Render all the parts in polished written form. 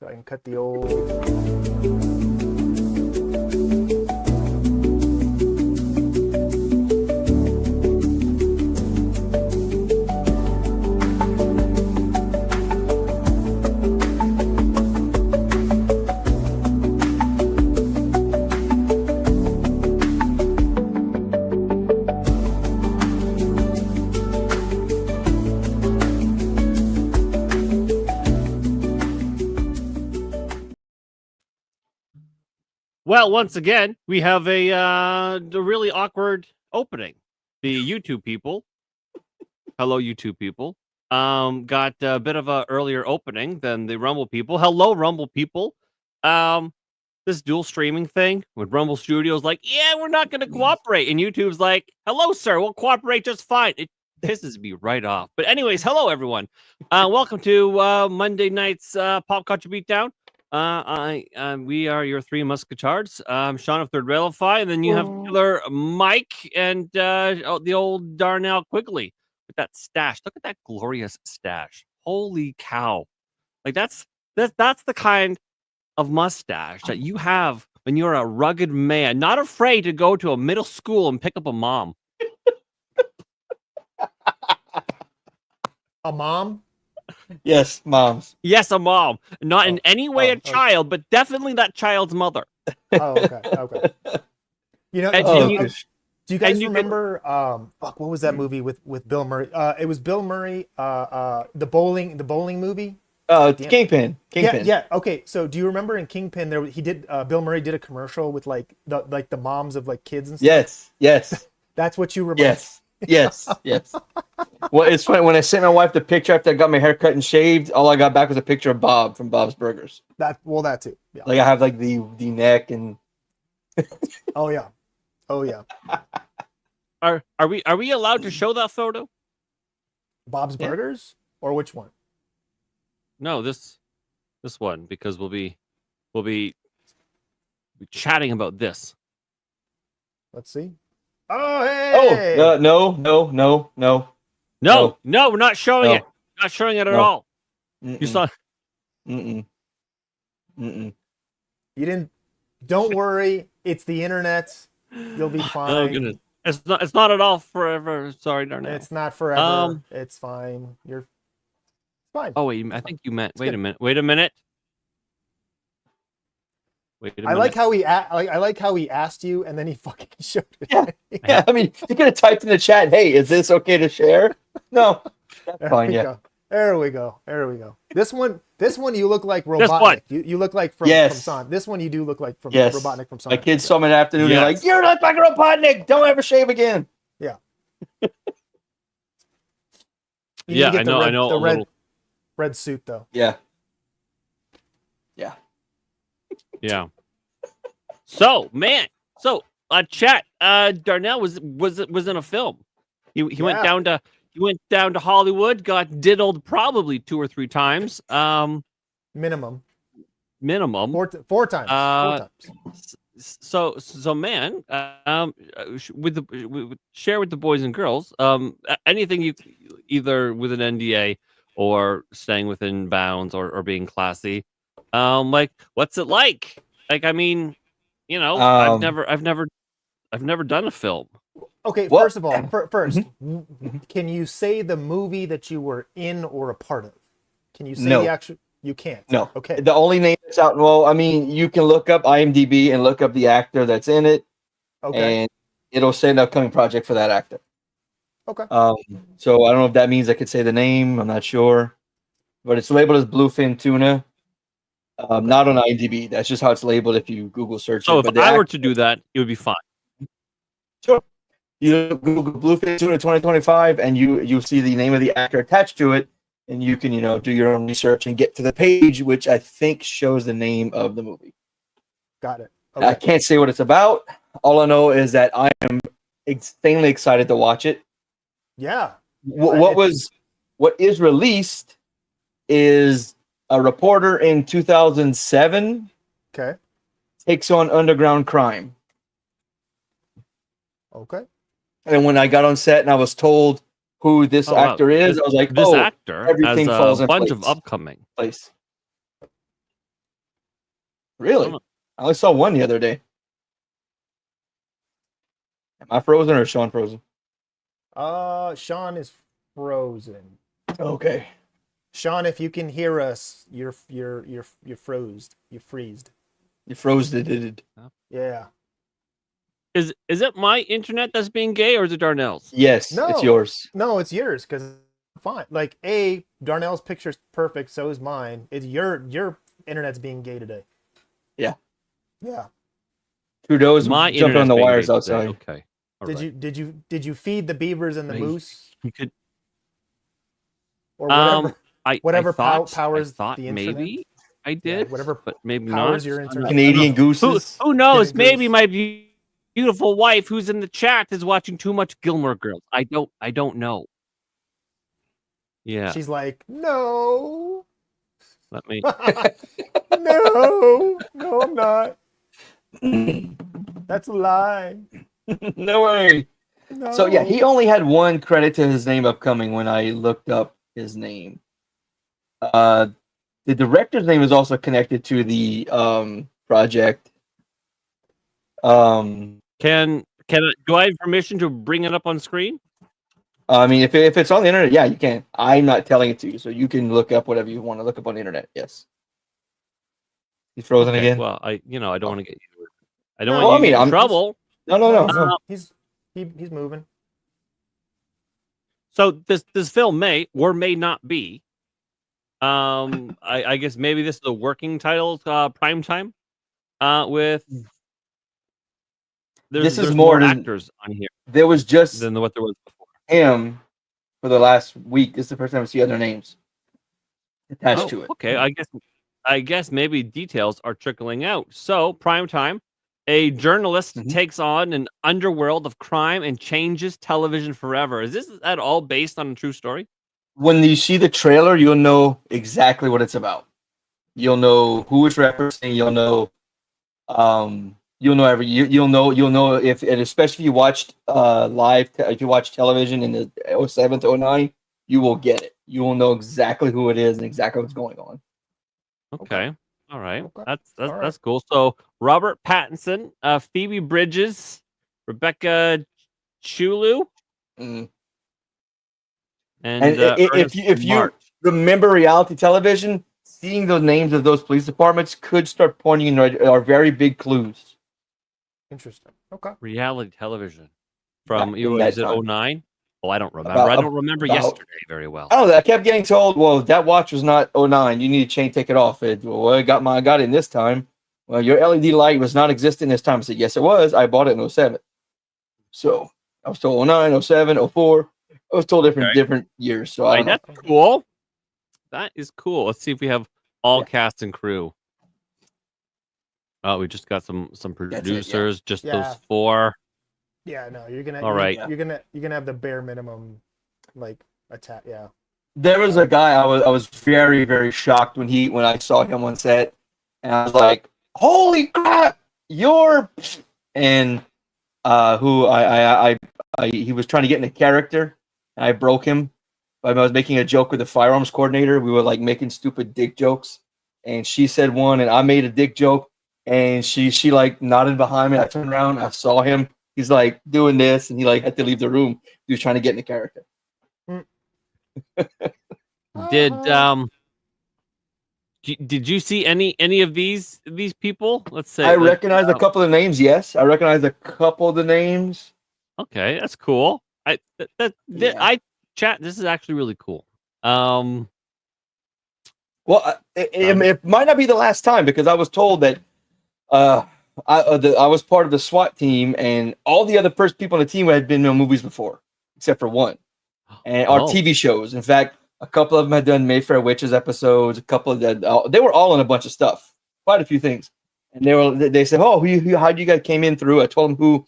So I can cut the old. Well, once again, we have a really awkward opening. The YouTube people, hello YouTube people, got a bit of a earlier opening than the Rumble people. Hello Rumble people. This dual streaming thing with Rumble Studios, like, yeah, we're not going to cooperate, and YouTube's like, hello sir, we'll cooperate just fine. It pisses me right off. But anyways, hello everyone. Welcome to Monday night's Pop Culture Beatdown. We are your three musketards. Sean of Third Railify, and then you have Killer Mike and the old Darnell Quigley with that stash. Look at that glorious stash. Holy cow! Like that's the kind of mustache that you have when you're a rugged man, not afraid to go to a middle school and pick up a mom. A mom? Yes, moms. Yes, a mom. Not in any way a child, but definitely that child's mother. Oh, okay. You know, do you guys remember? What was that movie with Bill Murray? It was Bill Murray. The bowling movie. Kingpin. Yeah. Okay. So, do you remember in Kingpin Bill Murray did a commercial with the moms of like kids and stuff? Yes. That's what you remember. Yes. Well, it's funny when I sent my wife the picture after I got my hair cut and shaved. All I got back was a picture of Bob from Bob's Burgers. That too. Yeah. Like I have like the neck and. Oh yeah. Are we allowed to show that photo? Bob's Burgers or which one? No, this one, because we'll be chatting about this. Let's see. Oh hey! Oh no! No, we're not showing it. Not showing it at all. You saw. You didn't. Don't worry. It's the internet. You'll be fine. Oh goodness. It's not at all forever. Sorry, Darnell. It's not forever. It's fine. You're fine. Oh wait, I think you meant. Wait a minute. I like how he asked you, and then he fucking showed it. Yeah. I mean, you could have typed in the chat, "Hey, is this okay to share?" No, that's fine. Yeah. There we go. This one, you look like Robotnik. You look like from Sonic. This one, you do look like from Robotnik from Sonic. My kids saw me in the afternoon. They're like, "You're not like Robotnik. Don't ever shave again." Yeah. I know. The red suit though. Yeah. So, man. Chat. Darnell was in a film. He went down to Hollywood, got diddled probably 2 or 3 times. Minimum. 4 times. 4 times. So man, share with the boys and girls, anything you either with an NDA or staying within bounds or being classy. Like, what's it like? Like, I mean, you know, I've never done a film. Okay, first of all, can you say the movie that you were in or a part of? Can you say the actual? You can't. No. Okay. The only name that's out. Well, I mean, you can look up IMDb and look up the actor that's in it. Okay. And it'll say an upcoming project for that actor. Okay. So I don't know if that means I could say the name. I'm not sure, but it's labeled as Bluefin Tuna. Not on IMDb. That's just how it's labeled if you Google search. So if I were to do that, it would be fine. Sure. You Google Bluefin Tuna 2025, and you see the name of the actor attached to it, and you can do your own research and get to the page, which I think shows the name of the movie. Got it. Okay. I can't say what it's about. All I know is that I am insanely excited to watch it. Yeah. What is released is a reporter in 2007 takes on underground crime. Okay. And when I got on set and I was told who this actor is, I was like, this actor everything has falls a in bunch place. of upcoming. Place. Really? know. I only saw one the other day. Am I frozen or is Sean frozen? Sean is frozen. Okay. Sean, if you can hear us, you're froze. You're freezed. You froze it. Yeah. Is it my internet that's being gay, or is it Darnell's? Yes, No. it's yours. No, it's yours because fine. Like Darnell's picture's perfect, so is mine. It's your internet's being gay today. Yeah. Yeah. Trudeau's My jumping on internet's the being wires gay outside. today. Okay. All right. Did you feed the beavers and the Right. moose You could. or whatever Whatever powers I thought the internet? maybe I did, whatever but maybe powers not. your I'm internet. not- Canadian Who, gooses. who knows? Canadian Maybe goose. my beautiful wife, who's in the chat, is watching too much Gilmore Girls. I don't know. Yeah. She's like, no, Let me. no, I'm not. That's a lie. No way. No. So yeah, he only had one credit to his name upcoming when I looked up his name. The director's name is also connected to the project. Can do I have permission to bring it up on screen? I mean, if it's on the internet, yeah, you can. I'm not telling it to you, so you can look up whatever you want to look up on the internet. Yes. He's frozen Okay, again. well, I don't want to get you. I No, don't well, want you to get in I'm- trouble. No. He's moving. So this film may or may not be. I guess maybe this is the working title, prime time. With This is there's more than- actors on here There was just than what there was before. him for the last week. This is the first time I see other names attached to it. Okay, I guess maybe details are trickling out. So prime time, a journalist Mhm. takes on an underworld of crime and changes television forever. Is this at all based on a true story? When you see the trailer, you'll know exactly what it's about. You'll know who it's referencing. You'll know you'll know if, and especially if you watched if you watch television in the 07 to 09, you will get it. You will know exactly who it is and exactly what's going on. Okay. All right. Okay. That's All right. that's cool. So Robert Pattinson, Phoebe Bridges, Rebecca Chulu, Mm. and if Ernest you March. remember reality television, seeing the names of those police departments could start pointing in are very big clues. Interesting. Okay. Reality television from Back you in that said time. 09? Oh, I don't remember. About- I don't remember about- yesterday very well. I kept getting told, well, that watch was not 09. You need to take it off. I got it in this time. Well, your LED light was not existing this time. I said, yes, it was. I bought it in 07. So I was told 09, 07, 04. I was told different years. So I don't know. That's cool. That is cool. Let's see if we have all Yeah. cast and crew. Oh, we just got some it, yeah. producers, just Yeah. those four. Yeah. No, you're gonna. All right. You're gonna have the bare minimum, like attack. Yeah. There was a guy I was very, very shocked when I saw him on set, and I was like, holy crap, you're and who he was trying to get in a character, and I broke him. I was making a joke with the firearms coordinator. We were like making stupid dick jokes, and she said one, and I made a dick joke, and she like nodded behind me. I turned around, I saw him. He's like doing this, and he like had to leave the room. He was trying to get in the character. Did you see any of these people? Let's say I recognize a couple of names. Yes, I recognize a couple of the names. Okay, that's cool. Yeah. Chat. This is actually really cool. Well, it might not be the last time because I was told that I was part of the SWAT team, and all the other first people on the team had been in movies before, except for one, and our TV shows. In fact, a couple of them had done Mayfair Witches episodes. A couple of them, they were all in a bunch of stuff, quite a few things. And they said, "Oh, how you guys came in through?" I told them who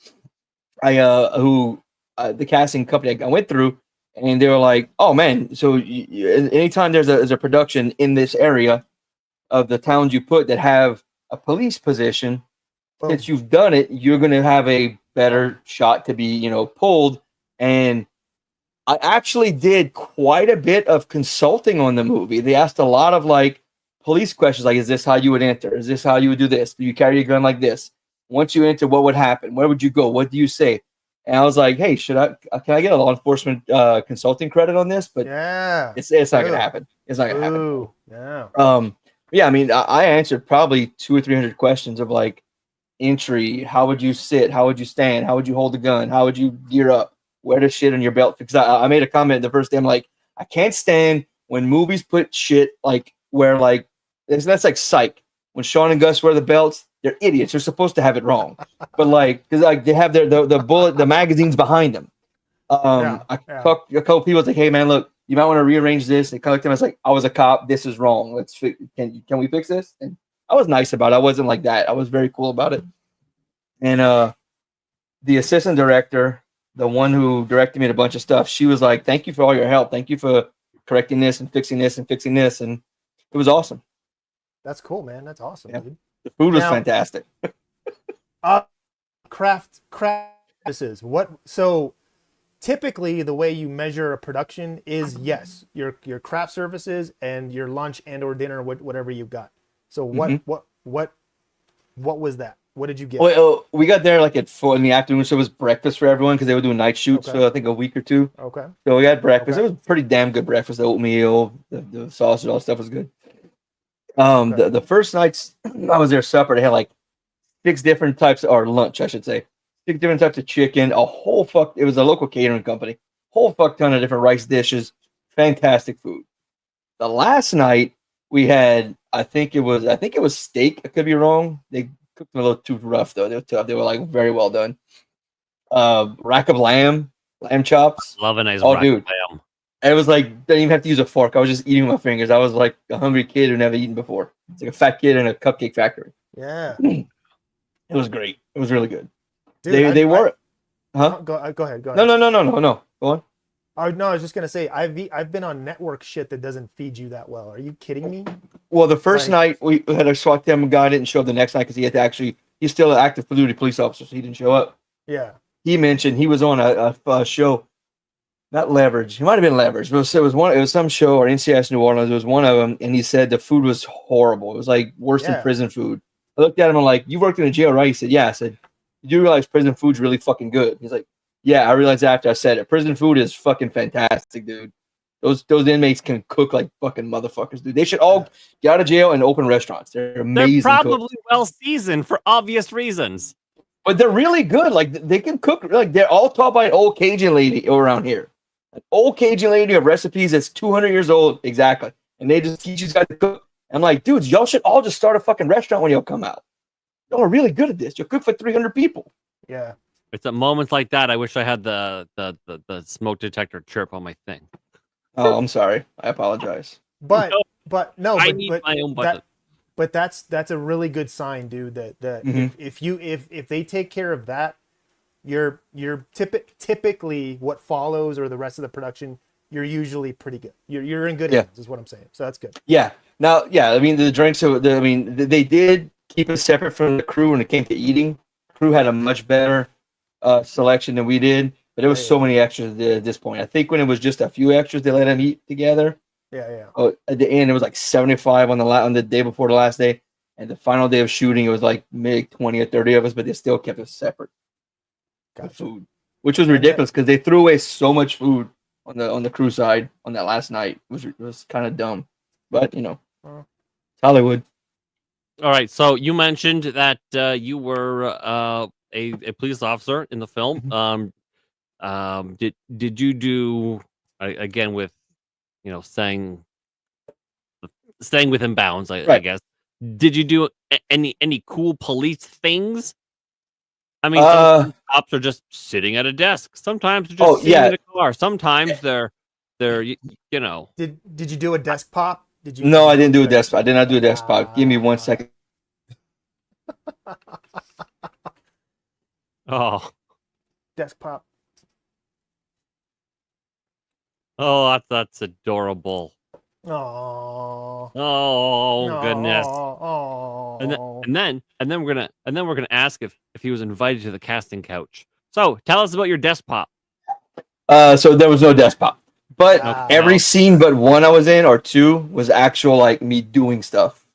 the casting company I went through. And they were like, "Oh man! So anytime there's a production in this area of the towns you put that have a police position, since you've done it, you're going to have a better shot to be, pulled." And I actually did quite a bit of consulting on the movie. They asked a lot of like police questions like, is this how you would enter? Is this how you would do this? Do you carry a gun like this? Once you enter, what would happen? Where would you go? What do you say? And I was like, hey, can I get a law enforcement consulting credit on this? But it's not gonna happen. It's not gonna happen. Yeah. Yeah, I mean, I answered probably 200 or 300 questions of like entry. How would you sit? How would you stand? How would you hold the gun? How would you gear up? Where to shit on your belt? Because I made a comment the first day. I'm like, I can't stand when movies put shit like where like that's like Psych. When Sean and Gus wear the belts, they're idiots. They're supposed to have it wrong, but like because like they have the magazines behind them. A couple people was like, hey man, look, you might want to rearrange this. They collect them. I was like, I was a cop. This is wrong. Can we fix this? And I was nice about it. I wasn't like that. I was very cool about it. And the assistant director, the one who directed me a bunch of stuff, she was like, thank you for all your help. Thank you for correcting this and fixing this and fixing this. And it was awesome. That's cool, man. That's awesome, dude. The food was fantastic. Craft services. So typically the way you measure a production is yes, your craft services and your lunch and or dinner, whatever you got. So what was that? What did you get? Well, we got there like at 4 in the afternoon, so it was breakfast for everyone because they were doing night shoots for I think a week or two. Okay. So we had breakfast. It was pretty damn good breakfast. The oatmeal, the sausage, all that stuff was good. The first nights I was there supper, they had like 6 different types, or lunch, I should say. 6 different types of chicken, it was a local catering company. Whole fuck ton of different rice dishes. Fantastic food. The last night we had, I think it was steak. I could be wrong. They cooked them a little too rough though. They were tough. They were like very well done. Rack of lamb chops. Love a nice rack of lamb. And it was like, didn't even have to use a fork. I was just eating with my fingers. I was like a hungry kid who never eaten before. It's like a fat kid in a cupcake factory. Yeah. It was great. It was really good. Dude, they were. Huh? Go ahead. No. Go on. Oh no, I was just gonna say I've been on network shit that doesn't feed you that well. Are you kidding me? Well, the first night we had a SWAT team guy didn't show up the next night because he had to he's still an active duty police officer, so he didn't show up. Yeah. He mentioned he was on a show, not Leverage. He might have been Leverage, but it was some show or NCIS New Orleans. It was one of them, and he said the food was horrible. It was like worse than prison food. I looked at him and like, you worked in a jail, right? He said, yeah. I said, did you realize prison food's really fucking good? He's like, yeah, I realized after I said it. Prison food is fucking fantastic, dude. Those inmates can cook like fucking motherfuckers, dude. They should all get out of jail and open restaurants. They're amazing. They're probably well seasoned for obvious reasons. But they're really good. Like they can cook. Like they're all taught by an old Cajun lady around here. An old Cajun lady of recipes that's 200 years old exactly, and they just teach you guys to cook. I'm like, dudes, y'all should all just start a fucking restaurant when y'all come out. Y'all are really good at this. You'll cook for 300 people. Yeah. It's at moments like that I wish I had the smoke detector chirp on my thing. Oh, I'm sorry. I apologize. But I need my own button. But that's a really good sign, dude. That if they take care of that, you're typically what follows or the rest of the production, you're usually pretty good. You're in good hands, is what I'm saying. So that's good. Yeah. Now, I mean the drinks. They did keep it separate from the crew when it came to eating. Crew had a much better selection than we did, but there was so many extras at this point. I think when it was just a few extras, they let them eat together. Yeah. At the end, it was like 75 on the day before the last day, and the final day of shooting, it was like maybe 20 or 30 of us, but they still kept us separate. Gotcha. Food, which was ridiculous because they threw away so much food on the crew side on that last night. It was kind of dumb, but it's Hollywood. All right, so you mentioned that you were a police officer in the film. Did you do again with staying within bounds? I guess. Did you do any cool police things? I mean, sometimes cops are just sitting at a desk. Sometimes they're just sitting in a car. Sometimes they're. Did you do a desk pop? Did you? No, I didn't do a desk pop. I did not do a desk pop. Give me 1 second. Oh. Desk pop. Oh, that's adorable. Oh. Oh goodness. Oh. And then we're gonna ask if he was invited to the casting couch. So tell us about your desk pop. So there was no desk pop. But Wow. every scene but one I was in or two was actual like me doing stuff.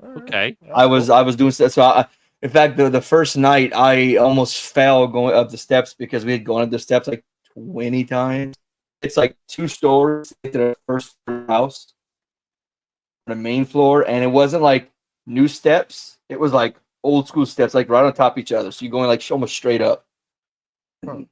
All right. Okay. That's I was cool. doing stuff. So in fact, the first night I almost fell going up the steps because we had gone up the steps like 20 times. It's like 2 stories to the first house, the main floor, and it wasn't like new steps. It was like old school steps, like right on top of each other. So you're going like almost straight up. Huh.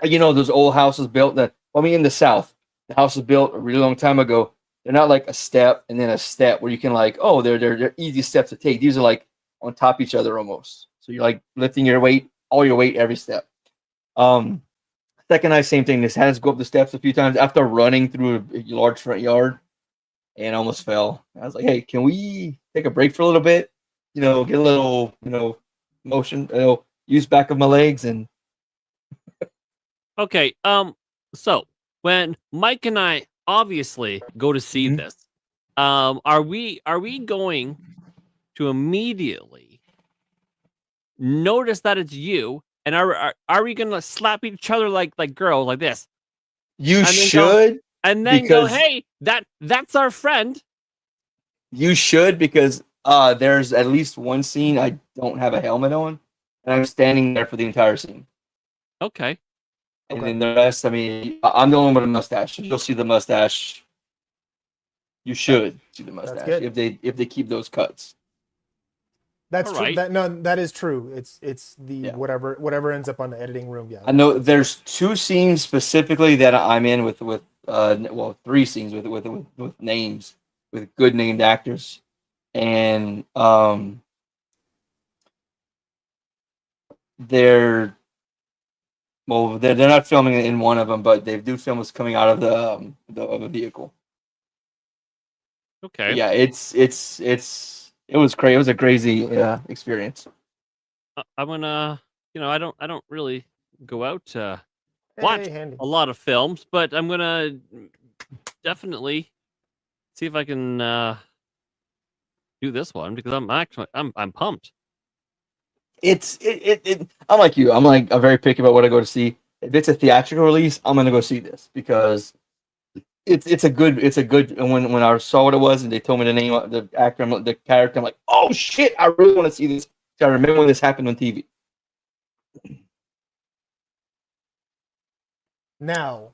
You know, those old houses built that, I mean, in the South, the house was built a really long time ago. They're not like a step and then a step where you can like, oh, they're easy steps to take. These are like on top of each other almost. So you're like lifting your weight, all your weight every step. Second night, same thing. This had us go up the steps a few times after running through a large front yard and almost fell. I was like, hey, can we take a break for a little bit? You know, get a little, motion, use back of my legs and Okay. So when Mike and I obviously go to see Mhm. this, are we going to immediately notice that it's you, and are we gonna slap each other like girls like this, you and then go, should because hey, that's our friend. there's at least one scene I don't have a helmet on and I'm standing there for the entire scene. Okay. And Okay. then the rest, I mean, I'm the only one with a mustache. You'll see the mustache. You should see the mustache good. if they keep those cuts. That's All true. right. That is true. It's the Yeah. whatever ends up on the editing room. Yeah. I know there's 2 scenes specifically that I'm in with 3 scenes with names with good named actors, and they're they're not filming in one of them, but they do film us coming out of the vehicle. Okay. But yeah, it was crazy. It was a crazy experience. I'm gonna, I don't really go out to watch Hey, handy. a lot of films, but I'm gonna definitely see if I can do this one because I'm pumped. I'm like you. I'm very picky about what I go to see. If it's a theatrical release, I'm gonna go see this because it's a good. And when I saw what it was and they told me the name of the actor, the character, I'm like, oh shit, I really want to see this. So I remember when this happened on TV. Now,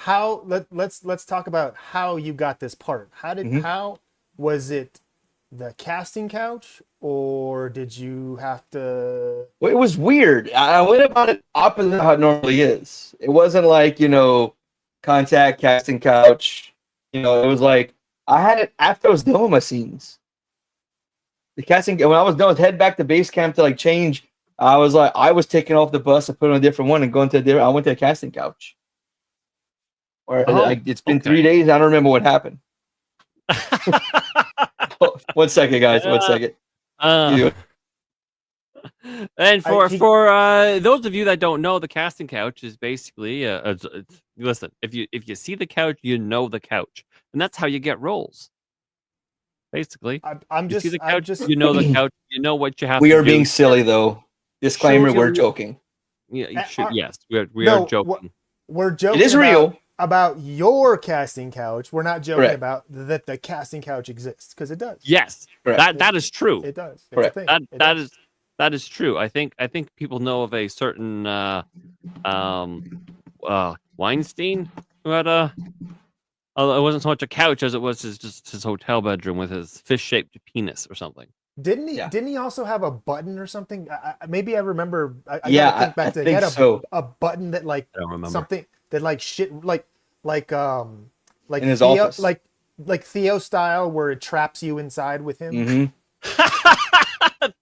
let's talk about how you got this part. Mhm. How was it the casting couch, or did you have to? Well, it was weird. I went about it opposite of how it normally is. It wasn't like, contact, casting couch. It was like I had it after I was done with my scenes. The casting, when I was done with head back to base camp to like change, I was taking off the bus and put on a different one and going to I went to a casting couch. Or it's been 3 days. I don't remember what happened. One second, guys. 1 second. And for those of you that don't know, the casting couch is basically listen. If you see the couch, you know the couch, and that's how you get roles. Basically, I'm you see just the couch, I'm just you know the couch, you know what you have. We to are do. being silly, though. Disclaimer: Shows we're you- joking. Yeah, Are- yes, we No, are joking. we're joking. It is real. About your casting couch. We're not joking Correct. about that the casting couch exists because it does. Yes, Correct. that is true. It does. It's Correct. a thing. That is true. I think people know of a certain Weinstein who had it wasn't so much a couch as it was just his hotel bedroom with his fish-shaped penis or something. Didn't he? Yeah. Didn't he also have a button or something? Maybe I remember. I Yeah, gotta think back I to. He think had so. a button that like I don't remember. something that like shit like In his Theo, office. like Theo style where it traps you inside with him. Mm-hmm.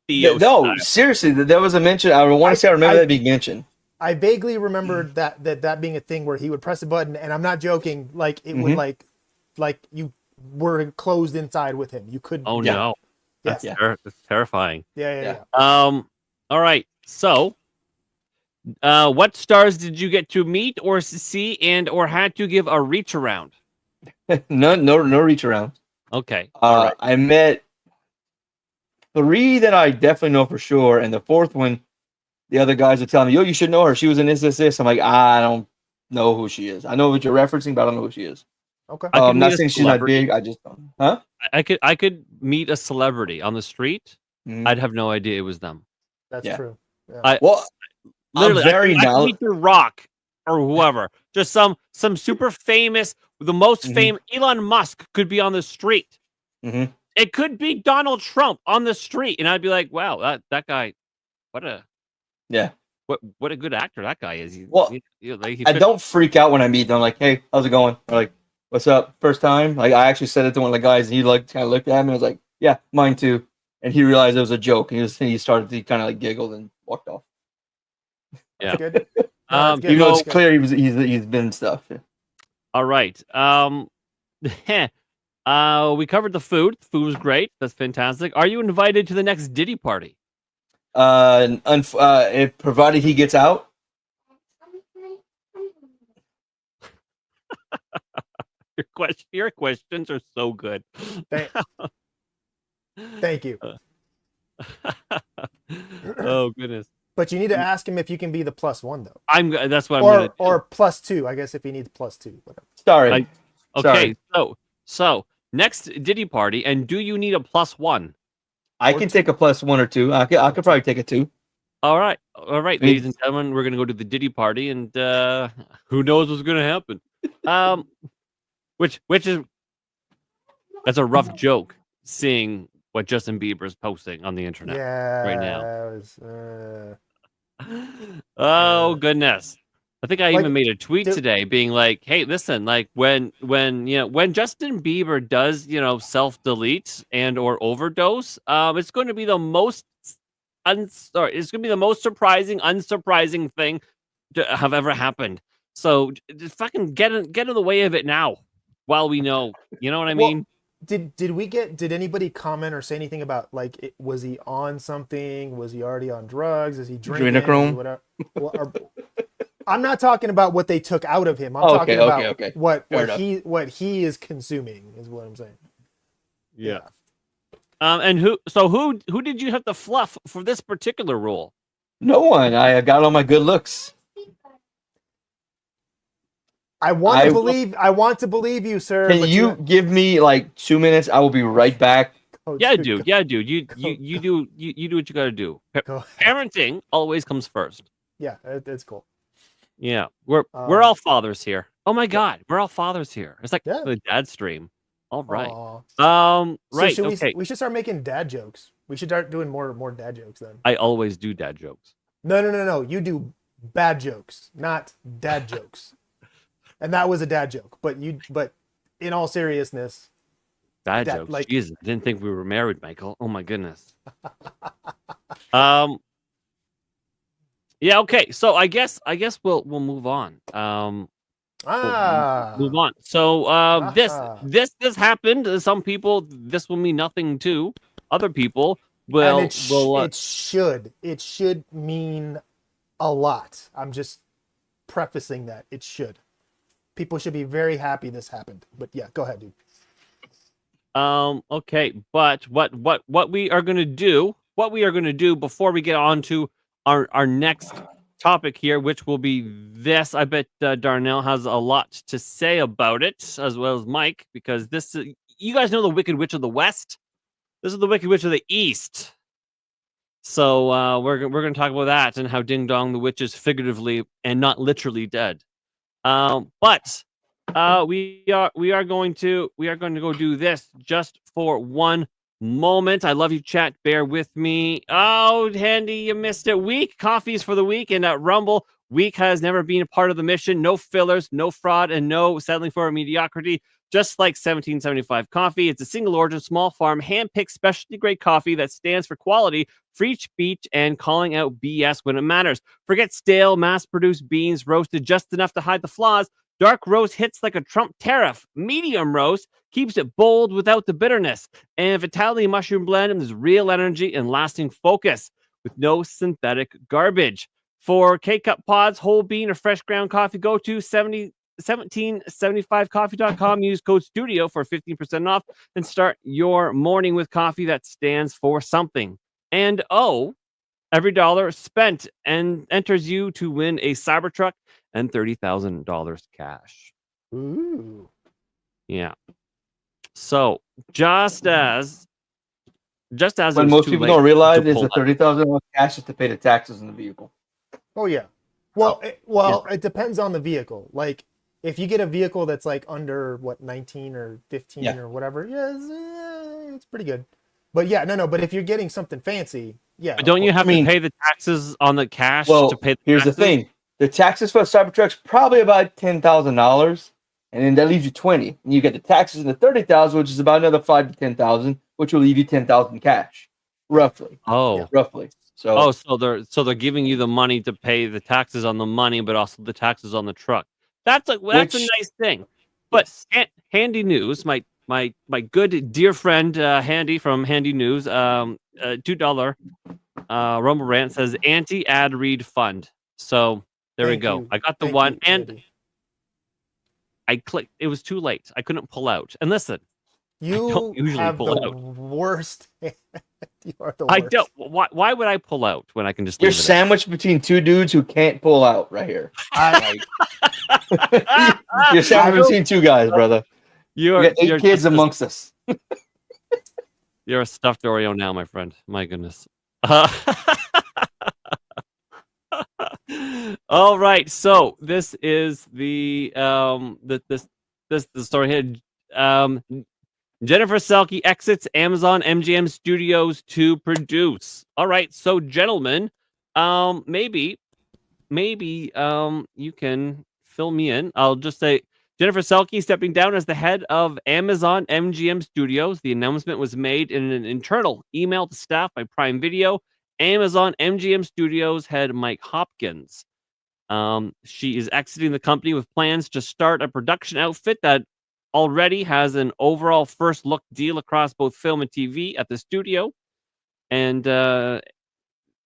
Theo No, style. seriously, there was a mention. I want to say I remember that being mentioned. I vaguely remembered that being a thing where he would press a button, and I'm not joking. Like it would like you were enclosed inside with him. You couldn't. Oh Yeah. no, Yeah. that's that's terrifying. Yeah. All right. So, what stars did you get to meet or see and or had to give a reach around? No reach around. Okay. All right. I met 3 that I definitely know for sure, and the 4th one, the other guys are telling me, "Yo, you should know her. She was in this. I'm like, I don't know who she is. I know what you're referencing, but I don't know who she is. Okay. I could I'm not meet a saying she's not celebrity. big. I just don't. Huh? I could meet a celebrity on the street. Mhm. I'd have no idea it was them. That's Yeah. true. Yeah. I Well, literally very I could now- meet The Rock or whoever. Just some super famous, the most Mhm. famous. Elon Musk could be on the street. Mhm. It could be Donald Trump on the street, and I'd be like, wow, that guy, what a what a good actor that guy is. Well, Like, he I fit- don't freak out when I meet them. Like, hey, how's it going? Or like, what's up? First time? Like, I actually said it to one of the guys, and he like kind of looked at me and was like, yeah, mine too. And he realized it was a joke. And he started to kind of like giggled and walked off. Yeah. Good. No, that's good. Even though it's That's good. clear he's been stuff. Yeah. All right. We covered the food. The food was great. That's fantastic. Are you invited to the next Diddy party? If provided he gets out. Your questions are so good. Thank you. Oh goodness. But you need to ask him if you can be the +1 though, That's what I'm gonna do. or +2. I guess if he needs +2. Whatever. Sorry. Okay. So next Diddy party, and do you need a +1? I can take a +1 or 2. I could probably take a 2. All right, Means- ladies and gentlemen, we're gonna go to the Diddy party, and who knows what's gonna happen? Which is that's a rough joke. Seeing what Justin Bieber is posting on the internet. Yeah. right now. That was, Oh goodness. I think I Like, even made a tweet do- today being like, hey, listen, like when Justin Bieber does, self-delete and or overdose, it's going to be the most it's going to be the most unsurprising thing to have ever happened. So just fucking get in the way of it now while we know. You know what I Well, mean? Did anybody comment or say anything about like was he on something? Was he already on drugs? Is he drinking? Adrenochrome? Is he whatever? I'm not talking about what they took out of him. I'm Okay, talking okay, about okay. what Fair enough. he is consuming is what I'm saying. Yeah. And who did you have to fluff for this particular role? No one. I got all my good looks. I want to believe you, sir. Can but you give me like 2 minutes? I will be right back. Yeah, dude. You do what you got to do. Go. Parenting always comes first. Yeah, it's cool. Yeah, we're all fathers here. Oh my god, we're all fathers here. It's like Yeah. the dad stream. All right. Aw. Right. So Okay. we should start making dad jokes. We should start doing more dad jokes then. I always do dad jokes. No. You do bad jokes, not dad jokes. And that was a dad joke. But in all seriousness, Dad Dad, jokes. like- Jesus, I didn't think we were married, Michael. Oh my goodness. Yeah. Okay. So I guess we'll move on. Move on. So this happened. Some people this will mean nothing to. Other people will and it should mean a lot. I'm just prefacing that it should. People should be very happy this happened. But yeah, go ahead, dude. Okay, but what we are gonna do before we get on to our next topic here, which will be this. I bet Darnell has a lot to say about it, as well as Mike, because this you guys know the Wicked Witch of the West. This is the Wicked Witch of the East. So we're gonna talk about that and how Ding Dong the Witch is figuratively and not literally dead. But we are going to go do this just for one moment. I love you, chat. Bear with me. Oh, Handy, you missed it. Week coffees for the week, and at Rumble, week has never been a part of the mission. No fillers, no fraud, and no settling for mediocrity. Just like 1775 coffee, it's a single origin, small farm, hand-picked specialty grade coffee that stands for quality, free speech, and calling out BS when it matters. Forget stale, mass-produced beans roasted just enough to hide the flaws. Dark roast hits like a Trump tariff. Medium roast keeps it bold without the bitterness. And Vitality Mushroom Blend is real energy and lasting focus with no synthetic garbage. For K-Cup pods, whole bean, or fresh ground coffee, go to 1775coffee.com. Use code STUDIO for 15% off and start your morning with coffee that stands for something. And every dollar spent and enters you to win a Cybertruck and $30,000 cash. Ooh. Yeah. So just as it When was most too people late don't realize to is pull the out- $30,000 cash is to pay the taxes on the vehicle. Oh yeah. Well, it depends on the vehicle. Like if you get a vehicle that's like under what 19 or 15 Yeah. or whatever, yeah, it's pretty good. But yeah, no. But if you're getting something fancy, yeah. But of don't you course. have I mean- to pay the taxes on the cash Well, to pay the here's the taxes? thing: the taxes for a Cybertruck's probably about $10,000, and then that leaves you 20. And you get the taxes in the 30,000, which is about another 5 to 10,000, which will leave you 10,000 cash, roughly. Oh. Yeah. Roughly. So, Oh, so they're giving you the money to pay the taxes on the money, but also the taxes on the truck. That's a Which- nice thing. But yes. Handy News, my good dear friend Handy from Handy News, $2 Rumble Rant says anti-ad read fund. So there we Thank go. you. I got the Thank one, you, and Andy. I clicked. It was too late. I couldn't pull out. And listen, You don't usually have pull the out. worst. You are the worst. I don't. Why would I pull out when I can just You're leave it? sandwiched between two dudes who can't pull out right here. I, You're sandwiched between two guys, brother. We You're got 8 you're kids just a- amongst us. You're a stuffed Oreo now, my friend. My goodness. All right. So this is the story here. Jennifer Selke exits Amazon MGM Studios to produce. All right. So gentlemen, maybe you can fill me in. I'll just say Jennifer Selke stepping down as the head of Amazon MGM Studios. The announcement was made in an internal email to staff by Prime Video. Amazon MGM Studios head Mike Hopkins. She is exiting the company with plans to start a production outfit that already has an overall first look deal across both film and TV at the studio. And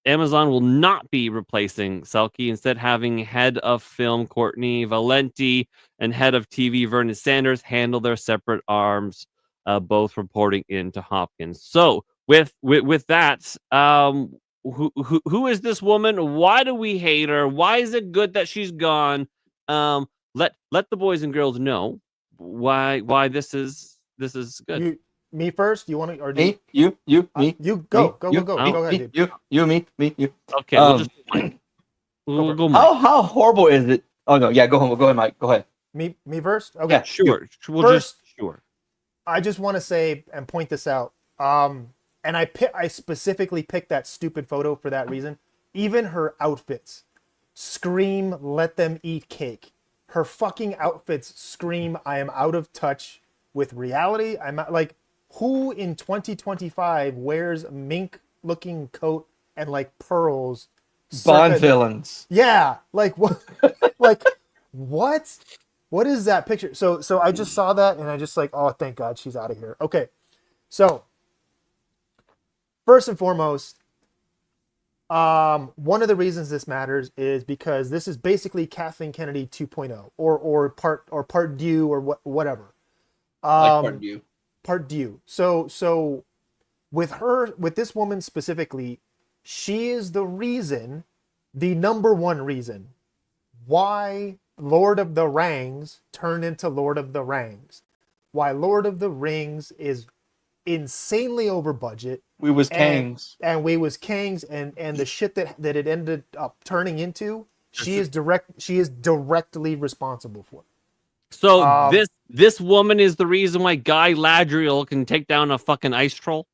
Amazon will not be replacing Selke, instead having head of film Courtney Valenti and head of TV Vernon Sanders handle their separate arms, both reporting into Hopkins. So with that, who is this woman? Why do we hate her? Why is it good that she's gone? Let the boys and girls know why this is good. me first. You want to or do Me, you, you me. you go me, go you, go go me, go ahead, me, dude. you, me, you. Okay, we'll just we'll go Mike. How horrible is it? Oh no, yeah, go home. Go ahead, Mike. Go ahead. Me first. Okay. Yeah. Sure, we'll First- just sure. I just want to say and point this out. And I specifically picked that stupid photo for that reason. Even her outfits scream, "Let them eat cake." Her fucking outfits scream, "I am out of touch with reality." I'm not, like, who in 2025 wears a mink-looking coat and like pearls? Bond circa- villains. Yeah, like what? Like what? What is that picture? So I just saw that and I just like, oh, thank God she's out of here. Okay, so first and foremost, one of the reasons this matters is because this is basically Kathleen Kennedy 2.0 or part due or whatever. Part due. So with this woman specifically, she is the reason, the number one reason why Lord of the Rings turned into Lord of the Rings. Why Lord of the Rings is insanely over budget. We was And- kangs. And we was Kangs and the shit that it ended up turning into, she is directly responsible for. So this woman is the reason why Guy Ladriel can take down a fucking ice troll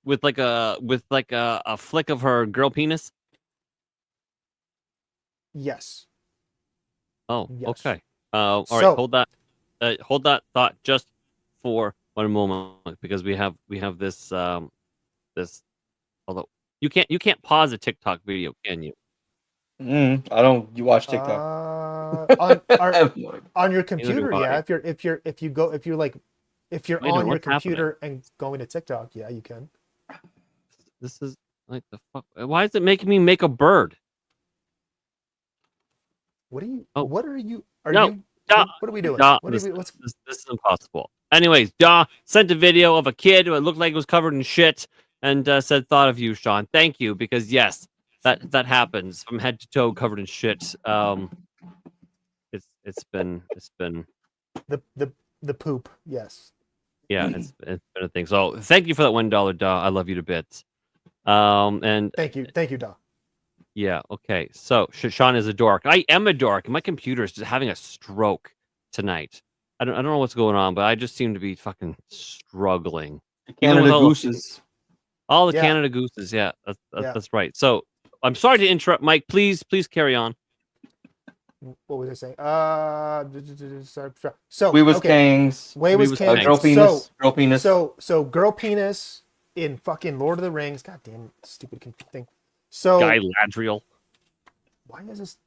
with like a flick of her girl penis. Yes. Oh, Yes. okay. All right, So- hold that thought just for one moment, because we have this this. Although you can't pause a TikTok video, can you? I don't. You watch TikTok? On your computer, do I. yeah. If you're Wait a on minute, your what's computer and going to TikTok, yeah, you can. This is like the fuck. Why is it making me make a bird? What are you? Oh. What are you? Are No, you? duh, What are we doing? duh, What are we, what's This is impossible. Anyways, sent a video of a kid who it looked like was covered in shit and said, "Thought of you, Sean. Thank you," because yes, that happens from head to toe, covered in shit. It's been The poop. Yes. yeah, it's been a thing. So thank you for that $1, Daw. I love you to bits. And Thank you, Da. yeah, okay. So Sean is a dork. I am a dork. My computer is just having a stroke tonight. I don't know what's going on, but I just seem to be fucking struggling. Even with Canada all Gooses. all the Yeah. Canada Gooses, yeah, Yeah. that's right. So I'm sorry to interrupt, Mike. Please carry on. What was I saying? So We was okay. Kangs. Way was was King. Kangs. Girl penis. Girl penis. So girl penis in fucking Lord of the Rings. God damn stupid thing. So Guy Ladriel. why is this?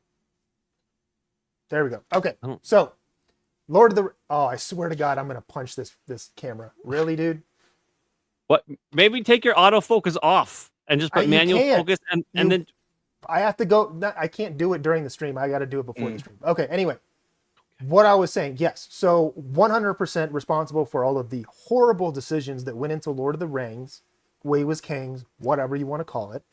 There we go. Okay. I don't- So Lord of the. Oh, I swear to God, I'm gonna punch this camera. Really, dude? What? Maybe take your autofocus off and just put You manual can't. focus and You- then I have to go. I can't do it during the stream. I got to do it before the stream. Okay. Anyway, what I was saying, yes. So 100% responsible for all of the horrible decisions that went into Lord of the Rings, Way was Kings, whatever you want to call it.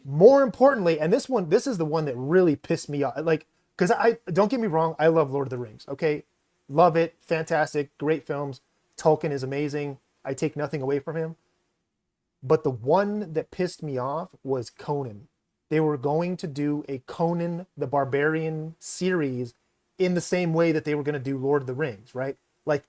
More importantly, and this is the one that really pissed me off. Like, because I don't get me wrong, I love Lord of the Rings. Okay, love it, fantastic, great films. Tolkien is amazing. I take nothing away from him. But the one that pissed me off was Conan. They were going to do a Conan the Barbarian series in the same way that they were going to do Lord of the Rings, right? Like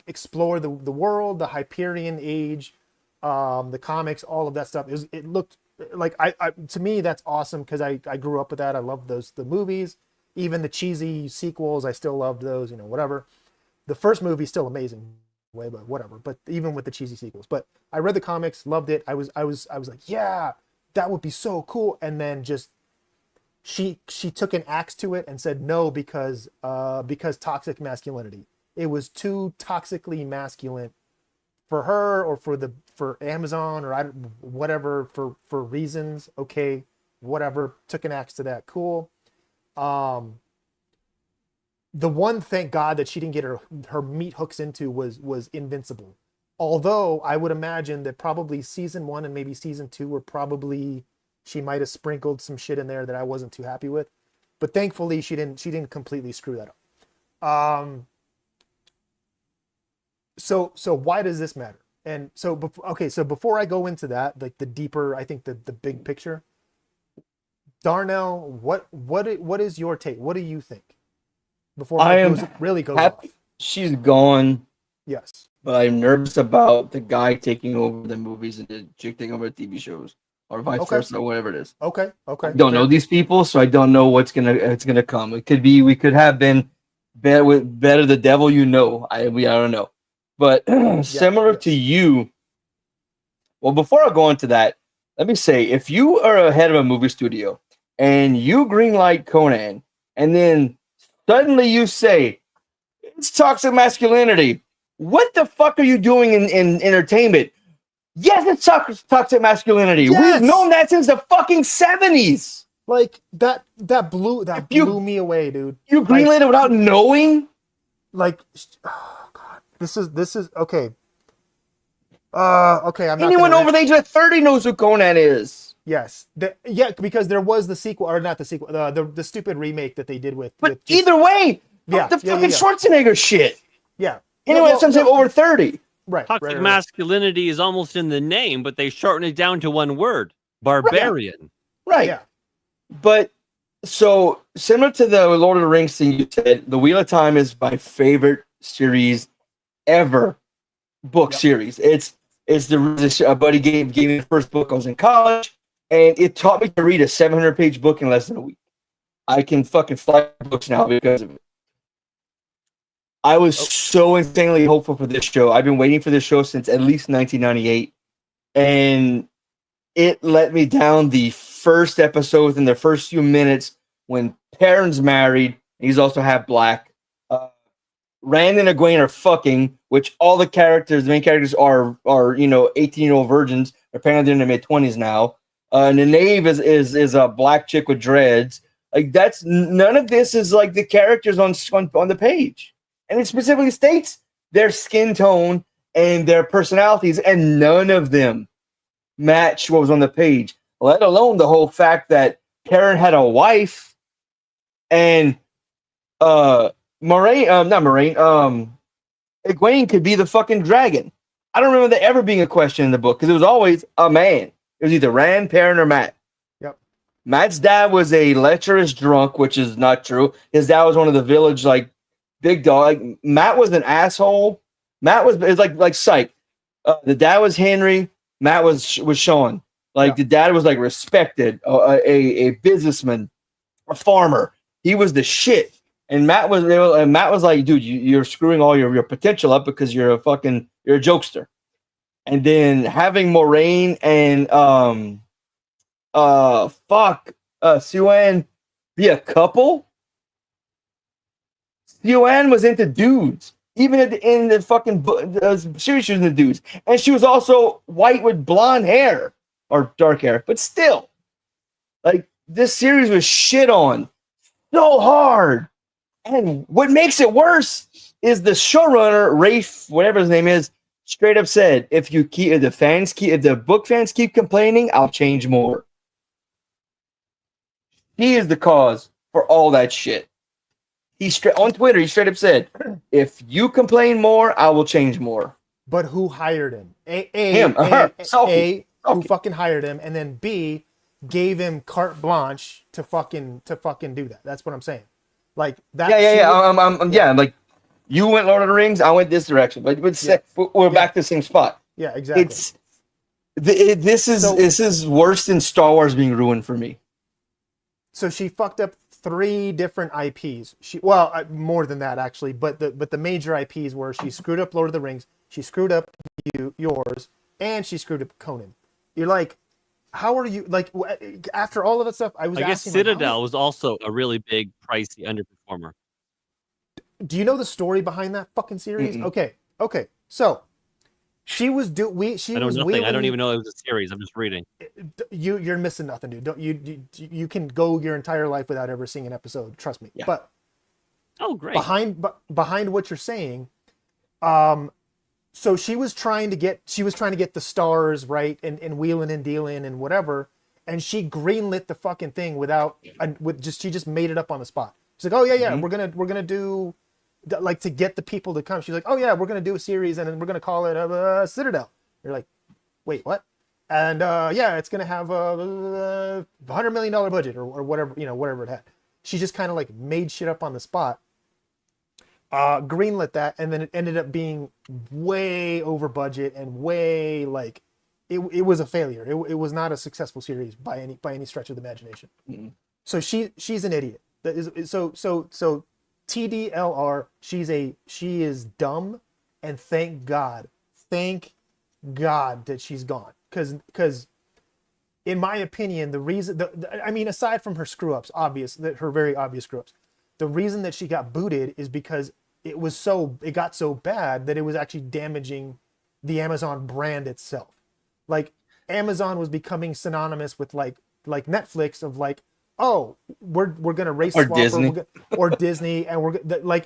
explore the world, the Hyperion Age, the comics, all of that stuff. It looked like I to me that's awesome because I grew up with that. I love the movies, even the cheesy sequels. I still loved those, whatever. The first movie's still amazing, way, but whatever. But even with the cheesy sequels, but I read the comics, loved it. I was like, yeah, that would be so cool. And then just she took an axe to it and said no because toxic masculinity. It was too toxically masculine for her or for Amazon or whatever for reasons. Okay, whatever. Took an axe to that. Cool. The one, thank God, that she didn't get her meat hooks into was Invincible. Although I would imagine that probably season 1 and maybe season 2 were probably, she might have sprinkled some shit in there that I wasn't too happy with. But thankfully she didn't completely screw that up. So why does this matter? And so before I go into that, like the deeper, I think the big picture, Darnell, what is your take? What do you think? Before it really goes off. She's gone, Yes. but I'm nervous about the guy taking over the movies and the chick taking over the TV shows, or vice versa, or whatever it is. Okay. I don't know these people, so I don't know what's gonna come. It could be we could have been better the devil you know. I don't know, but similar to you. Well, before I go into that, let me say, if you are a head of a movie studio and you greenlight Conan, and then suddenly you say it's toxic masculinity, what the fuck are you doing in entertainment? Yes, it's toxic masculinity. Yes! We've known that since the fucking 70s. Like that blew me away, dude. You greenlit it without knowing? Like, oh God, this is okay. Okay, I'm not Anyone over the age of 30 knows who Conan is. Yes, because there was the sequel, or not the sequel, the stupid remake that they did with. But either way, the fucking Schwarzenegger shit. Yeah. Anyone that's over 30. Right. Toxic masculinity is almost in the name, but they shorten it down to one word: barbarian. Right. Yeah. But so similar to the Lord of the Rings thing you said, the Wheel of Time is my favorite series ever. Book series. It's a buddy gave me the first book. I was in college, and it taught me to read a 700-page book in less than a week. I can fucking fly books now because of it. I was so insanely hopeful for this show. I've been waiting for this show since at least 1998, and it let me down the first episode within the first few minutes when Perrin's married. He's also half black. Rand and Egwene are fucking, which all the main characters are 18-year-old virgins. Apparently they're in their mid-20s now. And the knave is a black chick with dreads. Like none of this is like the characters on the page. And it specifically states their skin tone and their personalities, and none of them match what was on the page. Let alone the whole fact that Perrin had a wife, and Moraine, not Moraine, Egwene could be the fucking dragon. I don't remember there ever being a question in the book because it was always a man. It was either Rand, Perrin, or Matt. Yep. Matt's dad was a lecherous drunk, which is not true. His dad was one of the village like big dog. Like Matt was an asshole. Matt was it's like Psych. The dad was Henry. Matt was Sean. Like the dad was like respected, a businessman, a farmer. He was the shit. And Matt was like, dude, you're screwing all your potential up because you're a jokester. And then having Moraine and Siouan be a couple. Siouan was into dudes. Even in the fucking series, she was into dudes. And she was also white with blonde hair or dark hair. But still, like, this series was shit on so hard. And what makes it worse is the showrunner, Rafe, whatever his name is, straight up said, if the book fans keep complaining, I'll change more. He is the cause for all that shit. On Twitter, he straight up said, if you complain more, I will change more. But who hired him? Who fucking hired him, and then B, gave him carte blanche to fucking do that. That's what I'm saying. Like that. Yeah. Like you went Lord of the Rings, I went this direction, but we're back to the same spot. Yeah, exactly. This is worse than Star Wars being ruined for me. So she fucked up 3 different IPs. More than that actually, but the major IPs were she screwed up Lord of the Rings, she screwed up yours, and she screwed up Conan. You're like, how are you like after all of that stuff? I guess Citadel was also a really big pricey underperformer. Do you know the story behind that fucking series? Mm-mm. Okay. So she was I don't even know it was a series. I'm just reading. You're missing nothing, dude. You can go your entire life without ever seeing an episode. Trust me. Yeah. But great. Behind what you're saying, so she was trying to get the stars right and wheeling and dealing and whatever, and she greenlit the fucking thing she just made it up on the spot. She's like, oh yeah, we're gonna do like to get the people to come. She's like, oh yeah, we're gonna do a series and then we're gonna call it Citadel. You're like, wait, what? And it's gonna have a $100 million budget or whatever, whatever it had. She just kind of like made shit up on the spot. Greenlit that, and then it ended up being way over budget and way like it was a failure. It was not a successful series by any stretch of the imagination. Mm-hmm. So she's an idiot. So TDLR, she is dumb, and thank God that she's gone, because in my opinion, the reason aside from her screw ups, her very obvious screw ups, the reason that she got booted is because it got so bad that it was actually damaging the Amazon brand itself. Like Amazon was becoming synonymous with like Netflix of like, oh, we're gonna race or swap Disney or Disney, and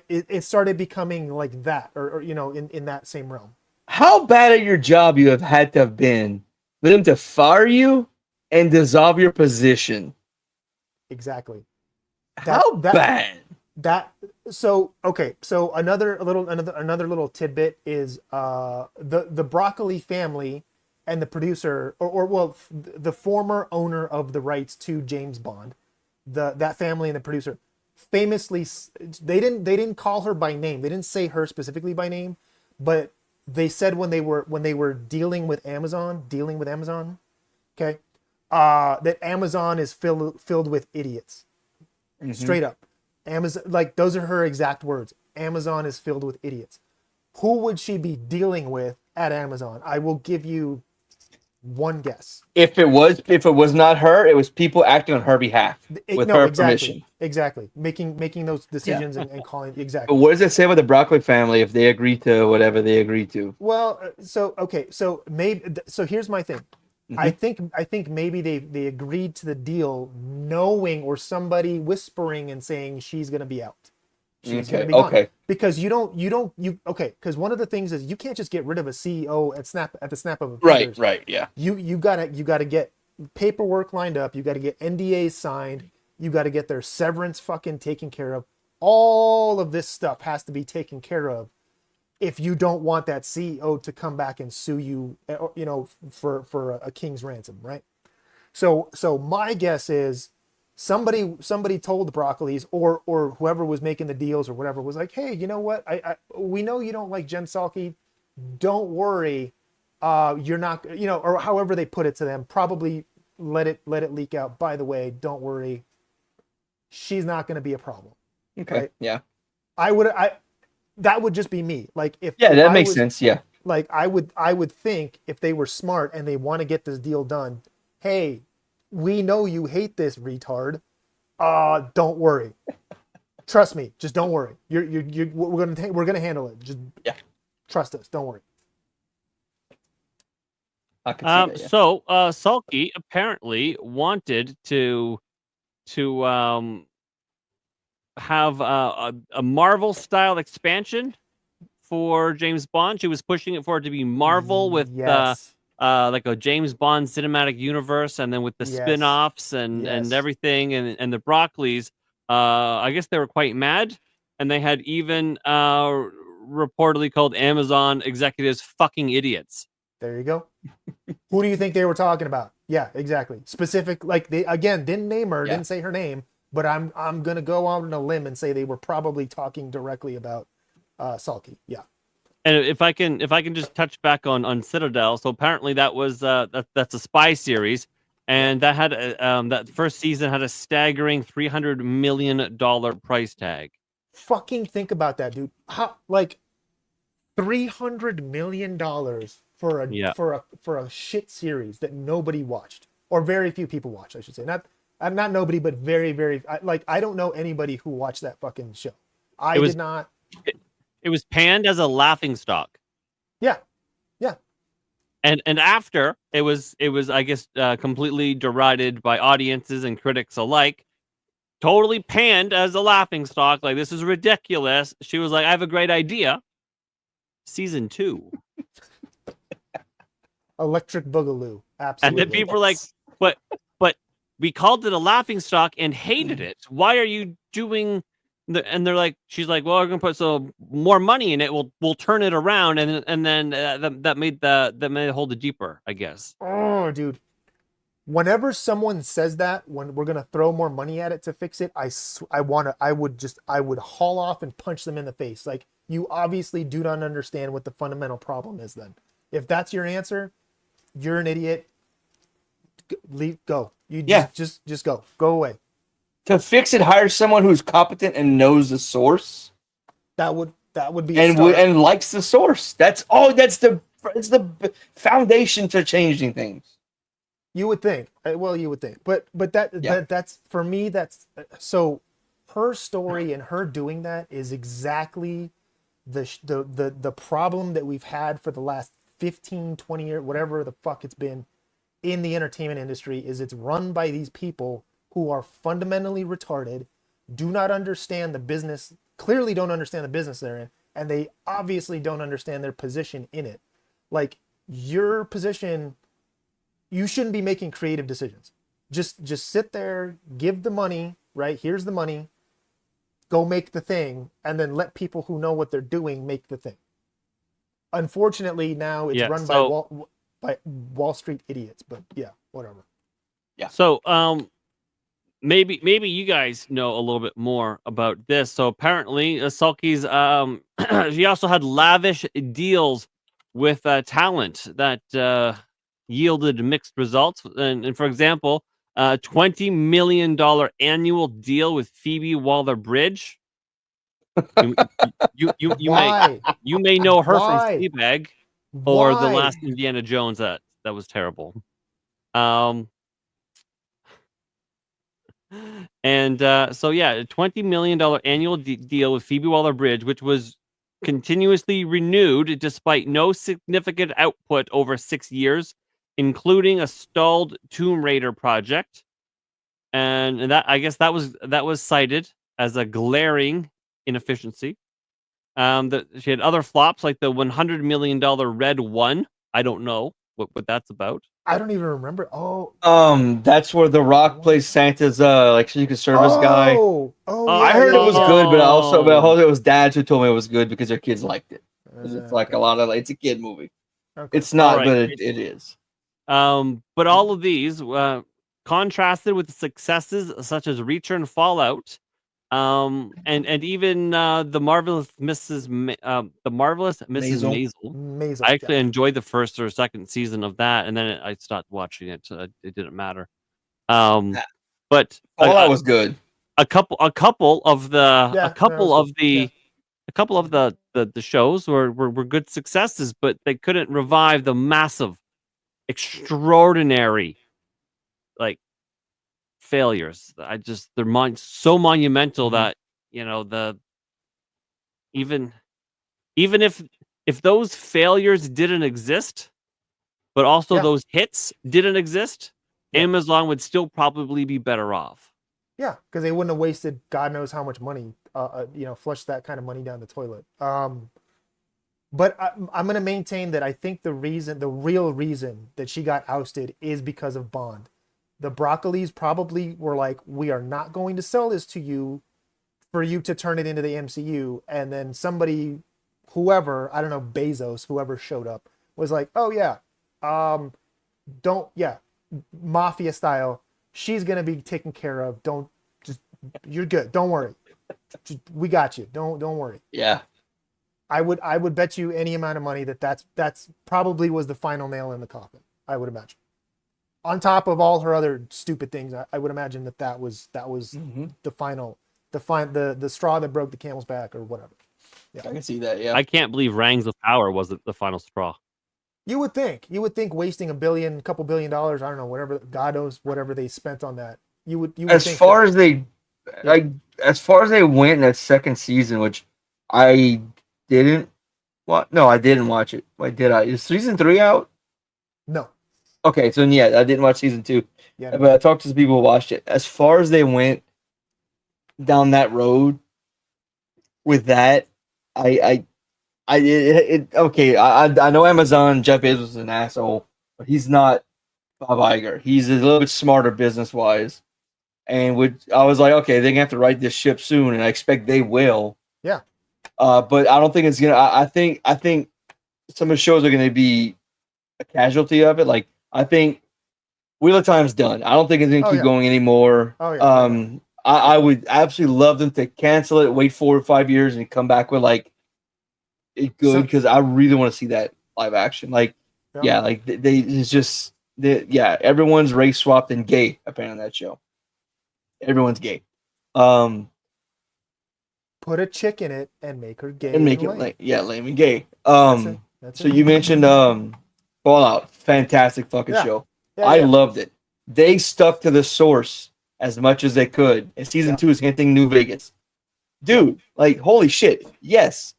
it started becoming like that, or in that same realm. How bad at your job you have had to have been for them to fire you and dissolve your position? Exactly. How bad? So another little tidbit is the Broccoli family and the producer, the former owner of the rights to James Bond, that family and the producer, famously, they didn't call her by name. They didn't say her specifically by name, but they said when they were dealing with Amazon, okay, that Amazon is filled with idiots. Mm-hmm. Straight up. Amazon, like, those are her exact words. Amazon is filled with idiots. Who would she be dealing with at Amazon? I will give you one guess. If it was not her, it was people acting on her behalf with her permission. Exactly. Making those decisions and calling exactly. But what does it say about the Broccoli family if they agree to whatever they agree to? Well, so here's my thing. Mm-hmm. I think maybe they agreed to the deal knowing, or somebody whispering and saying she's going to be out. She's going to be gone. Because because one of the things is you can't just get rid of a CEO at the snap of a fingers. Right, yeah. You gotta get paperwork lined up. You got to get NDAs signed. You got to get their severance fucking taken care of. all of this stuff has to be taken care of if you don't want that CEO to come back and sue you, you know, for a king's ransom, right? So my guess is somebody told the Broccolis or whoever was making the deals or whatever was like, hey, you know what? We know you don't like Jen Psaki. Don't worry. You're not, you know, or however they put it to them, probably let it leak out. By the way, don't worry. She's not going to be a problem. Okay. Right? Yeah. That would just be me. Like if Yeah, if that I makes was- sense. Yeah. Like I would think if they were smart and they want to get this deal done, hey, we know you hate this retard. Don't worry. Trust me. Just don't worry. We're gonna handle it. Just trust us. Don't worry. I can see that, yeah. So Sulky apparently wanted to have a Marvel style expansion for James Bond. She was pushing it for it to be Marvel with yes. like a James Bond cinematic universe, and then with the Yes. spin-offs and Yes. everything, and the Broccoli's. I guess they were quite mad, and they had even reportedly called Amazon executives fucking idiots. There you go. Who do you think they were talking about? Yeah, exactly. Specific, like they again didn't name her, didn't say her name, but I'm gonna go out on a limb and say they were probably talking directly about Sulky. Yeah. And if I can just touch back on Citadel, so apparently that was that's a spy series, and that had that first season had a staggering $300 million price tag. Fucking think about that, dude. How like $300 million for a shit series that nobody watched or very few people watched, I should say. Not nobody, but very like I don't know anybody who watched that fucking show. I did not. It was panned as a laughingstock. Yeah. And after it was I guess completely derided by audiences and critics alike. Totally panned as a laughingstock. Like, this is ridiculous. She was like, I have a great idea. Season 2. Electric Boogaloo. Absolutely. And then people were like, but we called it a laughingstock and hated it. Why are you doing and they're like, she's like, well, we're gonna put some more money in it. We'll turn it around, and then that made it hold it deeper, I guess. Oh, dude. Whenever someone says that, when we're gonna throw more money at it to fix it, I would haul off and punch them in the face. Like, you obviously do not understand what the fundamental problem is. Then, if that's your answer, you're an idiot. Go. Just go away. To fix it, hire someone who's competent and knows the source. That would be and likes the source. That's all. It's the foundation to changing things. You would think. Well, you would think, but that's for me. That's so. Her story and her doing that is exactly the problem that we've had for the last 15, 20 years, whatever the fuck it's been in the entertainment industry. Is it's run by these people who are fundamentally retarded, do not understand the business, clearly don't understand the business they're in, and they obviously don't understand their position in it. Like, your position, you shouldn't be making creative decisions. Just sit there, give the money, right? Here's the money, go make the thing, and then let people who know what they're doing make the thing. Unfortunately, now it's run by Wall Street idiots, but yeah, whatever. Yeah. So, maybe you guys know a little bit more about this. So apparently, Sulky's she also had lavish deals with talent that yielded mixed results. And for example, $20 million annual deal with Phoebe Waller-Bridge. You may know her from Fleabag or the last Indiana Jones. That was terrible. And so yeah, a $20 million annual deal with Phoebe Waller-Bridge, which was continuously renewed despite no significant output over 6 years, including a stalled Tomb Raider project. And that, I guess, that was cited as a glaring inefficiency. That she had other flops like the $100 million Red One. I don't know what that's about? I don't even remember. Oh, That's where The Rock plays Santa's like Secret Service guy. oh I yeah, heard yeah, it was yeah. good, but I Oh. heard it was dads who told me it was good because their kids liked it. 'Cause it's like Okay. a lot of it's a kid movie. Okay. It's not, Alright. but it is. But all of these, contrasted with the successes such as Reacher and Fallout, and even the marvelous Mrs. Maisel. Maisel. Maisel, I actually yeah. enjoyed the first or second season of that, and then I stopped watching it. So it didn't matter. But Fallout was good. a couple of the Yeah, a couple that was of good. Yeah. the a couple of the shows were good successes, but they couldn't revive the massive, extraordinary, like, failures. They're so monumental Mhm. that the even if those failures didn't exist, but also Yeah. those hits didn't exist, Yeah. Amazon would still probably be better off. Yeah, because they wouldn't have wasted God knows how much money, flushed that kind of money down the toilet. But I'm going to maintain that I think the real reason that she got ousted is because of Bond. The Broccolis probably were like, we are not going to sell this to you for you to turn it into the MCU. And then somebody, whoever, I don't know, Bezos, whoever showed up, was like, oh yeah, mafia style. She's going to be taken care of. You're good. Don't worry. We got you. Don't worry. Yeah. I would bet you any amount of money that's probably was the final nail in the coffin. I would imagine. On top of all her other stupid things, I would imagine that was the final, the straw that broke the camel's back or whatever. Yeah. I can see that. Yeah. I can't believe Rings of Power wasn't the final straw. You would think wasting a couple billion dollars, I don't know, whatever, God knows whatever they spent on that. You would as think far as they as far as they went in that second season, which I didn't no, I didn't watch it. Why did I? Is season 3 out? No. Okay, so yeah, I didn't watch season 2. Yeah. But I talked to some people who watched it. As far as they went down that road with that, I know Amazon, Jeff Bezos is an asshole, but he's not Bob Iger. He's a little bit smarter business wise. And I was like, okay, they're gonna have to right this ship soon, and I expect they will. Yeah. But I don't think it's gonna. I think some of the shows are gonna be a casualty of it. Like I think Wheel of Time's done. I don't think it's gonna keep going anymore. Oh yeah. I would absolutely love them to cancel it, wait 4 or 5 years, and come back with like it good because I really want to see that live action. Like like it's just everyone's race swapped and gay apparently on that show. Everyone's gay. Put a chick in it and make her gay. And make it lame and gay. That's so you mentioned Fallout, fantastic fucking show. I loved it. They stuck to the source as much as they could. And season 2 is hinting New Vegas. Dude, like holy shit. Yes.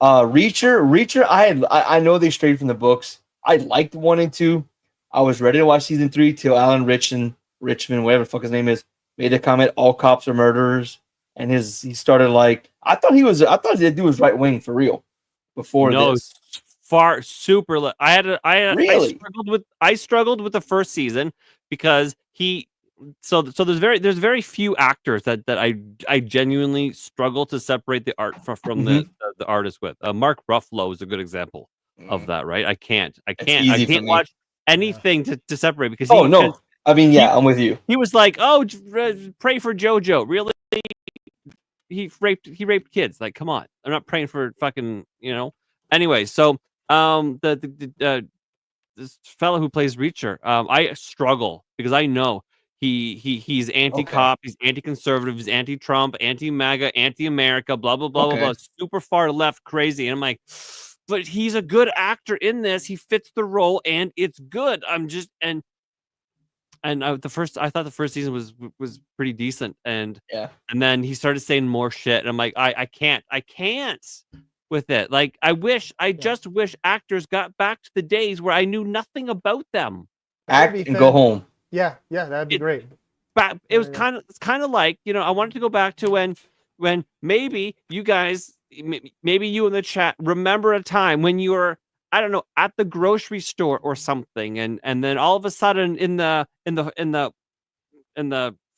Reacher, I know they strayed from the books. I liked 1 and 2. I was ready to watch season 3 till Alan Richmond, whatever the fuck his name is, made a comment, all cops are murderers. And he started like I thought that dude was right wing for real before this. Super. I struggled with the first season because there's very few actors that I genuinely struggle to separate the art from the artist with. Mark Ruffalo is a good example of that, right? I can't watch anything to separate because I'm with you. He was like, "Oh, pray for JoJo." Really? He raped kids. Like, come on. I'm not praying for fucking, Anyway, so this fellow who plays Reacher, I struggle because I know he's anti-cop, he's anti-conservative, he's anti-Trump, anti-MAGA, anti-America, blah blah blah blah blah, super far left, crazy. And I'm like, but he's a good actor in this. He fits the role, and it's good. I thought the first season was pretty decent, and then he started saying more shit, and I'm like, I can't with it. Like, I just wish actors got back to the days where I knew nothing about them. Act and go home. Yeah, that'd be great. But it was kind of like, I wanted to go back to when maybe you guys, maybe you in the chat remember a time when you were I don't know, at the grocery store or something, and then all of a sudden in the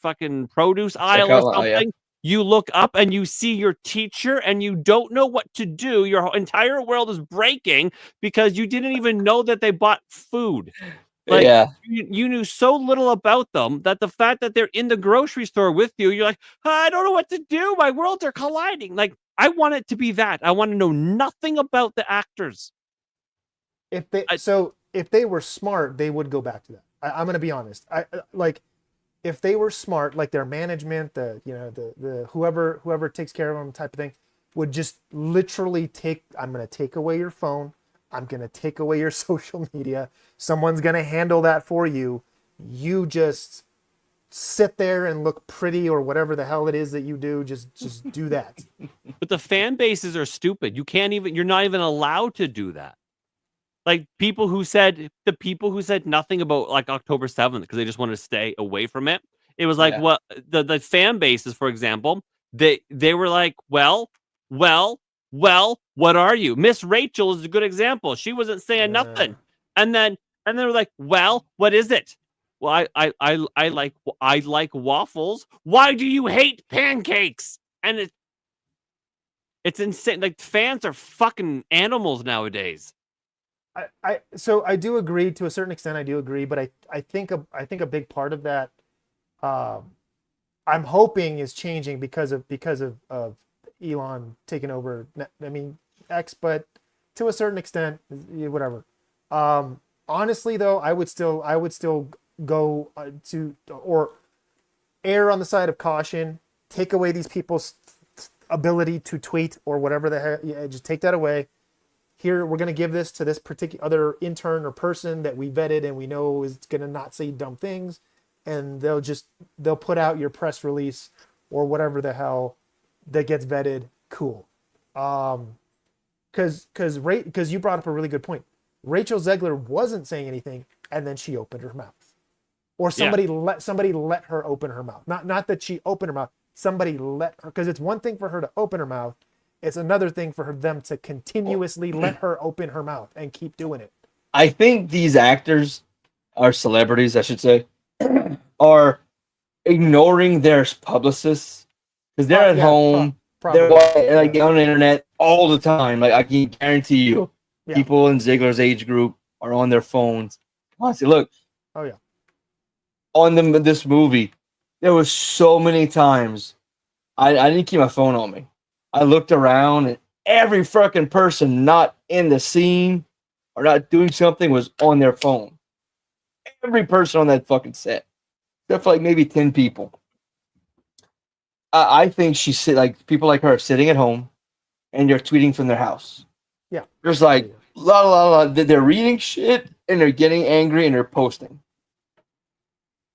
fucking produce aisle or Checkout, yeah. something, you look up and you see your teacher and you don't know what to do. Your entire world is breaking because you didn't even know that they bought food. Like, Yeah. you knew so little about them that the fact that they're in the grocery store with you, you're like, I don't know what to do. My worlds are colliding. Like, I want it to be that. I want to know nothing about the actors. If they were smart, they would go back to that. I'm going to be honest. Like, if they were smart, like their management, the whoever takes care of them type of thing, would just literally I'm going to take away your phone. I'm going to take away your social media. Someone's going to handle that for you. You just sit there and look pretty or whatever the hell it is that you do. Just do that. But the fan bases are stupid. You're not even allowed to do that. Like the people who said nothing about like October 7th because they just wanted to stay away from it. It was like, Yeah. what the fan bases, for example, they were like, well, what are you? Miss Rachel is a good example. She wasn't saying nothing. And then they were like, well, what is it? Well, I like waffles. Why do you hate pancakes? And it's insane. Like fans are fucking animals nowadays. So I do agree to a certain extent. I do agree, but I think a big part of that, I'm hoping is changing because of Elon taking over. I mean X, but to a certain extent, whatever. Honestly, though, I would still go to or err on the side of caution. Take away these people's ability to tweet or whatever the heck. Yeah, just take that away. Here, we're going to give this to this particular other intern or person that we vetted and we know is going to not say dumb things. And they'll put out your press release or whatever the hell that gets vetted. Cool. Because you brought up a really good point. Rachel Zegler wasn't saying anything and then she opened her mouth. Or somebody let her open her mouth. Not that she opened her mouth. Somebody let her, because it's one thing for her to open her mouth. It's another thing for them to continuously let her open her mouth and keep doing it. I think these actors, or celebrities, I should say, are ignoring their publicists because they're at home. They're like on the internet all the time. Like I can guarantee you, people in Ziegler's age group are on their phones. Honestly, look. Oh yeah. On this movie, there was so many times I didn't keep my phone on me. I looked around and every fucking person not in the scene or not doing something was on their phone. Every person on that fucking set, except for like maybe 10 people. I think people like her are sitting at home and they're tweeting from their house. Yeah. There's like, la la la. They're reading shit and they're getting angry and they're posting.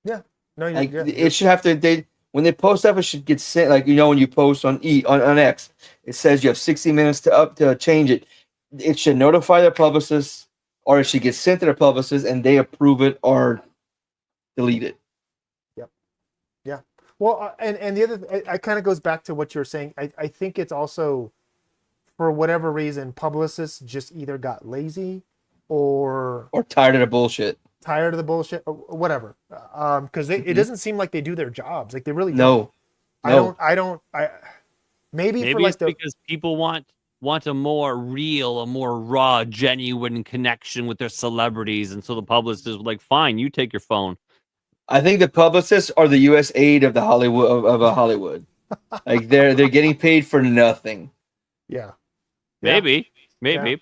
Yeah. No, it should have to. When they post stuff, it should get sent. Like when you post on X, it says you have 60 minutes to change it. It should notify their publicist, or it should get sent to their publicist, and they approve it or delete it. Yep. Yeah. Well, and the other, it kind of goes back to what you're saying. I think it's also, for whatever reason, publicists just either got lazy or tired of the bullshit. Tired of the bullshit, or whatever. Because it doesn't seem like they do their jobs. Like they really don't. No. Maybe for it's because people want a more real, a more raw, genuine connection with their celebrities, and so the publicist is like, "Fine, you take your phone." I think the publicists are the U.S. aid of the Hollywood of Hollywood. Like they're getting paid for nothing. Yeah. Maybe. Yeah.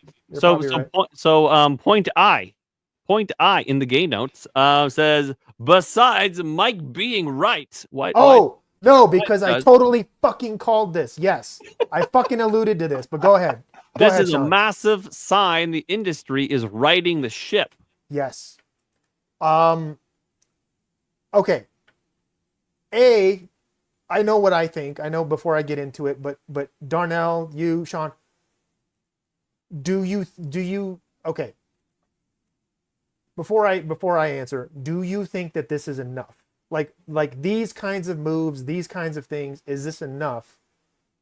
Point I in the gay notes says, besides Mike being right. What? No, because I totally fucking called this. Yes, I fucking alluded to this, but go ahead. This is a massive sign the industry is righting the ship. Yes. Okay. I know what I think. I know before I get into it, but Darnell, you, Sean, do you okay. Before I answer, do you think that this is enough? Like these kinds of moves, these kinds of things, is this enough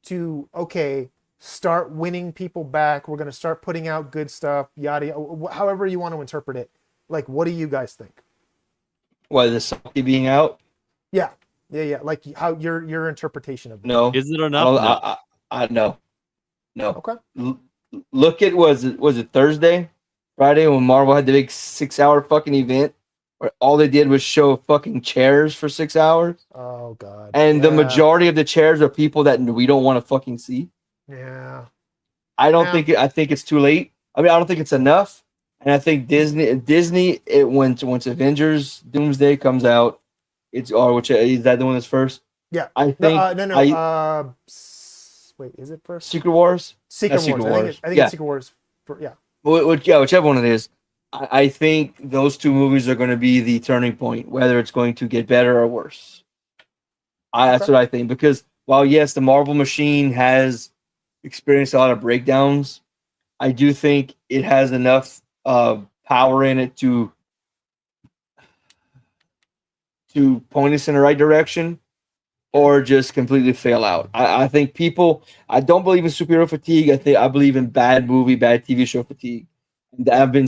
to, okay, start winning people back. We're going to start putting out good stuff, yada, yada, however you want to interpret it. Like, what do you guys think? Why the Saki being out? Yeah. Yeah. Yeah. Like how your interpretation of it. No. Is it I enough? don't. No. No. No. Okay. Look at was it Thursday, Friday when Marvel had the big 6-hour fucking event where all they did was show fucking chairs for 6 hours, Oh, God. and the Yeah. majority of the chairs are people that we don't want to fucking see. Yeah. I don't Yeah. think I think it's too late. I mean, I don't think it's enough. And I think Disney it once Avengers Doomsday comes out, it's or which is that the one that's first? Yeah. I think Wait, is it first? Secret Wars. Secret Secret Wars. Wars. I think Yeah. it's Secret Wars. Yeah. Whichever one it is. I think those two movies are going to be the turning point, whether it's going to get better or worse. That's Okay. what I think. Because while yes, the Marvel machine has experienced a lot of breakdowns, I do think it has enough power in it to point us in the right direction, or just completely fail out. I think people. I don't believe in superhero fatigue. I believe in bad movie, bad TV show fatigue. And I've been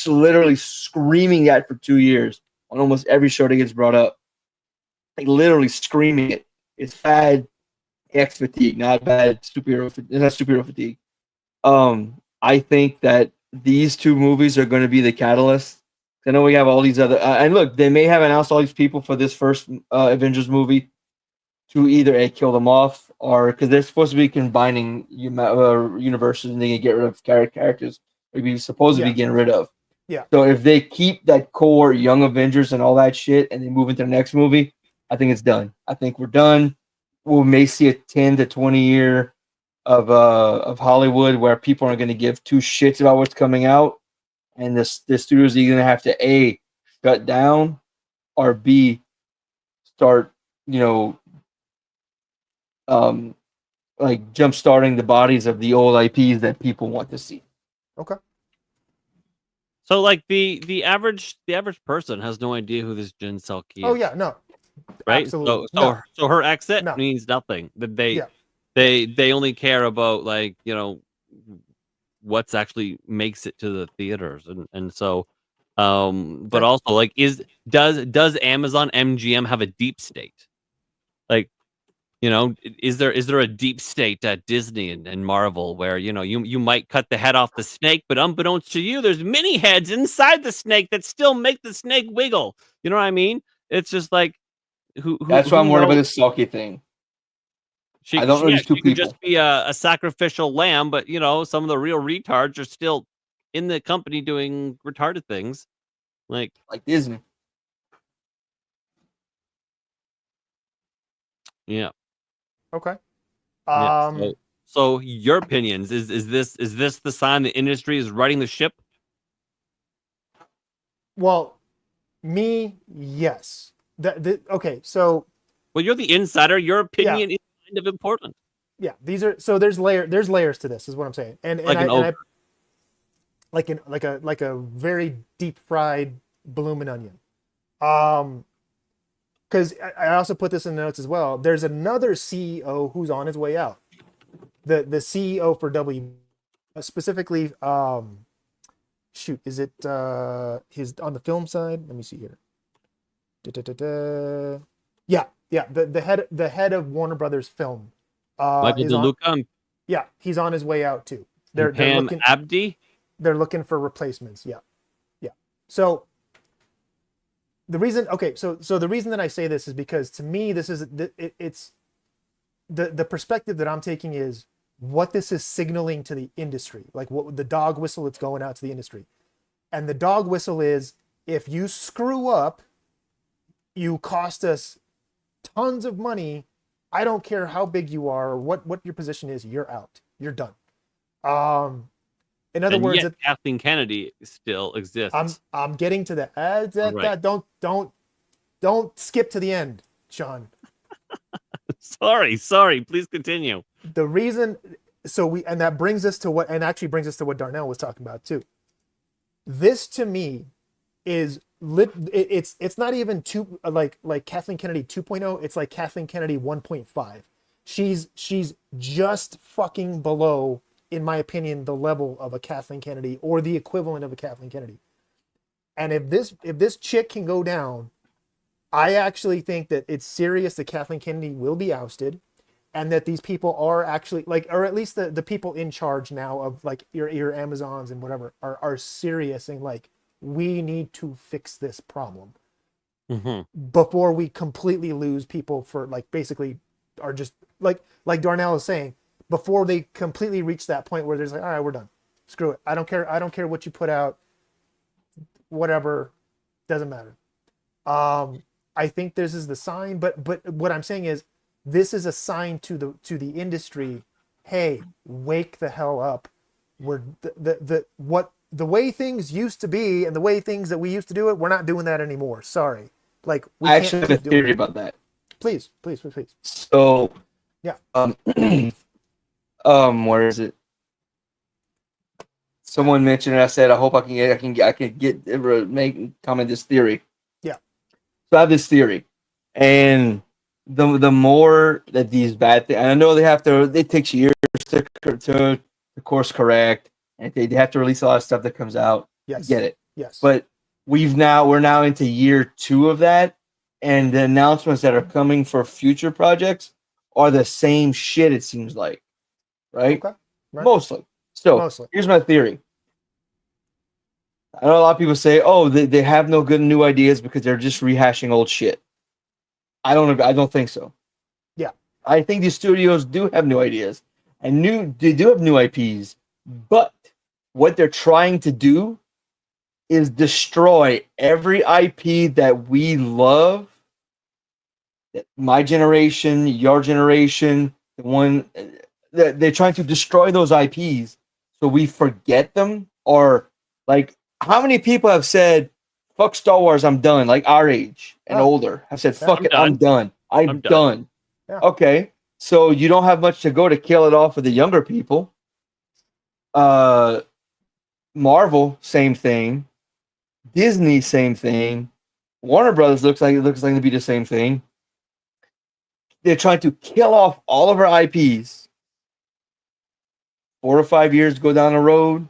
literally screaming that for 2 years on almost every show that gets brought up. Like literally screaming it. It's bad X fatigue, not bad superhero. It's not superhero fatigue. I think that these two movies are going to be the catalyst. I know we have all these other, and look, they may have announced all these people for this first Avengers movie to either kill them off or because they're supposed to be combining universes and they can get rid of characters maybe supposed to be getting rid of. Yeah. So if they keep that core Young Avengers and all that shit and they move into the next movie, I think it's done. I think we're done. We may see a 10 to 20 year of Hollywood where people aren't going to give two shits about what's coming out, and the studios are going to have to A, shut down, or B, start like jump starting the bodies of the old IPs that people want to see. Okay. So like the average person has no idea who this Jin Selkie is. Oh yeah, no. Right. Absolutely. So her exit No. means nothing. That Yeah. they only care about like what's actually makes it to the theaters and so but also like does Amazon MGM have a deep state? Like is there a deep state at Disney and Marvel where you might cut the head off the snake, but unbeknownst to you, there's many heads inside the snake that still make the snake wiggle. You know what I mean? It's just like That's why I'm worried about this Selkie thing. She, I don't know these two she could people. just be a sacrificial lamb, but some of the real retards are still in the company doing retarded things, like Disney. Yeah. Okay. Yeah. So your opinions is this the sign the industry is riding the ship? Well, yes. Okay, so well, you're the insider. Your opinion is kind of important. Yeah, there's layers to this, is what I'm saying, and like like a very deep fried bloomin' onion. Because I also put this in the notes as well. There's another CEO who's on his way out. The CEO for specifically, is it his on the film side? Let me see here. Yeah, the head of Warner Brothers Film. Michael DeLuca. Yeah, he's on his way out too. They're looking, Abdi. They're looking for replacements. Yeah. So the reason, so the reason that I say this is because to me, this is it's the perspective that I'm taking is what this is signaling to the industry, like what the dog whistle that's going out to the industry, and the dog whistle is if you screw up, you cost us tons of money. I don't care how big you are or what your position is, you're out. You're done. In other words, Kathleen Kennedy still exists. I'm getting to that. Right. Don't skip to the end, Sean. Sorry. Please continue. The reason, that brings us to what Darnell was talking about too. This to me is it's not even like Kathleen Kennedy 2.0. It's like Kathleen Kennedy 1.5, She's just fucking below, in my opinion, the level of a Kathleen Kennedy or the equivalent of a Kathleen Kennedy. And if this chick can go down, I actually think that it's serious that Kathleen Kennedy will be ousted, and that these people are actually like, or at least the people in charge now of like your Amazons and whatever are serious and like, we need to fix this problem before we completely lose people for like basically are just like Darnell is saying, before they completely reach that point where there's like, all right, we're done. Screw it. I don't care what you put out. Whatever, doesn't matter. I think this is the sign, but what I'm saying is this is a sign to the industry. Hey, wake the hell up. We're the way things used to be and the way things that we used to do it, we're not doing that anymore. Sorry. Like, we I can't actually have a keep doing theory it. about that. Please. So, Yeah. Where is it? Someone mentioned it. I said, I hope I can comment this theory. Yeah. So I have this theory, and the more that these bad things, and I know it takes years to course correct, and they have to release a lot of stuff that comes out. Yes. I get it. Yes. But we're now into year 2 of that, and the announcements that are coming for future projects are the same shit. It seems like, right? Okay. Right. Mostly. So Mostly. here's my theory. I know a lot of people say, "Oh, they have no good new ideas because they're just rehashing old shit." I don't think so. Yeah. I think these studios do have new ideas and they do have new IPs, but what they're trying to do is destroy every IP that we love. My generation, your generation, the one that they're trying to destroy those IPs so we forget them. Or like, how many people have said, "Fuck Star Wars, I'm done"? Like our age and older have said, "Fuck it, I'm done. I'm done." Yeah. Okay, so you don't have much to go to kill it off for the younger people. Marvel, same thing. Disney, same thing. Warner Brothers looks like to be the same thing. They're trying to kill off all of our IPs. 4 or 5 years go down the road,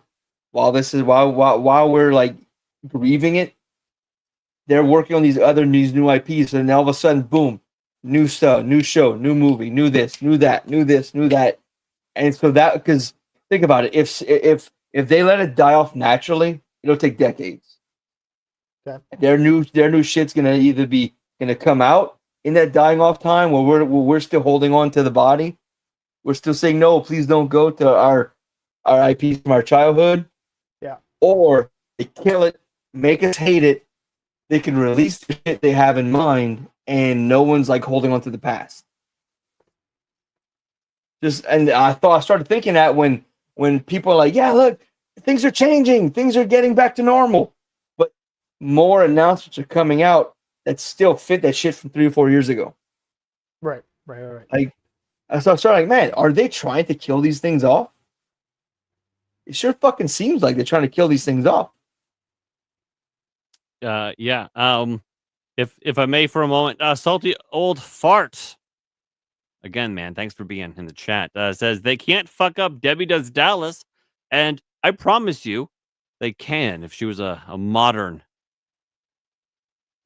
while we're like grieving it, they're working on these new IPs, and all of a sudden, boom, new stuff, new show, new movie, new this, new that, new this, new that, and so that, because think about it, if they let it die off naturally, it'll take decades. Okay. Their new shit's gonna either be gonna come out in that dying off time where we're still holding on to the body. We're still saying, no, please don't go to our IPs from our childhood. Yeah. Or they kill it, make us hate it. They can release the shit they have in mind, and no one's like holding on to the past. And I started thinking that when people are like, yeah, look, things are changing, things are getting back to normal, but more announcements are coming out that still fit that shit from 3 or 4 years ago. Right. Like, so I started like, man, are they trying to kill these things off? It sure fucking seems like they're trying to kill these things off. Yeah. If I may for a moment, salty old fart. Again, man, thanks for being in the chat. Says they can't fuck up Debbie Does Dallas, and I promise you, they can if she was a modern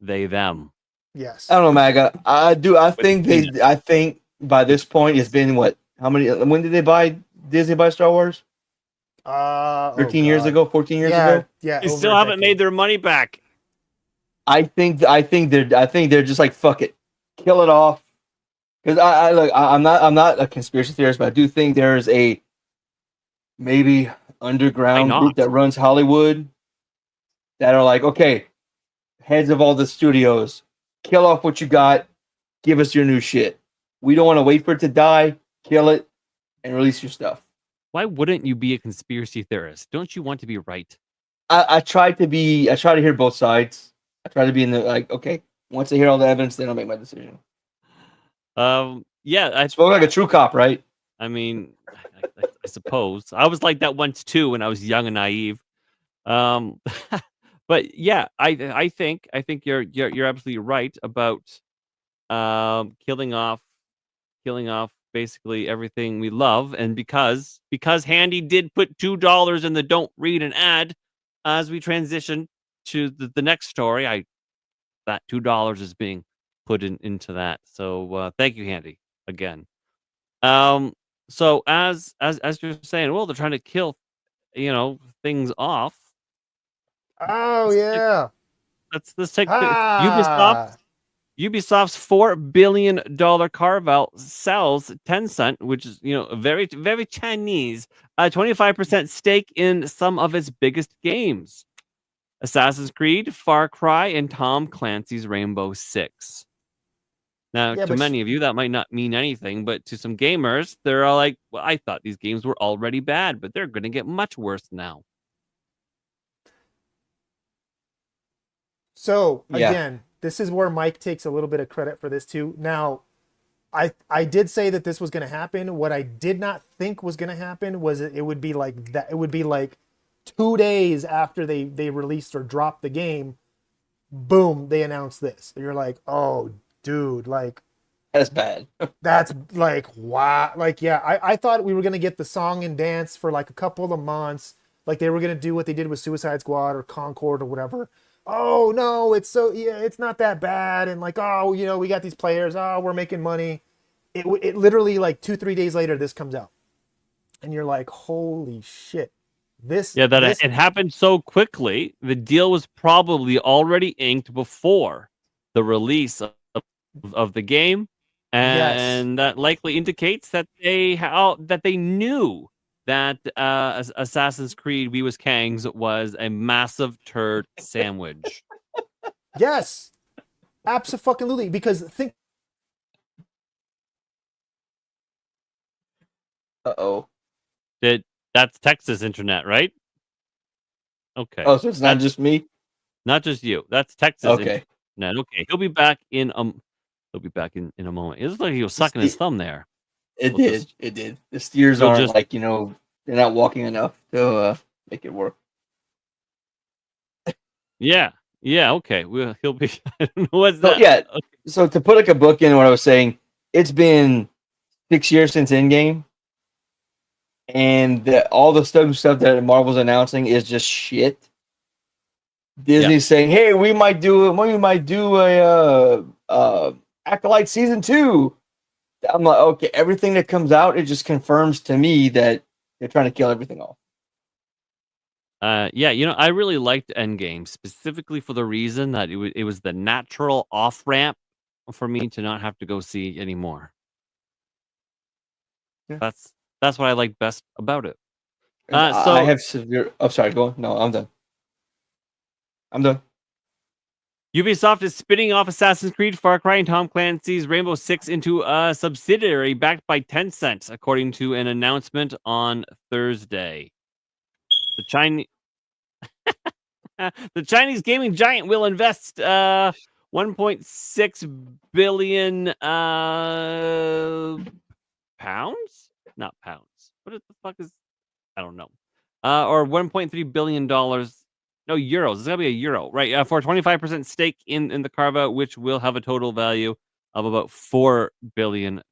they them. Yes. I don't know, Maga. I think by this point it's been what? How many? When did Disney buy Star Wars? 13 years ago, 14 years ago. Yeah. They still haven't made their money back. I think they're just like, fuck it, kill it off. Because I'm not a conspiracy theorist, but I do think there's a maybe underground group that runs Hollywood that are like, okay, heads of all the studios, kill off what you got, give us your new shit. We don't want to wait for it to die. Kill it and release your stuff. Why wouldn't you be a conspiracy theorist? Don't you want to be right? I try to hear both sides. I try to be in the like, okay, once I hear all the evidence, then I'll make my decision. Yeah, I spoke like a true cop, right? I mean, I suppose I was like that once too when I was young and naive. But yeah, I think you're absolutely right about killing off basically everything we love, and because Handy did put $2 in the don't read an ad as we transition to the next story, that $2 is being put into that. So thank you, Handy, again. So as you're saying, well, they're trying to kill, things off. Oh Let's take, yeah. let's take Ah. Ubisoft's $4 billion carve out sells Tencent, which is very very Chinese, a 25% stake in some of its biggest games: Assassin's Creed, Far Cry, and Tom Clancy's Rainbow Six. Now, Yeah, to but many of you, that might not mean anything, but to some gamers, they're all like, "Well, I thought these games were already bad, but they're going to get much worse now." so Yeah. again, this is where Mike takes a little bit of credit for this too. Now, I did say that this was going to happen. What I did not think was going to happen was it would be like that. It would be like 2 days after they released or dropped the game, boom, they announced this. And you're like, oh, dude, like That's bad. that's like wow. Like yeah, I thought we were gonna get the song and dance for like a couple of months, like they were gonna do what they did with Suicide Squad or Concord or whatever. Oh no, it's so yeah, it's not that bad, and like oh we got these players. Oh, we're making money. It literally like 2-3 days later this comes out, and you're like, holy shit, this Yeah, that this it happened so quickly. The deal was probably already inked before the release of the game, yes. and that likely indicates that they knew that Assassin's Creed We Was Kangs was a massive turd sandwich. Yes, absolutely. Because think Uh-oh. That's Texas internet, right? Okay, Oh, so it's not that's just me? not just you. That's Texas Okay. internet. Okay, he'll be back in in a moment. It looks like he was sucking his thumb there. It We'll did. just It did. The steers we'll aren't just like, they're not walking enough to make it work. Yeah. Yeah, okay. He'll be I don't know what's So that. yeah, Okay. so to put like a book in what I was saying, it's been 6 years since Endgame, and all the stuff that Marvel's announcing is just shit. Disney's saying, "Hey, we might do a Acolyte season 2." I'm like, okay, everything that comes out, it just confirms to me that they're trying to kill everything off. Yeah, I really liked Endgame specifically for the reason that it was the natural off ramp for me to not have to go see anymore. Yeah. That's what I like best about it. I So have severe. Oh, sorry. Go on. No, I'm done. I'm done. Ubisoft is spinning off Assassin's Creed, Far Cry, and Tom Clancy's Rainbow Six into a subsidiary backed by Tencent, according to an announcement on Thursday. The Chinese the Chinese gaming giant will invest 1.6 billion pounds? Not pounds. What the fuck is I don't know. Or $1.3 billion. No, euros. It's gotta be a euro, right? For a 25% stake in the carve out, which will have a total value of about $4 billion.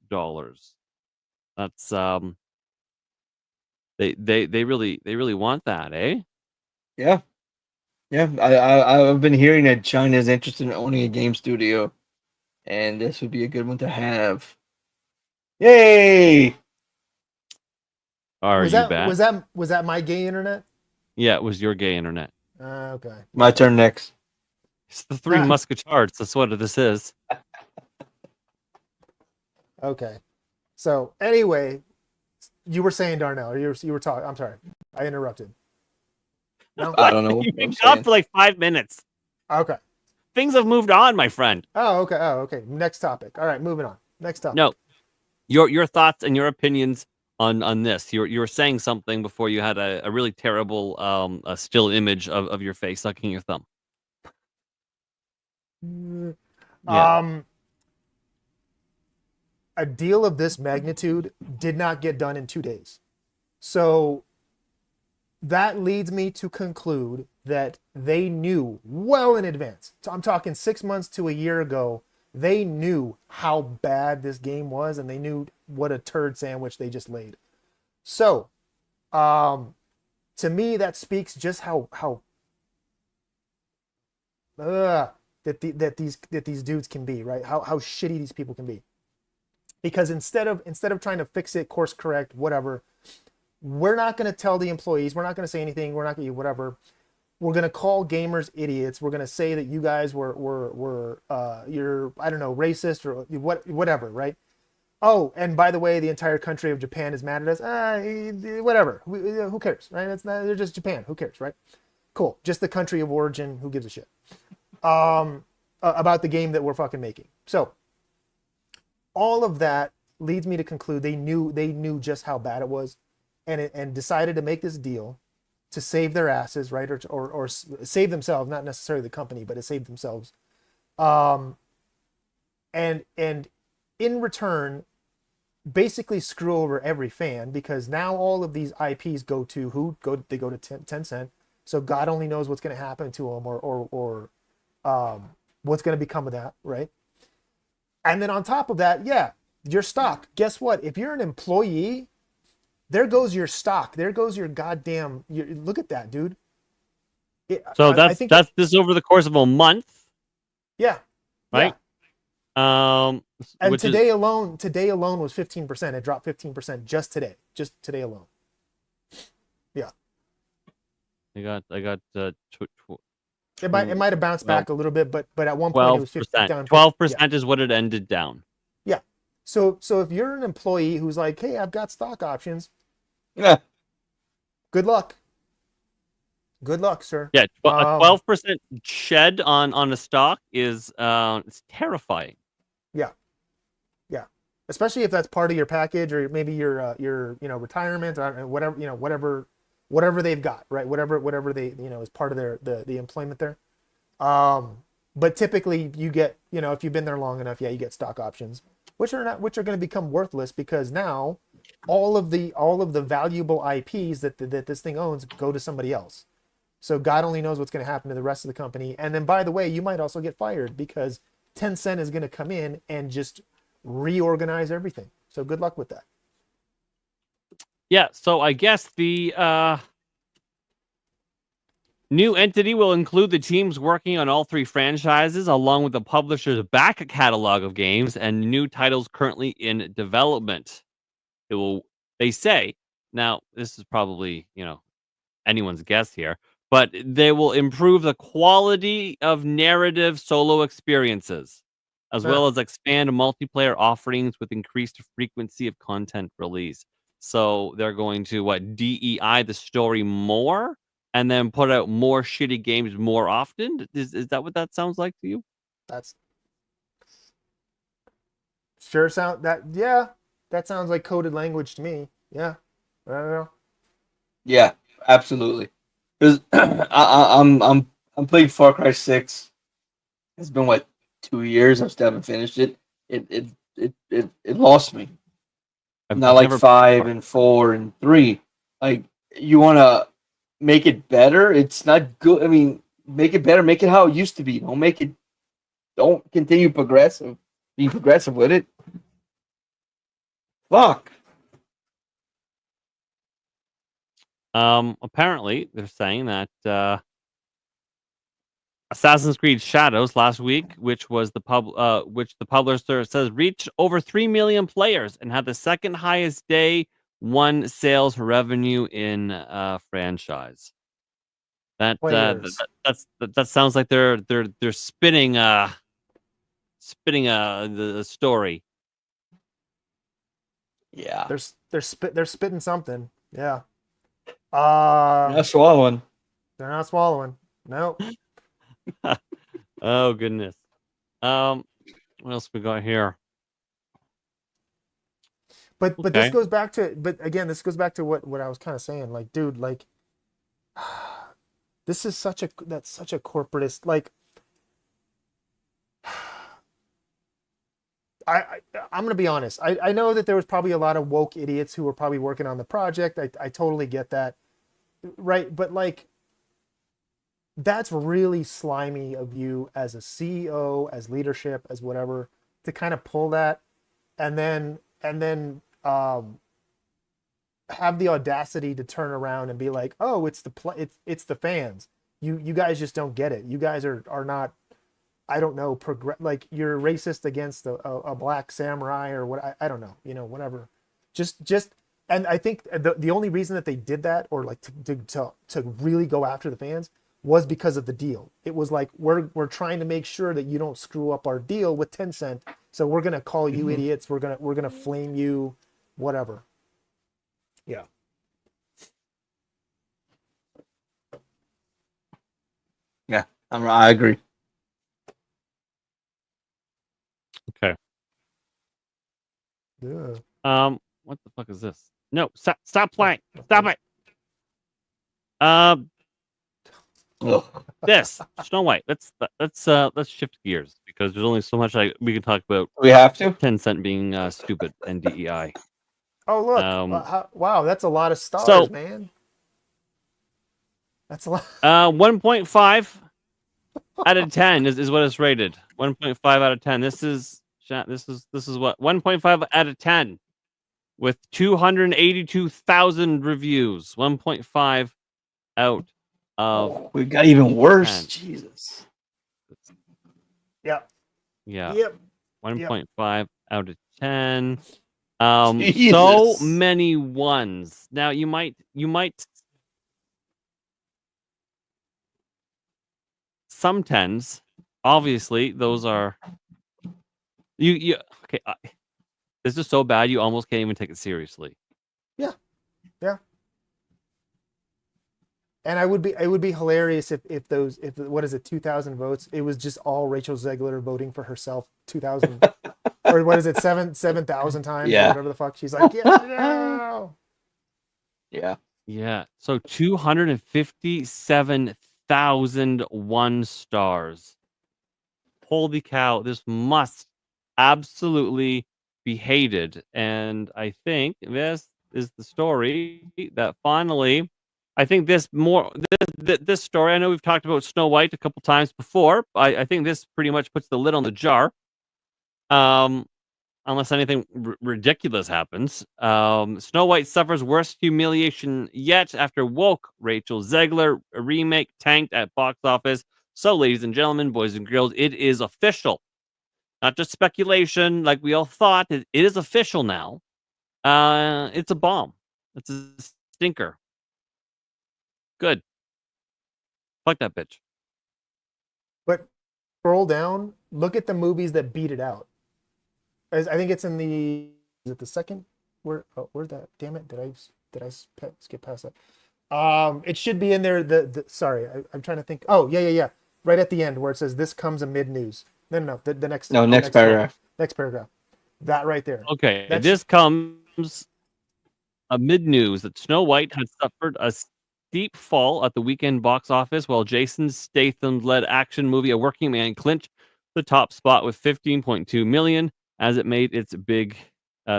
That's they really want that, eh? Yeah. Yeah. I've been hearing that China is interested in owning a game studio, and this would be a good one to have. Yay! Are was you that back? was that my gay internet? Yeah, it was your gay internet. Okay. My turn next. It's the Three Musketeers. That's what this is. Okay. So anyway, you were saying Darnell, or you were talking. I'm sorry, I interrupted. No. I don't know what You've I'm been gone saying. for like 5 minutes. Okay. Things have moved on, my friend. Oh, okay. Oh, okay. Next topic. All right, moving on. Next topic. No, your thoughts and your opinions on this. You were saying something before you had a really terrible a still image of your face sucking your thumb. Yeah. A deal of this magnitude did not get done in 2 days. So that leads me to conclude that they knew well in advance. So I'm talking 6 months to a year ago They knew how bad this game was, and they knew what a turd sandwich they just laid. So, to me, that speaks just how that these dudes can be, right? How shitty these people can be. Because instead of trying to fix it, course correct, whatever, we're not going to tell the employees, we're not going to say anything, we're not going to whatever. We're going to call gamers idiots. We're going to say that you guys were you're, I don't know, racist or whatever, right? Oh, and by the way, the entire country of Japan is mad at us. Whatever. Who cares, right? They're just Japan. Who cares, right? Cool. Just the country of origin. Who gives a shit? About the game that we're fucking making. So all of that leads me to conclude they knew just how bad it was, and decided to make this deal to save their asses, right? Or save themselves, not necessarily the company, but to save themselves. And in return, basically screw over every fan, because now all of these IPs go to Tencent. So God only knows what's going to happen to them, or what's going to become of that, right? And then on top of that, yeah, your stock. Guess what? If you're an employee, there goes your stock. There goes your goddamn. Look at that, dude. So I think that's this over the course of a month. Yeah. Right. Yeah. And today is, alone was 15%. It dropped 15% just today alone. Yeah. I got It might have bounced back a little bit, but at one point it was 12%. down. 12% is what it ended down. Yeah. So if you're an employee who's like, hey, I've got stock options, Yeah. good luck. Good luck, sir. Yeah, a 12% shed on a stock is it's terrifying. Yeah. Yeah. Especially if that's part of your package, or maybe your retirement, or whatever they've got, right? Whatever they, is part of their the employment there. But typically you get, if you've been there long enough, yeah, you get stock options, which are going to become worthless, because now all of the valuable IPs that this thing owns go to somebody else. So God only knows what's going to happen to the rest of the company. And then, by the way, you might also get fired, because Tencent is going to come in and just reorganize everything. So good luck with that. Yeah, so I guess the new entity will include the teams working on all three franchises, along with the publisher's back catalog of games and new titles currently in development. They say, now this is probably, anyone's guess here, but they will improve the quality of narrative solo experiences, as well as expand multiplayer offerings with increased frequency of content release. So they're going to DEI the story more, and then put out more shitty games more often. Is that what that sounds like to you? That's that sounds like coded language to me. Yeah. I don't know. Yeah, absolutely. Because I'm playing Far Cry 6. It's been 2 years. I still haven't finished it. It lost me. Not like 5 and 4 and 3. Like, you want to make it better? It's not good. I mean, make it better. Make it how it used to be. Don't continue being progressive with it. Fuck. Apparently, they're saying that Assassin's Creed Shadows last week, which the publisher says reached over 3 million players and had the second highest day one sales revenue in franchise. That sounds like they're spinning the story. Yeah, they're spitting something. Yeah. not swallowing. They're not swallowing. No. Oh goodness. What else we got here? But this goes back to what I was kind of saying. Like, dude, like, this is such a corporatist, like, I'm gonna be honest. I know that there was probably a lot of woke idiots who were probably working on the project. I totally get that, right? But like, that's really slimy of you as a CEO, as leadership, as whatever, to kind of pull that, and then have the audacity to turn around and be like, oh, it's the fans. You guys just don't get it. You guys are not, I don't know, like you're racist against a black samurai or what, I don't know, whatever. Just and I think the only reason that they did that, or like to really go after the fans, was because of the deal. It was like, we're trying to make sure that you don't screw up our deal with Tencent, so we're gonna call you idiots. We're gonna flame you, whatever. Yeah. Yeah, I agree. Okay. Yeah. What the fuck is this? No, stop playing. Stop it. Um, this Snow White. Let's shift gears because there's only so much we can talk about. We have to. Tencent being stupid and DEI. Oh look! Wow, that's a lot of stars, So- man. That's a lot. 1.5 out of 10 is what it's rated. 1.5 out of 10. This is what 1.5 out of 10 with 282,000 reviews. 1.5 out of We got even worse. 10. Jesus. Yeah. Yeah. Yep. 1.5 out of 10. So Jesus. many ones. Now you might some 10s. Obviously, those are you okay. This is so bad you almost can't even take it seriously. Yeah. And it would be hilarious if what is it, 2,000 votes? It was just all Rachel Zegler voting for herself 2,000 or what is it, 7,000 times, Yeah. or whatever the fuck. She's like, yeah, no. Yeah. Yeah. So 257,001 stars. Holy cow! This must absolutely be hated, and I think this is the story that finally. I think this story. I know we've talked about Snow White a couple times before. I think this pretty much puts the lid on the jar. Unless anything ridiculous happens. Snow White suffers worst humiliation yet after woke Rachel Zegler remake tanked at box office. So, ladies and gentlemen, boys and girls, it is official. Not just speculation like we all thought. It is official now. It's a bomb. It's a stinker. Good. Fuck that bitch. But scroll down, look at the movies that beat it out. I think it's in the, is it the second? Where's that? Damn it! Did I skip past that? It should be in there. Sorry, I'm trying to think. Oh yeah. Right at the end where it says this comes amid news. No. The next. No, next paragraph. Next paragraph. That right there. Okay, this comes amid news that Snow White had suffered a steep fall at the weekend box office, while Jason Statham-led action movie A Working Man clinched the top spot with 15.2 million as it made its big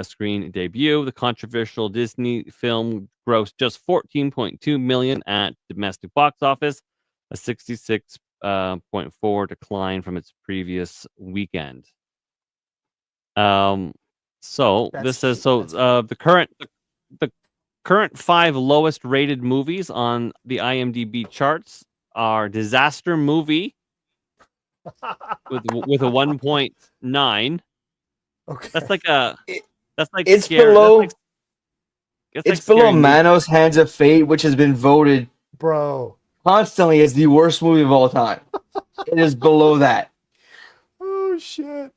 screen debut. The controversial Disney film grossed just 14.2 million at domestic box office, a 66.4 decline from its previous weekend. The current 5 lowest rated movies on the IMDb charts are Disaster Movie with a 1.9. Okay. That's like It's scary. below. It's It's below Manos Hands of Fate, which has been voted Bro. constantly as the worst movie of all time. It is below that. Oh shit.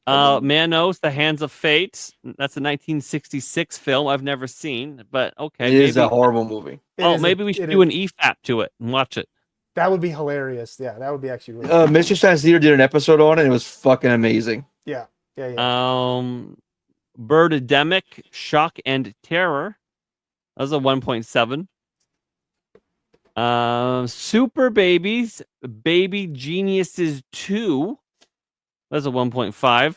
Manos, The Hands of Fate. That's a 1966 film I've never seen, but okay. It is a horrible movie. Maybe we should do an EFAP to it and watch it. That would be hilarious. Yeah, that would be actually really Mr. Science Theater did an episode on it. And it was fucking amazing. Yeah. Birdemic, Shock and Terror. That was a 1.7. Super Babies, Baby Geniuses 2. That's a 1.5.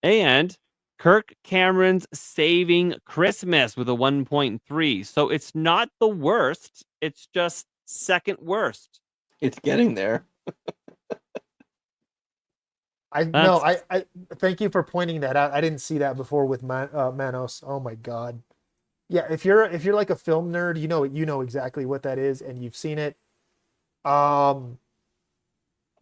And Kirk Cameron's Saving Christmas with a 1.3. So it's not the worst. It's just second worst. It's getting there. I thank you for pointing that out. I didn't see that before with Manos. Oh my god. Yeah, if you're like a film nerd, you know exactly what that is, and you've seen it.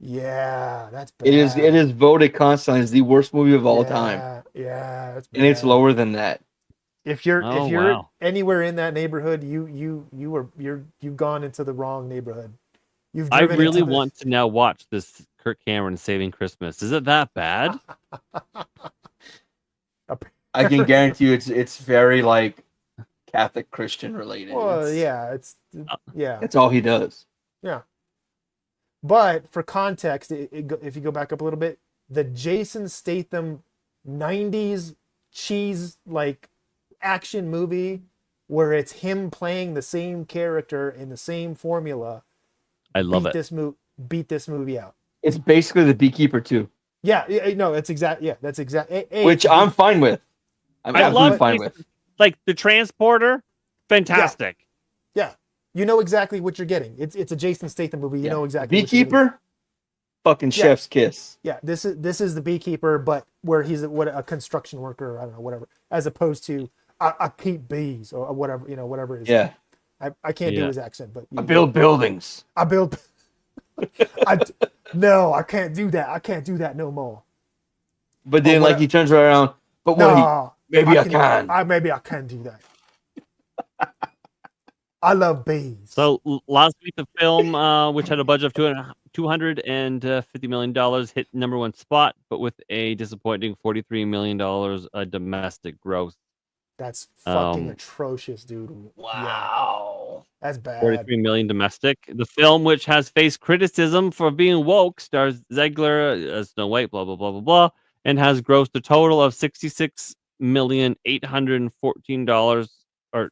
Yeah, that's bad. It is voted constantly as the worst movie of all time, Yeah, that's bad. and it's lower than that. If you're wow. anywhere in that neighborhood, you've gone into the wrong neighborhood. You've I driven really into the- want to now watch this Kirk Cameron Saving Christmas. Is it that bad? I can guarantee you, it's very like Catholic Christian related. Well, It's- yeah. That's all he does. Yeah. But for context, if you go back up a little bit, the Jason Statham 90s cheese like action movie where it's him playing the same character in the same formula. I love it. Beat this movie out. It's basically The Beekeeper too, Yeah, no, it's exact. Yeah, that's exact. which I'm fine with. I'm I absolutely love fine Jason- with. Like the transporter, fantastic. Yeah, you know exactly what you're getting. It's a Jason Statham movie. You know exactly. Beekeeper, fucking chef's kiss. Yeah, this is the Beekeeper, but where he's a construction worker. I don't know, whatever. As opposed to I keep bees or whatever. Whatever it is. Yeah, I can't do Yeah. his accent, but I build buildings. I build. No, I can't do that. I can't do that no more. But then, what like, he turns right around. But what? No, Maybe I can. Maybe I can do that. I love bees. So last week, the film, which had a budget of $250 million, hit number one spot, but with a disappointing $43 million domestic gross. That's fucking atrocious, dude. Wow. Yeah, that's bad. 43 million domestic. The film, which has faced criticism for being woke, stars Zegler as Snow White, blah blah blah blah blah, and has grossed a total of $66,814 or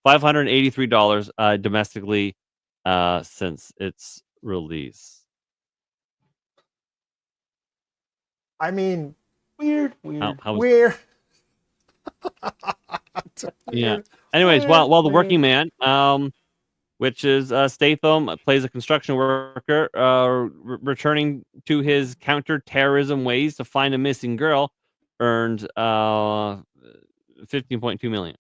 $583 domestically since its release. I mean, Weird. How was weird. Yeah. Anyways, while the working man, which is Statham, plays a construction worker, returning to his counter-terrorism ways to find a missing girl, earned 15.2 million.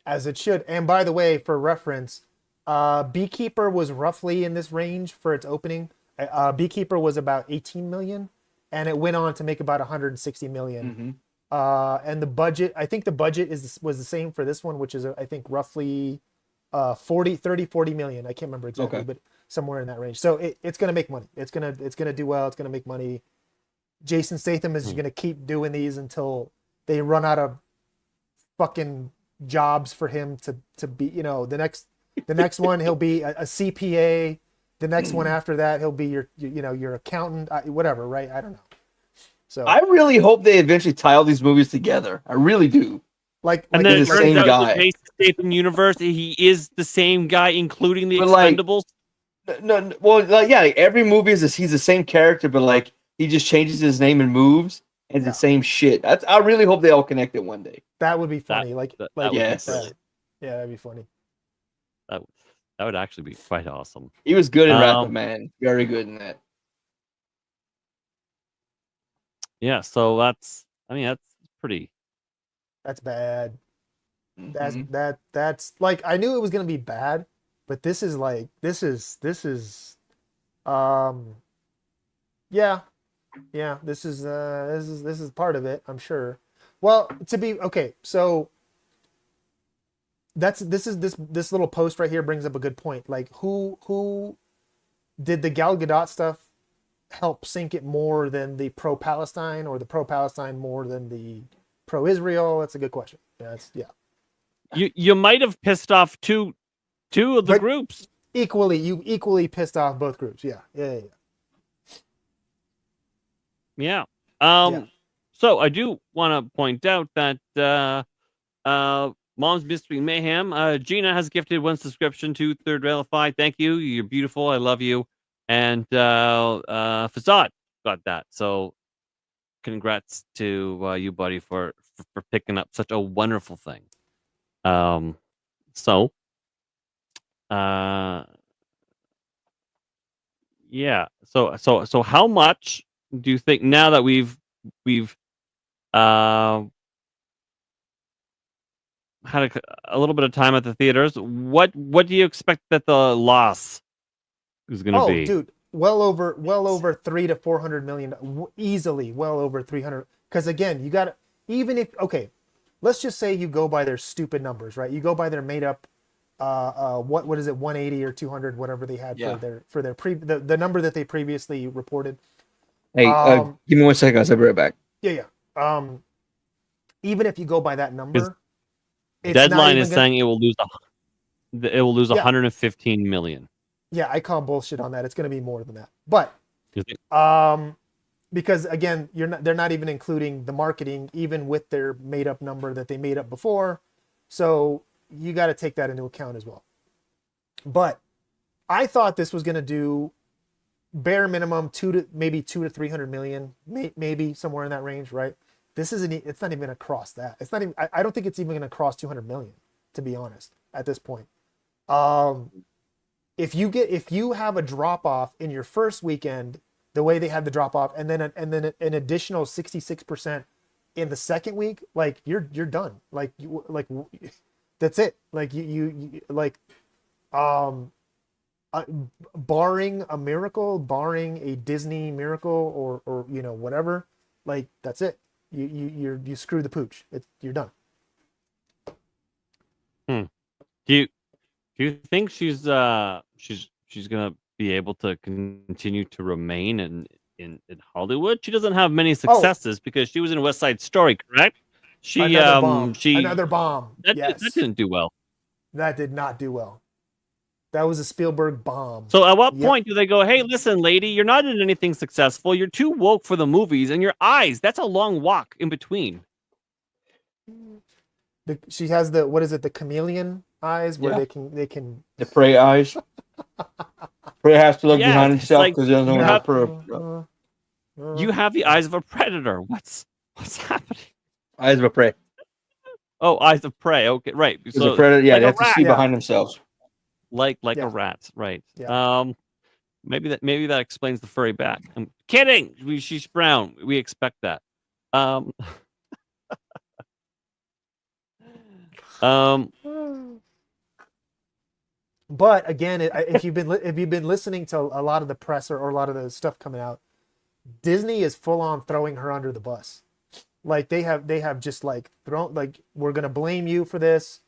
As it should. And by the way, for reference, Beekeeper was roughly in this range for its opening. Beekeeper was about 18 million, and it went on to make about 160 million. And the budget, I think the budget was the same for this one, which is I think roughly 40 million. I can't remember exactly, but somewhere in that range. So it's going to make money. It's going to do well. It's going to make money. Jason Statham is going to keep doing these until they run out of fucking jobs for him to be, the next one he'll be a CPA. The next one after that he'll be your accountant, whatever, right? I don't know. So I really hope they eventually tie all these movies together. I really do. And then the it turns same out guy. the Jason Statham universe, he is the same guy, including the Expendables. No, well, every movie he's the same character, but like he just changes his name and moves, and the same shit. I really hope they all connect it one day. That would be funny. That would yes. be brilliant. Yeah, that'd be funny. That would actually be quite awesome. He was good in Rapid Man. Very good in that. Yeah, so that's pretty. That's bad. That's like, I knew it was gonna be bad, but this is this is part of it, I'm sure. Well, so this little post right here brings up a good point. Like, who did the Gal Gadot stuff help sink it more than the pro-Palestine, or the pro-Palestine more than the pro-Israel? That's a good question. You might have pissed off two of the groups. You equally pissed off both groups. Yeah. So I do want to point out that Mom's Mystery Mayhem, Gina has gifted one subscription to Third Railify. Thank you. You're beautiful. I love you. And Facade got that. So congrats to you, buddy, for picking up such a wonderful thing. So Yeah. So how much do you think now that we've uh had a little bit of time at the theaters? What do you expect that the loss is going to Oh, be? dude, well over 300 to 400 million, easily well over 300. Because again, you got to, even if, okay, let's just say you go by their stupid numbers, right? You go by their made up, what is it, 180 or 200, whatever they had Yeah. for their the number that they previously reported. Hey, Um, give me 1 second. I'll be right back. yeah, yeah. Even if you go by that Because number, it's not Deadline even is gonna. saying it will lose Yeah, 115 million. yeah. I call bullshit on that. It's gonna be more than that, but You think- because again, they're not even including the marketing, even with their made up number that they made up before. So you got to take that into account as well. But I thought this was going to do bare minimum 2 to 300 million, maybe somewhere in that range, right? This isn't. It's not even going to cross that. It's not even. I don't think it's even going to cross 200 million, to be honest, at this point. Um, if you have a drop off in your first weekend, the way they had the drop off, and then an additional 66% in the second week, like you're done. That's it. Like you like um uh, barring a miracle, barring a Disney miracle or whatever, like that's it. You screw the pooch. You're done. Hmm. Do you think she's gonna be able to continue to remain in Hollywood? She doesn't have many Oh, successes because she was in West Side Story, correct? She another bomb. she Another bomb. that Yes. didn't do well. That did not do well. That was a Spielberg bomb. So at what Yep. point do they go, "Hey, listen, lady, you're not in anything successful. You're too woke for the movies, and your eyes, that's a long walk in between." She has the, what is it, the chameleon eyes where Yeah. they can The prey eyes. Prey has to look Yeah, behind it's himself like because he doesn't you want have to you have the eyes of a predator. What's happening? eyes of a prey. Oh, eyes of prey. Okay, right. Because So a predator, yeah, like they a have to rat, see Yeah. behind themselves. like Yeah. a rat, right? Yeah. Maybe that explains the furry back. I'm kidding. She's brown. We expect that. Um, um, But again, if you've been listening to a lot of the press or a lot of the stuff coming out, Disney is full on throwing her under the bus. Like they have just like thrown, like, we're gonna blame you for this.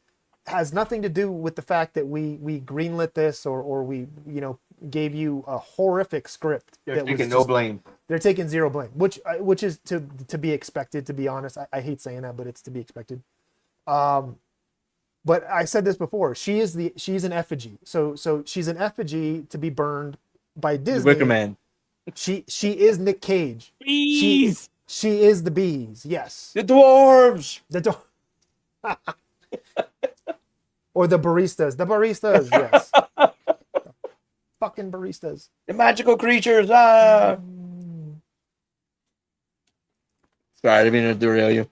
Has nothing to do with the fact that we greenlit this or we gave you a horrific script They're that was taking just, no blame. they're taking zero blame, which is to be expected. To be honest, I hate saying that, but it's to be expected. But I said this before. She's an effigy. So she's an effigy to be burned by The Disney. Wicker Man. She is Nick Cage. please. She is the bees. Yes. The dwarves. Or the baristas. The baristas. Yes. Fucking baristas. The magical creatures. Ah. Sorry, I didn't mean to derail you.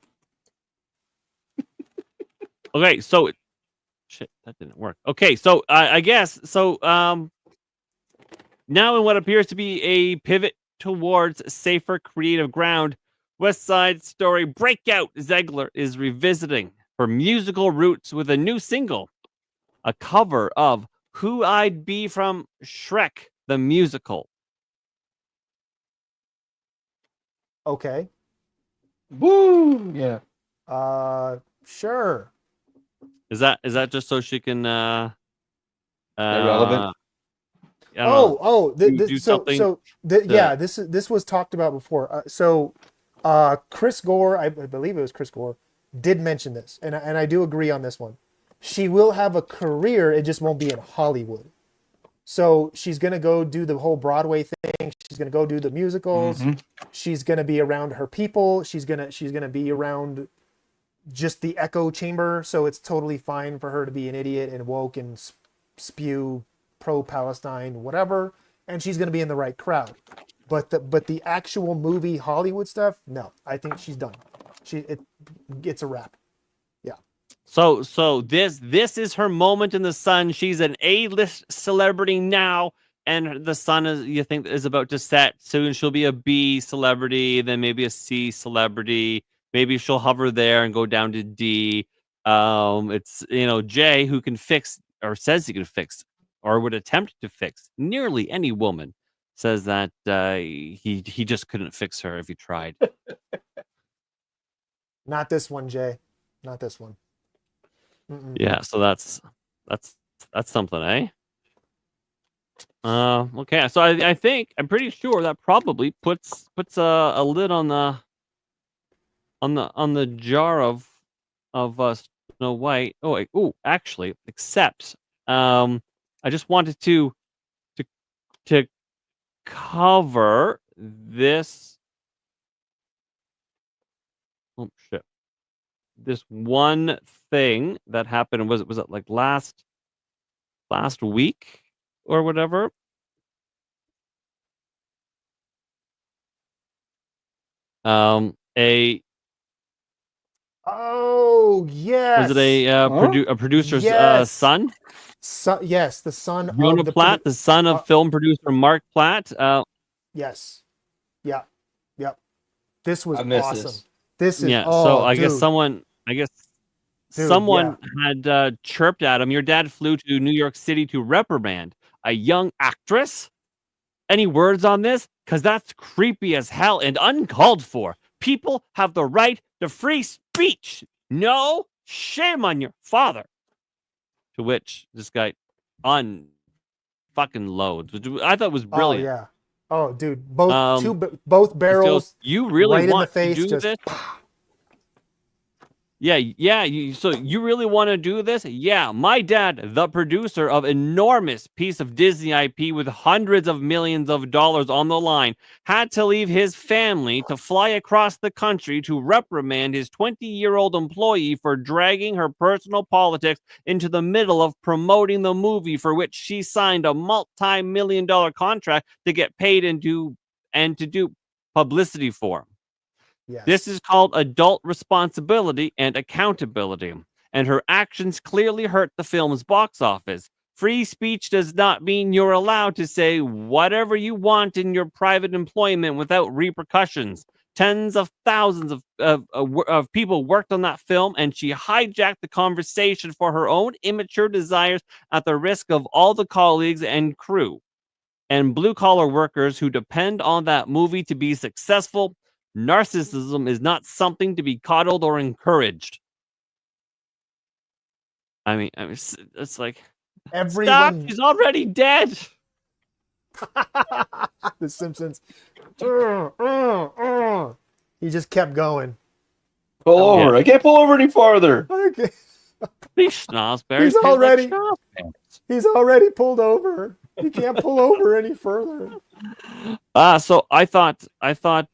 Okay, so shit, that didn't work. Okay, so I guess so. Now in what appears to be a pivot towards safer creative ground, West Side Story breakout Zegler is revisiting her musical roots with a new single, a cover of "Who I'd Be" from Shrek the Musical. Okay. Woo! Yeah. Sure. Is that just so she can Irrelevant. I don't know, do something yeah, this was talked about before. Chris Gore, I believe it was Chris Gore, did mention this, and I do agree on this one. She will have a career, it just won't be in Hollywood. So she's gonna go do the whole Broadway thing. She's gonna go do the musicals. Mm-hmm. She's gonna be around her people. She's gonna be around just the echo chamber. So it's totally fine for her to be an idiot and woke and spew pro-Palestine, whatever. And she's gonna be in the right crowd. But the actual movie Hollywood stuff, no. I think she's done. It's a wrap. Yeah. So this is her moment in the sun. She's an A-list celebrity now, and the sun is about to set. Soon she'll be a B celebrity, then maybe a C celebrity. Maybe she'll hover there and go down to D. It's Jay who can fix or says he can fix or would attempt to fix nearly any woman. Says that he just couldn't fix her if he tried. Not this one, Jay. Not this one. Mm-mm. Yeah, so that's something, eh? Okay, so I think I'm pretty sure that probably puts a lid on the jar of Snow White. Oh, actually, except I just wanted to cover this. Oh shit! This one thing that happened was it like last week or whatever? A Oh yes. was it a producer's Yes. son? Yes, the son Jonah of the Platt, the son of film producer Mark Platt. Yes. Yeah. Yep. This was I miss awesome. This is Yeah. So I guess dude. someone Dude, someone had chirped at him. Your dad flew to New York City to reprimand a young actress. Any words on this? Because that's creepy as hell and uncalled for. People have the right to free speech. No shame on your father. To which this guy fucking loads, which I thought was brilliant. Oh yeah. Oh dude, both He barrels goes, you really right in the want face, to do just this? Yeah. So you really want to do this? Yeah. My dad, the producer of enormous piece of Disney IP with hundreds of millions of dollars on the line, had to leave his family to fly across the country to reprimand his 20-year-old employee for dragging her personal politics into the middle of promoting the movie for which she signed a multi-million-dollar contract to get paid and to do publicity for him. yes. This is called adult responsibility and accountability, and her actions clearly hurt the film's box office. Free speech does not mean you're allowed to say whatever you want in your private employment without repercussions. Tens of thousands of people worked on that film, and she hijacked the conversation for her own immature desires at the risk of all the colleagues and crew and blue-collar workers who depend on that movie to be successful. Narcissism is not something to be coddled or encouraged. I mean, it's like, stop, Everyone. she's already dead. The Simpsons. He just kept going. Pull over. Yeah. I can't pull over any farther. Okay. These schnozberries He's taste already- like schnozberries. He's already pulled over. He can't pull over any further. So I thought that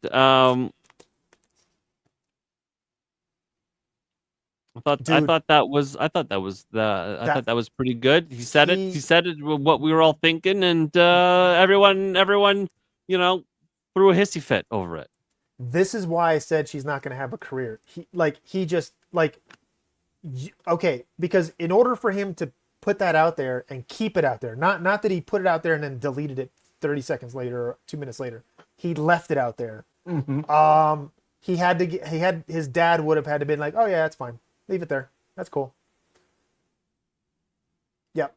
was pretty good. He said it what we were all thinking, and everyone threw a hissy fit over it. This is why I said she's not going to have a career. Okay, because in order for him to put that out there and keep it out there, not that he put it out there and then deleted it 30 seconds later or 2 minutes later, he left it out there. Mm-hmm. His dad would have had to been like, oh yeah, that's fine, leave it there, that's cool. Yep.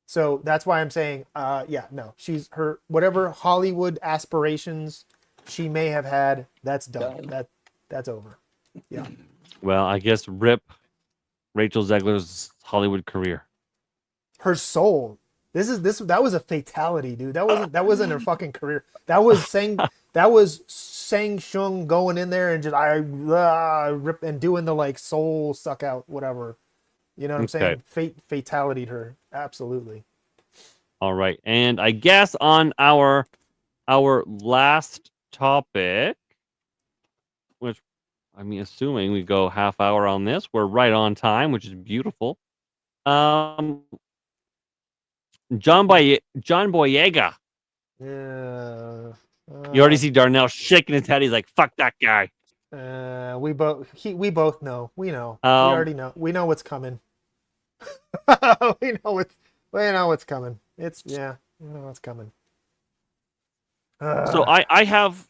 So that's why I'm saying, no, she's her whatever Hollywood aspirations she may have had, that's done. That's over. Yeah. Well, I guess rip Rachel Zegler's Hollywood career. Her soul. That was a fatality, dude. That wasn't her fucking career. That was Sang Shung going in there and just rip and doing the like soul suck out whatever. You know what I'm saying? Fatality her. Absolutely. All right. And I guess on our last topic, which I mean, assuming we go half hour on this, we're right on time, which is beautiful. John Boyega. Yeah. You already see Darnell shaking his head. He's like, "Fuck that guy." We both know. We know. We Um, already know. We know what's coming. we know what's we know what's coming. It's yeah. We know what's coming. so I have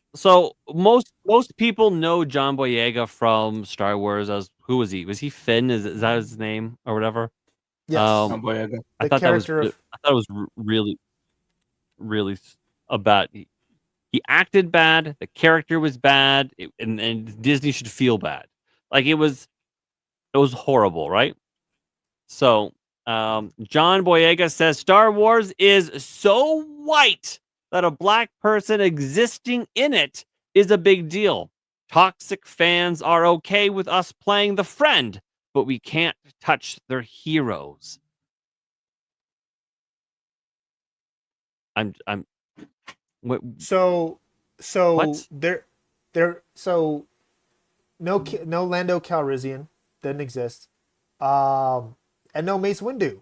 most people know John Boyega from Star Wars as who was he? Was he Finn? Is that his name or whatever? Yes. Oh boy, okay. I The thought that was character of I thought it was really really about he acted bad, the character was bad, and Disney should feel bad. Like it was horrible, right? So, John Boyega says Star Wars is so white that a black person existing in it is a big deal. Toxic fans are okay with us playing the friend, but we can't touch their heroes. I'm what so what? so no Lando Calrissian didn't exist. And no Mace Windu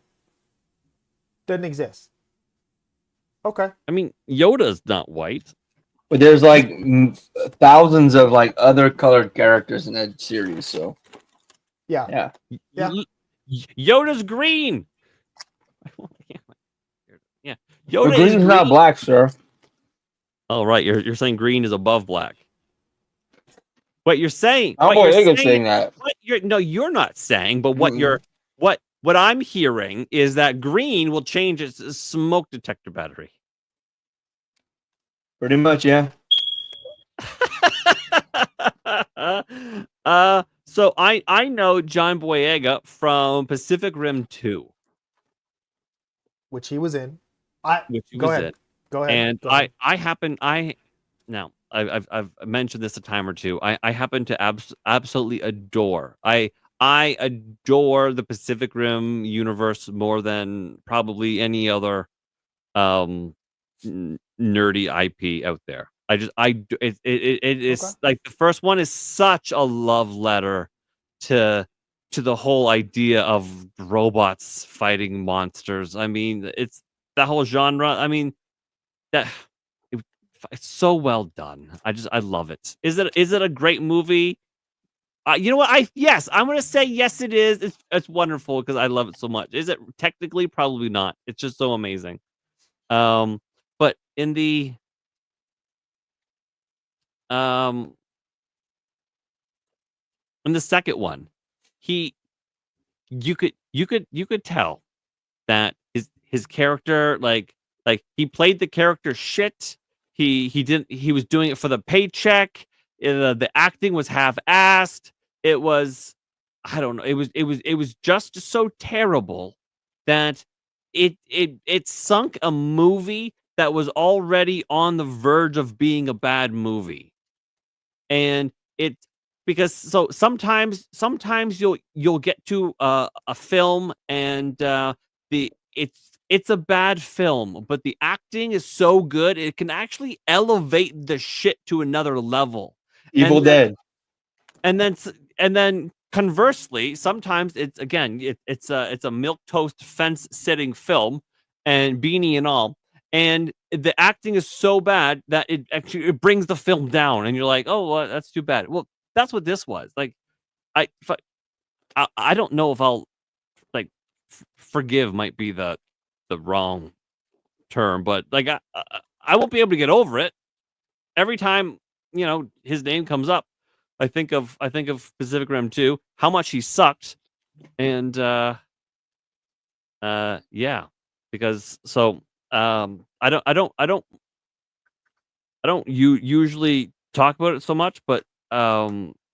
didn't exist. Okay. I mean, Yoda's not white. But there's like thousands of like other colored characters in that series. So Yeah. yeah, Yeah. Yoda's green. Yeah, but Yoda green is is not green. black, sir. Oh, right. You're saying green is above black. What you're saying? Oh What boy, you're Egan's saying? saying that. What you're no, you're not saying. But what Mm-mm. you're what I'm hearing is that green will change its smoke detector battery. Pretty much, yeah. So I know John Boyega from Pacific Rim 2, Which he was in. I which he go was ahead. in. Go ahead. And Go ahead. now I've mentioned this a time or two. I happen to absolutely adore. I adore the Pacific Rim universe more than probably any other nerdy IP out there. It is Okay. like the first one is such a love letter to the whole idea of robots fighting monsters. I mean, it's that whole genre. I mean, that it, it's so well done. I love it. Is it a great movie? You know what? I'm gonna say yes. It is. It's wonderful because I love it so much. Is it technically probably not? It's just so amazing. But um in the second one, he you could tell that his character like he played the character shit. He was doing it for the paycheck. The acting was half-assed. It was I don't know. It was just so terrible that it sunk a movie that was already on the verge of being a bad movie. And it because so sometimes you'll get to a film and it's a bad film, but the acting is so good it can actually elevate the shit to another level. Evil And then Dead. and then conversely, sometimes it's a milk toast fence sitting film and Beanie and all, and the acting is so bad that it brings the film down, and you're like, oh, well, that's too bad. Well, that's what this was like. If I don't know if I'll like forgive might be the wrong term, but like I won't be able to get over it every time his name comes up. I think of Pacific Rim 2, how much he sucked, and yeah, because so I don't usually talk about it so much, but my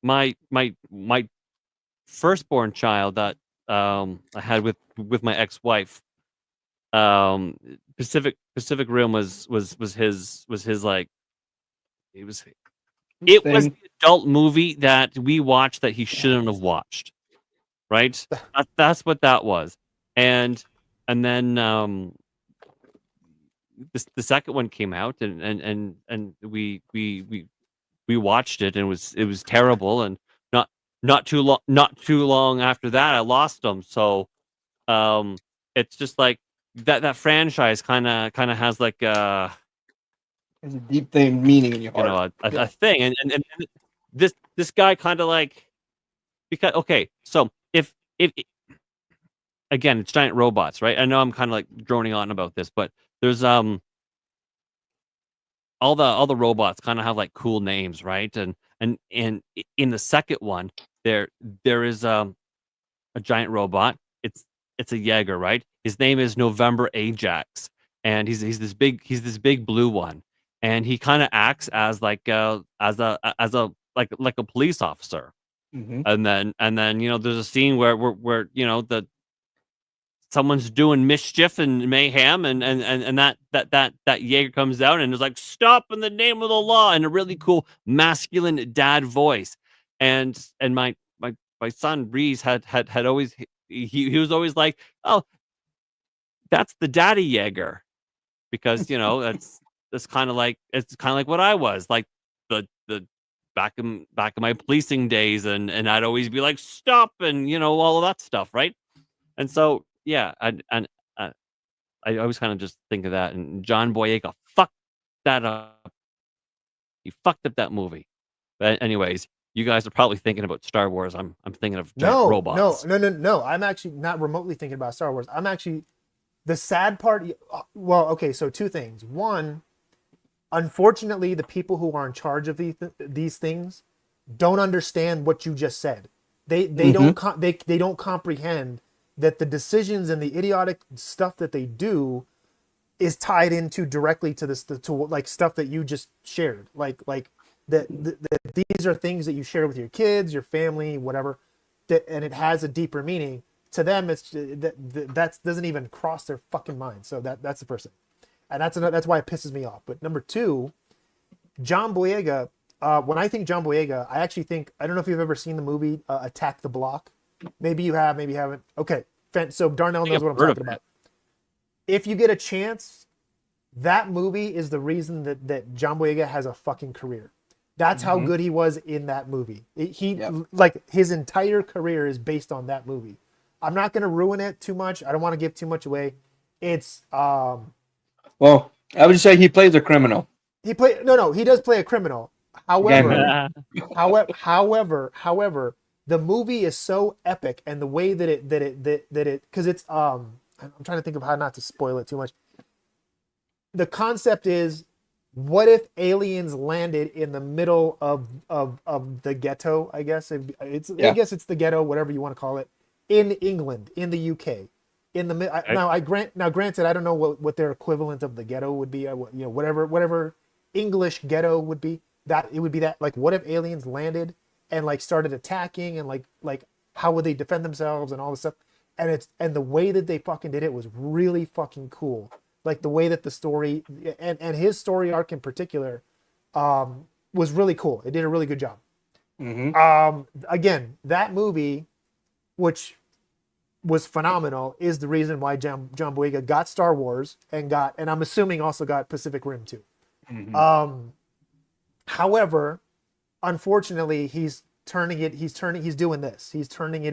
firstborn child that I had with my ex-wife, Pacific Rim was his like it was the adult movie that we watched that he shouldn't have watched. Right? That's what that was. And then the second one came out and we watched it and it was terrible, and not too long after that I lost him. So it's just like that franchise kind of has like There's a deep thing meaning in your you heart. know a thing, and this guy kind of like, because okay, so if again, it's giant robots, right? I know I'm kind of like droning on about this, but there's all the robots kind of have like cool names, right? And in the second one, there is a giant robot. It's a Jaeger, right? His name is November Ajax, and he's this big blue one, and he kind of acts as like as a like a police officer. Mm-hmm. And then there's a scene where the someone's doing mischief and mayhem, and that Jaeger comes out and is like, stop in the name of the law, in a really cool masculine dad voice. And my son Reese had always he was always like, oh, that's the daddy Jaeger, because that's kind of like, it's kind of like what I was like, the back in my policing days, and I'd always be like, stop, and all of that stuff, right? And so yeah, I always kind of just think of that, and John Boyega fucked that up. He fucked up that movie. But anyways, you guys are probably thinking about Star Wars. I'm thinking of giant robots. No. I'm actually not remotely thinking about Star Wars. I'm actually, the sad part. Well, okay, so two things. One, unfortunately, the people who are in charge of these things don't understand what you just said. They don't comprehend that the decisions and the idiotic stuff that they do is tied into directly to this, to like stuff that you just shared. Like that these are things that you share with your kids, your family, whatever, and it has a deeper meaning. To them, it's that doesn't even cross their fucking mind. So that's the first thing. And that's why it pisses me off. But number two, John Boyega, when I think John Boyega, I actually think, I don't know if you've ever seen the movie Attack the Block. Maybe you have, maybe you haven't. Okay, so Darnell knows what I'm talking about. If you get a chance, that movie is the reason that John Boyega has a fucking career. That's how good he was in that movie. Like, his entire career is based on that movie. I'm not going to ruin it too much. I don't want to give too much away. It's well, I would say he plays a criminal. He does play a criminal. However, however, the movie is so epic, and the way that it because it's I'm trying to think of how not to spoil it too much. The concept is, what if aliens landed in the middle of the ghetto? I guess I guess it's the ghetto, whatever you want to call it, in England, in the UK. Granted, I don't know what their equivalent of the ghetto would be. Whatever English ghetto would be. That it would be that, like, what if aliens landed and like started attacking, and like how would they defend themselves and all this stuff? And the way that they fucking did it was really fucking cool. Like, the way that the story and his story arc in particular was really cool. It did a really good job. Again, that movie, which was phenomenal, is the reason why John Boyega got Star Wars and I'm assuming also got Pacific Rim too. However, unfortunately, he's turning it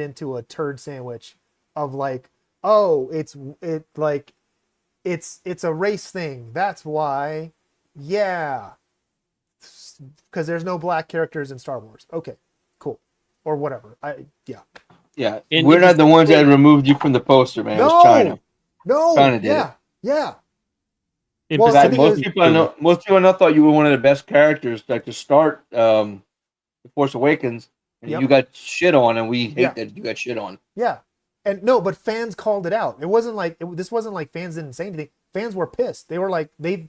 into a turd sandwich of like, oh, it's a race thing. That's why, yeah, because there's no black characters in Star Wars. Okay, cool, or whatever. Yeah. We're not the ones that removed you from the poster, man. It was China. No. China did it. Yeah. Well, most people I know thought you were one of the best characters, like, to start The Force Awakens, and you got shit on, and we hate that you got shit on. Yeah. And no, but fans called it out. It wasn't like this wasn't like fans didn't say anything. Fans were pissed. They were like, they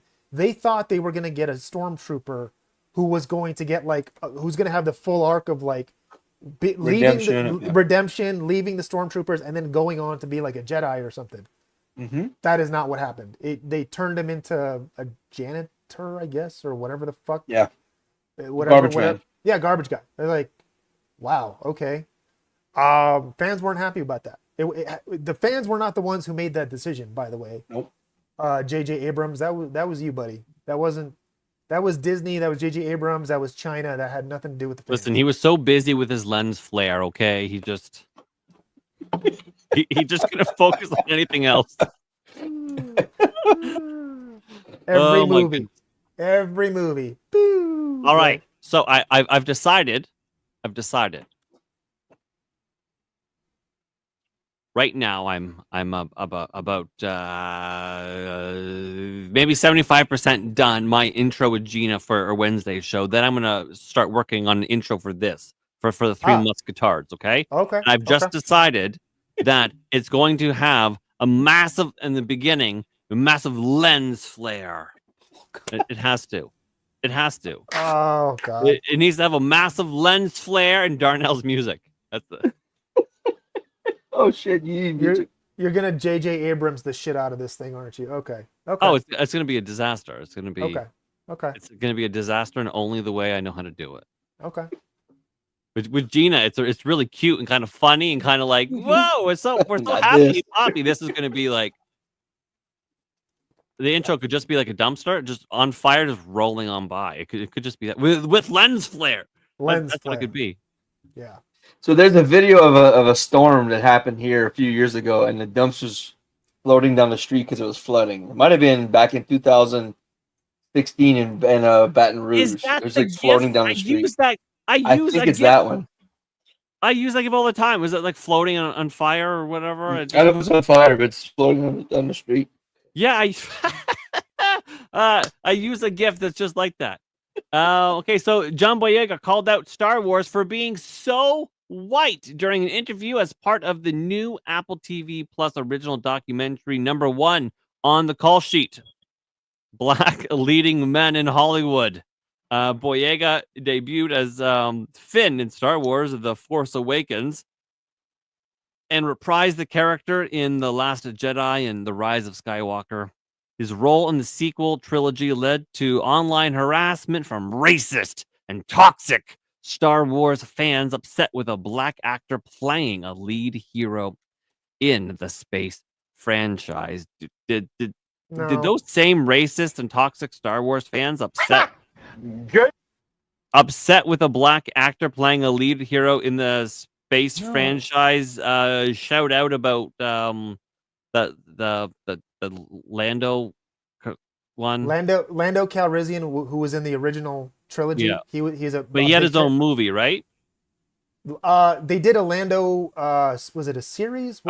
thought they were gonna get a stormtrooper who was going to get like who's gonna have the full arc of like redemption, leaving the stormtroopers, and then going on to be like a Jedi or something. That is not what happened. They turned him into a janitor, I guess, or whatever the fuck. Yeah. Garbage man. Yeah, garbage guy. They're like, wow, okay. Fans weren't happy about that. The fans were not the ones who made that decision, by the way. Nope. J.J. Abrams, that was you, buddy. That was Disney. That was J.J. Abrams. That was China. That had nothing to do with the fans. Listen, he was so busy with his lens flare. Okay, he just he just couldn't focus on anything else. Every movie. Boo. All right. So I've decided. Right now, I'm about maybe 75% done my intro with Gina for a Wednesday show. Then I'm gonna start working on an intro for this for the Three Musketards. Okay, Okay. and I've just decided that it's going to have a massive in the beginning, a massive lens flare. It has to. It has to. Oh God. It needs to have a massive lens flare and Darnell's music. That's the. Oh shit! You're gonna J.J. Abrams the shit out of this thing, aren't you? Okay. Okay. Oh, it's gonna be a disaster. It's gonna be. Okay. Okay. It's gonna be a disaster, and only the way I know how to do it. Okay. With Gina, it's really cute and kind of funny and kind of like, whoa, we're so Not happy this. and happy. This is gonna be like the intro could just be like a dumpster, just on fire, just rolling on by. It could just be that with lens flare. That's Flare. what it could be. Yeah. So there's a video of a storm that happened here a few years ago, and the dumpsters floating down the street because it was flooding. It might have been back in 2016 in Baton Rouge. Is that it was the like floating down the I street. use that. I think it's that one. I use that gift all the time. Was it like floating on fire or whatever? I don't know if it's on fire, but it's floating down the street. Yeah, I use a gift that's just like that. Okay, so John Boyega called out Star Wars for being so white during an interview as part of the new Apple TV Plus original documentary #1 on the call sheet. Black leading men in Hollywood. Boyega debuted as Finn in Star Wars The Force Awakens and reprised the character in The Last Jedi and The Rise of Skywalker. His role in the sequel trilogy led to online harassment from racist and toxic Star Wars fans upset with a black actor playing a lead hero in the space franchise. Did those same racist and toxic Star Wars fans upset with a black actor playing a lead hero in the space franchise shout out about the Lando one? Lando Calrissian, who was in the original trilogy. Yeah. He's a. But he had his own movie, right? They did a Lando. Was it a series?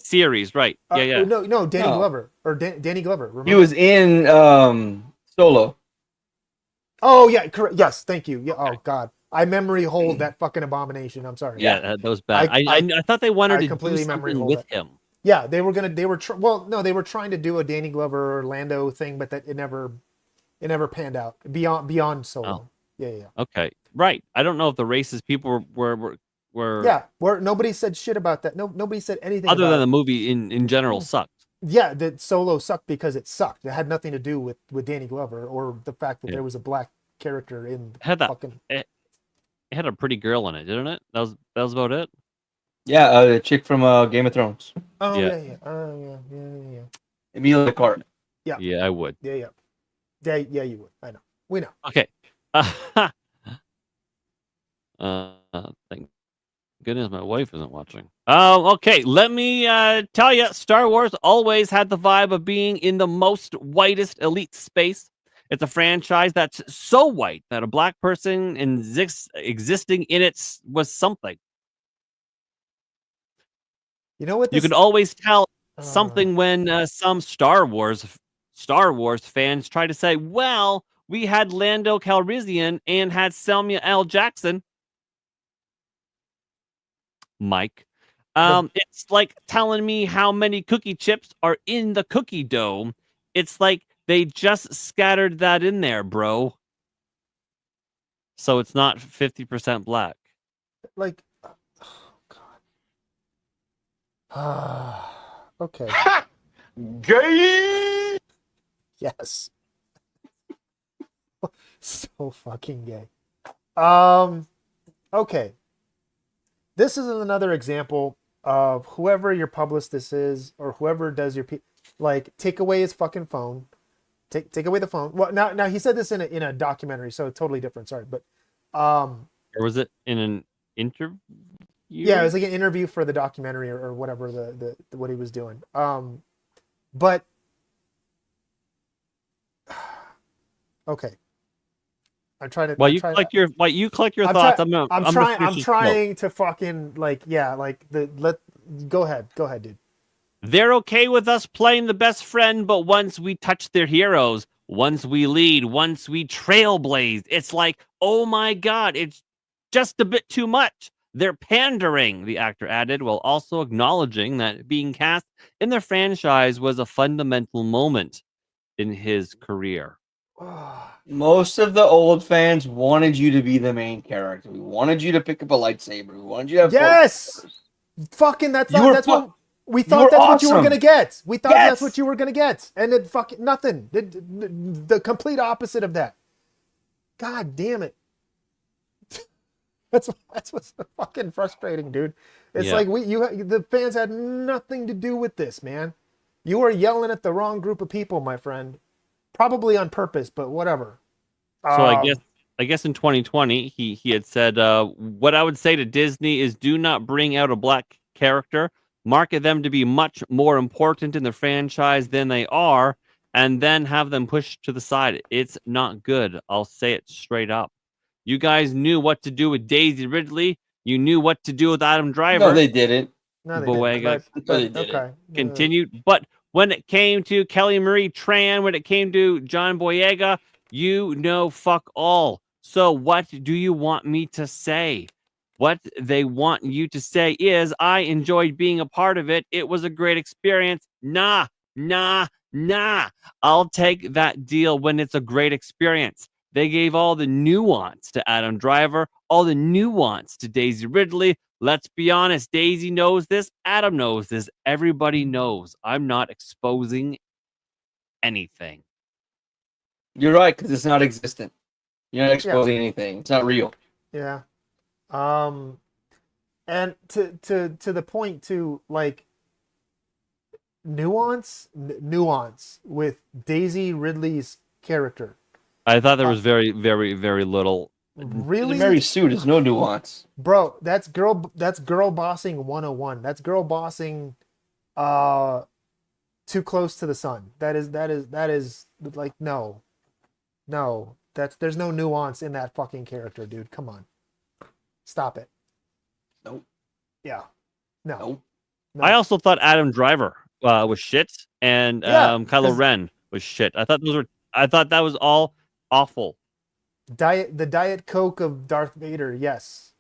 Series, right? Yeah. No, Danny Glover Danny Glover. Remember? He was in Solo. Oh yeah, correct. Yes, thank you. Yeah. Oh God, I memory hold that fucking abomination. I'm sorry. Yeah, that was bad. I thought they wanted to do something with him. Yeah, they were trying to do a Danny Glover or Lando thing, but that it never panned out beyond Solo. Oh. Yeah. Okay, right. I don't know if the racist people were yeah, where nobody said shit about that. Nobody said anything other about than the movie in general sucked. Yeah, the Solo sucked because it sucked. It had nothing to do with Danny Glover or the fact that there was a black character in it had a pretty girl in it, didn't it? That was about it. Yeah, the chick from Game of Thrones. Oh yeah. Yeah. Emilia Clarke. Yeah. Yeah, I would. Yeah, you would. I know. We know. Okay. Thank goodness my wife isn't watching. Okay. Let me tell you, Star Wars always had the vibe of being in the most whitest elite space. It's a franchise that's so white that a black person existing in it was something. You know what? You can always tell something when some Star Wars fans try to say, well, we had Lando Calrissian and had Samuel L. Jackson. Mike. It's like telling me how many cookie chips are in the cookie dough. It's like they just scattered that in there, bro. So it's not 50% black. Like, oh, God. Okay. Gay. Yes. So fucking gay. Okay. This is another example of whoever your publicist is or whoever does your take away his fucking phone. Take away the phone. Well, now he said this in a documentary, so totally different. Sorry, but or was it in an interview? Yeah, it was like an interview for the documentary or whatever the what he was doing. But okay. I'm trying to. While I'm you trying, collect your I'm thoughts, try- I'm gonna I'm finish I'm this quote. trying to fucking Go ahead, dude. They're okay with us playing the best friend, but once we touch their heroes, once we lead, once we trailblaze, it's like, oh my god, it's just a bit too much. They're pandering, the actor added, while also acknowledging that being cast in their franchise was a fundamental moment in his career. Most of the old fans wanted you to be the main character. We wanted you to pick up a lightsaber. We wanted you to have Yes, fucking. That's You were that's what we you thought. were That's what you were awesome. gonna get. We thought that's Yes. what you were gonna get, and it fucking nothing. The complete opposite of that. God damn it. That's what's fucking frustrating, dude. It's Yeah. like the fans had nothing to do with this, man. You were yelling at the wrong group of people, my friend. Probably on purpose, but whatever. So I guess in 2020 he had said, what I would say to Disney is do not bring out a black character, market them to be much more important in the franchise than they are, and then have them pushed to the side. It's not good. I'll say it straight up. You guys knew what to do with Daisy Ridley. You knew what to do with Adam Driver. No, they didn't. no, they Boyega didn't, No, they didn't. okay. continued. But when it came to Kelly Marie Tran, when it came to John Boyega, you know fuck all. So what do you want me to say? What they want you to say is, I enjoyed being a part of it. It was a great experience. Nah. I'll take that deal when it's a great experience. They gave all the nuance to Adam Driver, all the nuance to Daisy Ridley. Let's be honest, Daisy knows this, Adam knows this, everybody knows. I'm not exposing anything. You're right, because it's not existent. You're not exposing anything. It's not real. Yeah. And to the point too, like nuance with Daisy Ridley's character. I thought there was very, very, very little. Really, The Mary Sue, there's no nuance. bro, that's girl bossing 101. That's girl bossing too close to the sun. That is like no. There's no nuance in that fucking character, dude. Come on. Stop it. Nope. Yeah. No. Nope. No. I also thought Adam Driver was shit, and Yeah, Kylo 'cause- Ren was shit. I thought that was all awful. the Diet Coke of Darth Vader, yes.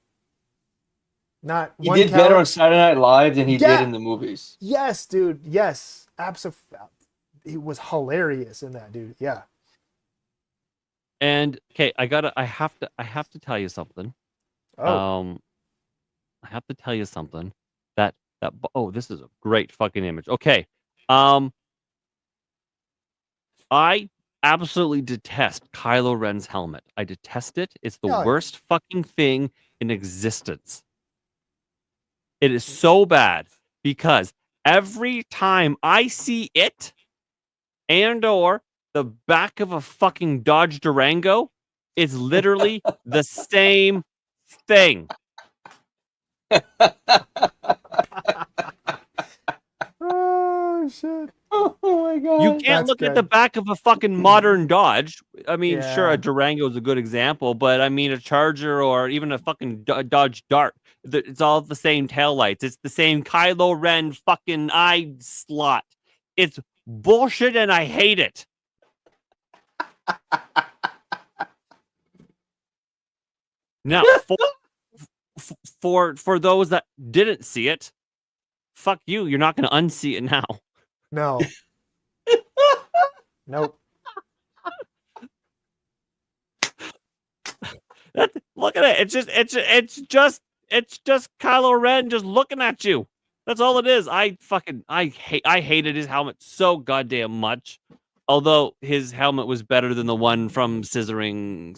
Not He one did better calorie- on Saturday Night Live than he Yeah. did in the movies. Yes, dude. Yes. Absolutely. He was hilarious in that, dude. Yeah. And okay, I have to tell you something. Oh. I have to tell you something. Oh, this is a great fucking image. Okay. I absolutely detest Kylo Ren's helmet. I detest it. It's the Yeah. worst fucking thing in existence. It is so bad because every time I see it and or the back of a fucking Dodge Durango, it's literally the same thing. Oh shit. Oh my god. You can't That's look at the good. back of a fucking modern Dodge. I mean, sure, Yeah. a Durango is a good example, but I mean, a Charger or even a fucking Dodge Dart, it's all the same taillights. It's the same Kylo Ren fucking eye slot. It's bullshit and I hate it. Now, for those that didn't see it, fuck you. You're not going to unsee it now. No. Nope. Look at it. It's just Kylo Ren just looking at you. That's all it is. I hated his helmet so goddamn much. Although his helmet was better than the one from scissoring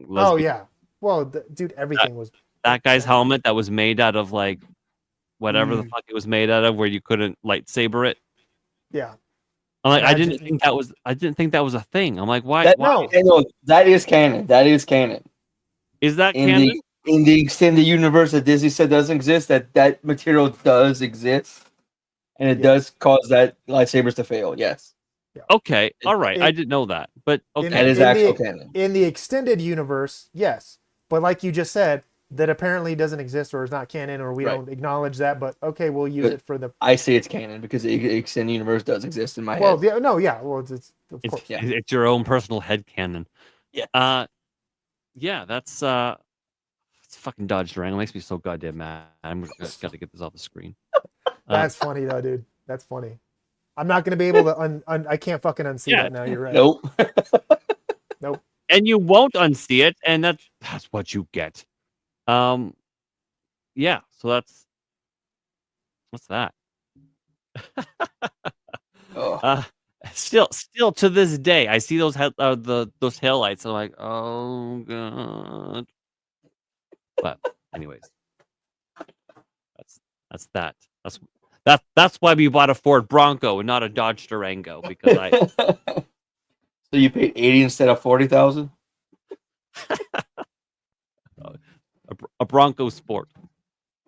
lesbian. Oh yeah. Well, dude, everything was. That guy's helmet that was made out of like whatever the fuck it was made out of, where you couldn't lightsaber it. Yeah. I'm like, I Imagine- didn't think that was a thing. I'm like, why? That, why? no, that is canon. That is canon. Is that In canon? in the extended universe that Disney said doesn't exist, that material does exist, and it does cause that lightsabers to fail. Yes. Okay, all right. I didn't know that, but okay. That is actual canon. In the extended universe, yes, but like you just said, that apparently doesn't exist or is not canon, or we Right. don't acknowledge that. But okay, we'll use But it for the. I say it's canon because the extended universe does exist in my Well, head. yeah, no, yeah, well, it's of course. Yeah. It's your own personal head canon. Yeah. Yeah, that's it's fucking Dodge Durango. Makes me so goddamn mad. I'm got to get this off the screen. That's funny though, dude. That's funny. I'm not gonna be able to I can't fucking unsee that now. You're right. Nope. Nope. And you won't unsee it, and that's what you get. Yeah. So what's that? Oh. Still to this day, I see those those taillights. I'm like, oh god. But anyways, that's that. That's why we bought a Ford Bronco and not a Dodge Durango, because I So you paid 80 instead of 40,000? a Bronco Sport.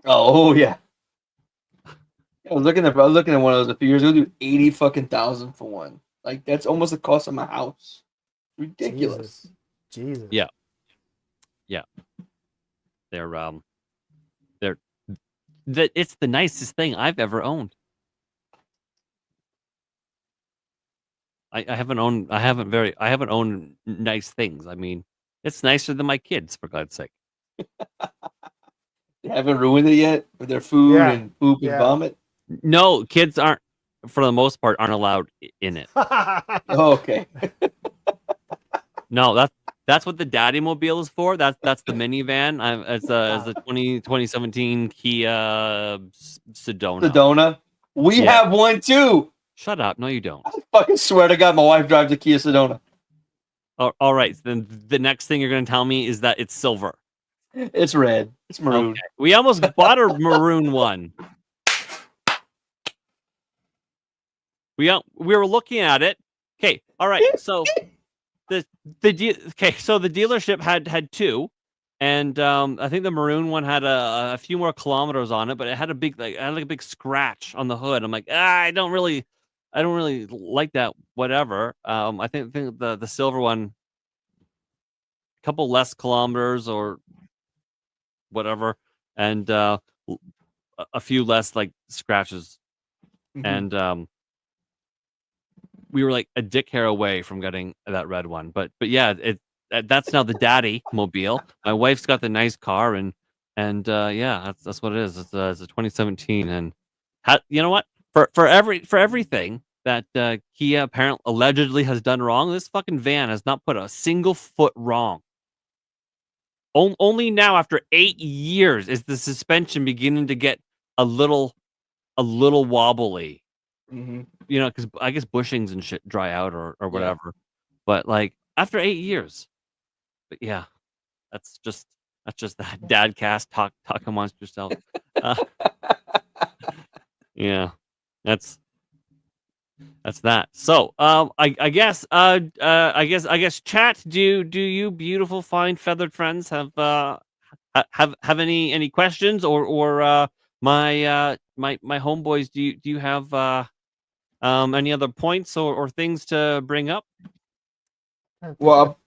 Oh yeah. I was looking at one of those a few years ago. Dude, 80 fucking thousand for one. Like that's almost the cost of my house. Ridiculous. Jesus. Yeah. It's the nicest thing I've ever owned. I haven't owned nice things. I mean, it's nicer than my kids, for God's sake. They haven't ruined it yet with their food Yeah. and poop and Yeah. vomit. No, kids aren't, for the most part, aren't allowed in it. Oh, okay. No, that's what the Daddy Mobile is for. That's the minivan. It's a 2017 Kia Sedona. Sedona. We Yeah. have one too. Shut up. No, you don't. I fucking swear to God, my wife drives a Kia Sedona. All right. So then the next thing you're going to tell me is that it's silver. It's red. It's maroon. Okay. We almost bought a maroon one. We were looking at it. Okay. All right. So so the dealership had two, and I think the maroon one had a few more kilometers on it, but it had a big scratch on the hood. I'm like, I don't really like that. Whatever. I think the silver one, a couple less kilometers or whatever, and a few less like scratches, Mhm. and we were like a dick hair away from getting that red one. But yeah, that's now the Daddy Mobile. My wife's got the nice car, and yeah, that's what it is. It's a 2017, and you know what? For everything that Kia apparently allegedly has done wrong, this fucking van has not put a single foot wrong. Only now, after 8 years, is the suspension beginning to get a little wobbly. Mhm. You know, because I guess bushings and shit dry out or whatever. But like after 8 years. But yeah, that's just that dad cast talk amongst yourself. Yeah, that's that. So I guess chat. Do you beautiful fine feathered friends have any questions or my homeboys, do you have any other points or things to bring up? Well,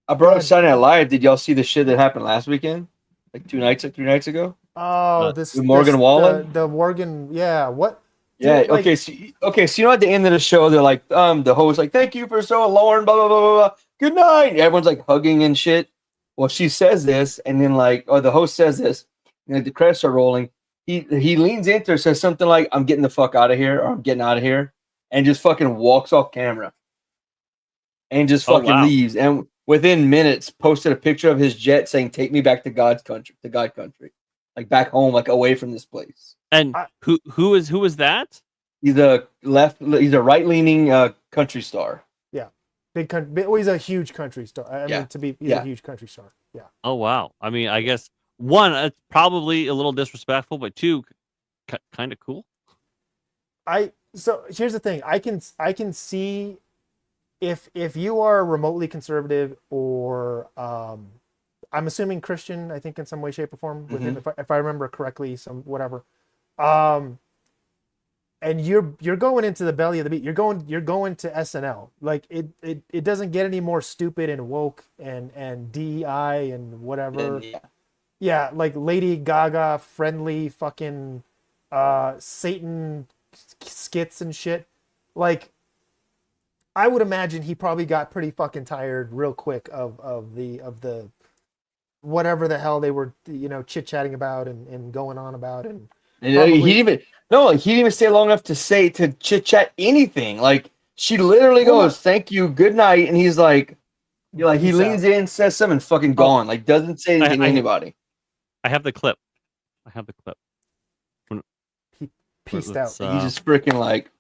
I brought up Saturday Night Live. Did y'all see the shit that happened last weekend? Like 3 nights ago? Oh, With Morgan Wallen? the Morgan, yeah. What? Yeah. Dude, like- okay. So you know, at the end of the show, they're like, the host like, "Thank you for so Lauren, blah blah blah blah blah. Good night." Everyone's like hugging and shit. Well, she says this, and then the host says this, and like, the credits are rolling. He leans into her, says something like, "I'm getting the fuck out of here," or "I'm getting out of here," and just fucking walks off camera, and just fucking wow. leaves. And within minutes, posted a picture of his jet saying, "Take me back to God's country, like back home, like away from this place." And who is that? He's a right-leaning country star. Yeah, big country. Well, he's a huge country star. I Yeah. mean, he's Yeah. a huge country star. Yeah. Oh wow. I mean, I guess one, it's probably a little disrespectful, but two, kind of cool. So here's the thing. I can see if you are remotely conservative or I'm assuming Christian, I think in some way, shape, or form with him, if I remember correctly, some whatever. and you're going into the belly of the beast. You're going to SNL. Like it doesn't get any more stupid and woke and DEI and whatever. And, yeah. Yeah, like Lady Gaga friendly fucking Satan skits and shit. Like I would imagine he probably got pretty fucking tired real quick of the whatever the hell they were, chit chatting about and going on about and And probably- he didn't even stay long enough to chit chat anything. Like she literally goes, "Thank you, good night," and he's like, he Peace leans out. in, says something, fucking gone. Like doesn't say anything to anybody. I have the clip. He peaced Let's, out. He's just freaking like,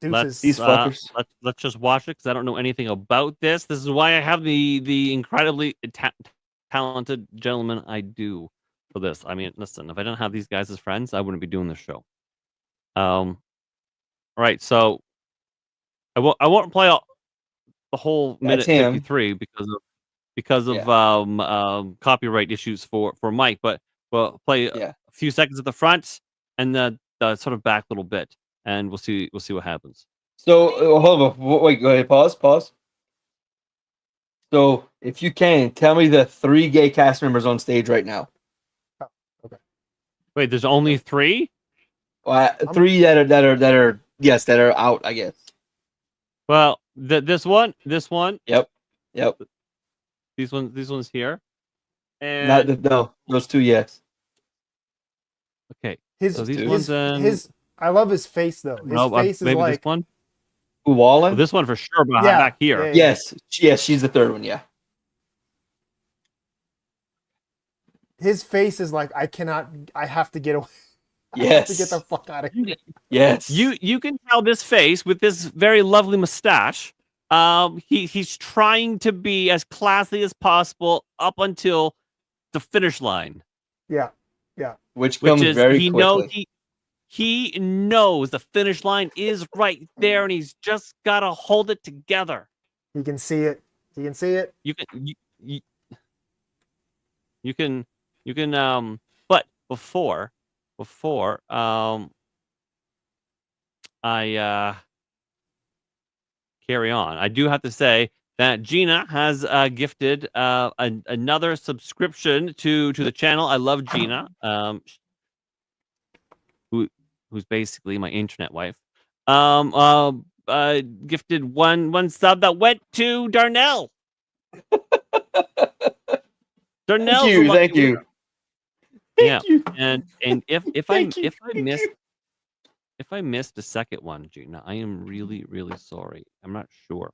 Deuces. these fuckers. Let's just watch it because I don't know anything about this. This is why I have the incredibly talented gentleman I do for this. I mean, listen, if I didn't have these guys as friends, I wouldn't be doing this show. All right, so I won't play the whole minute That's him. 53 because of copyright issues for Mike, but we'll play a few seconds at the front and the sort of back little bit, and we'll see what happens. So hold on, wait, go ahead, pause. So if you can tell me the 3 gay cast members on stage right now. Wait, there's only 3? 3 that are out, I guess. Well, this one. Yep. These ones here. And No, those 2, yes. okay. His, So these his, ones his I love his face though. His face is maybe like this one. Who, Wallen? Well, this one for sure back here. Yeah. Yes, she's the 3rd one, yeah. His face is like I have to get away. I have Yes. to get the fuck out of here. Yes. You can tell this face with this very lovely mustache. He's trying to be as classy as possible up until the finish line. Yeah. Which comes very quickly. He knows the finish line is right there, and he's just gotta hold it together. He can see it. You can but before I carry on, I do have to say that Gina has gifted another subscription to the channel. I love Gina, who's basically my internet wife. Gifted one sub that went to Darnell. Darnell, Thank you. Yeah, and if I missed a second one, Gina, I am really sorry. I'm not sure.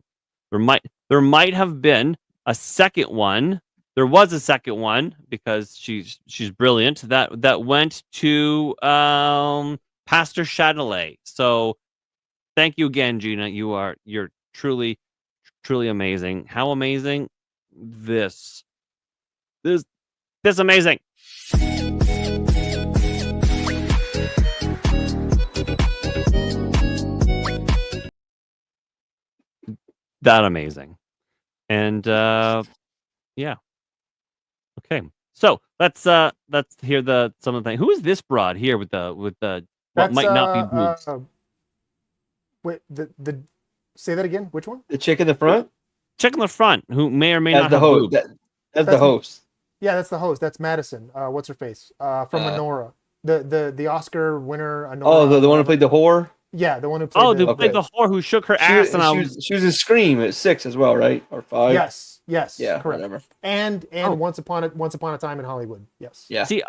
There might have been a second one. There was a second one because she's brilliant. That went to Pastor Chatelet. So thank you again, Gina. You're truly amazing. How amazing? This amazing. That amazing. And yeah. Okay. So let's hear some of the things. Who is this broad here with the what might not be boobs? Wait, say that again. Which one? The chick in the front? Chick in the front who may or may That's not the have host. boobs. That's the host. Yeah, that's the host. That's Madison. What's her face? From Honora. The Oscar winner. Honora, Oh, the one who played the whore? Yeah, the one who played. Who played the whore who shook her ass, and she was in Scream at 6 as well, right? Or 5? Yes, Yeah, correct. whatever. And Once Upon a Time in Hollywood. Yes. Yeah. See,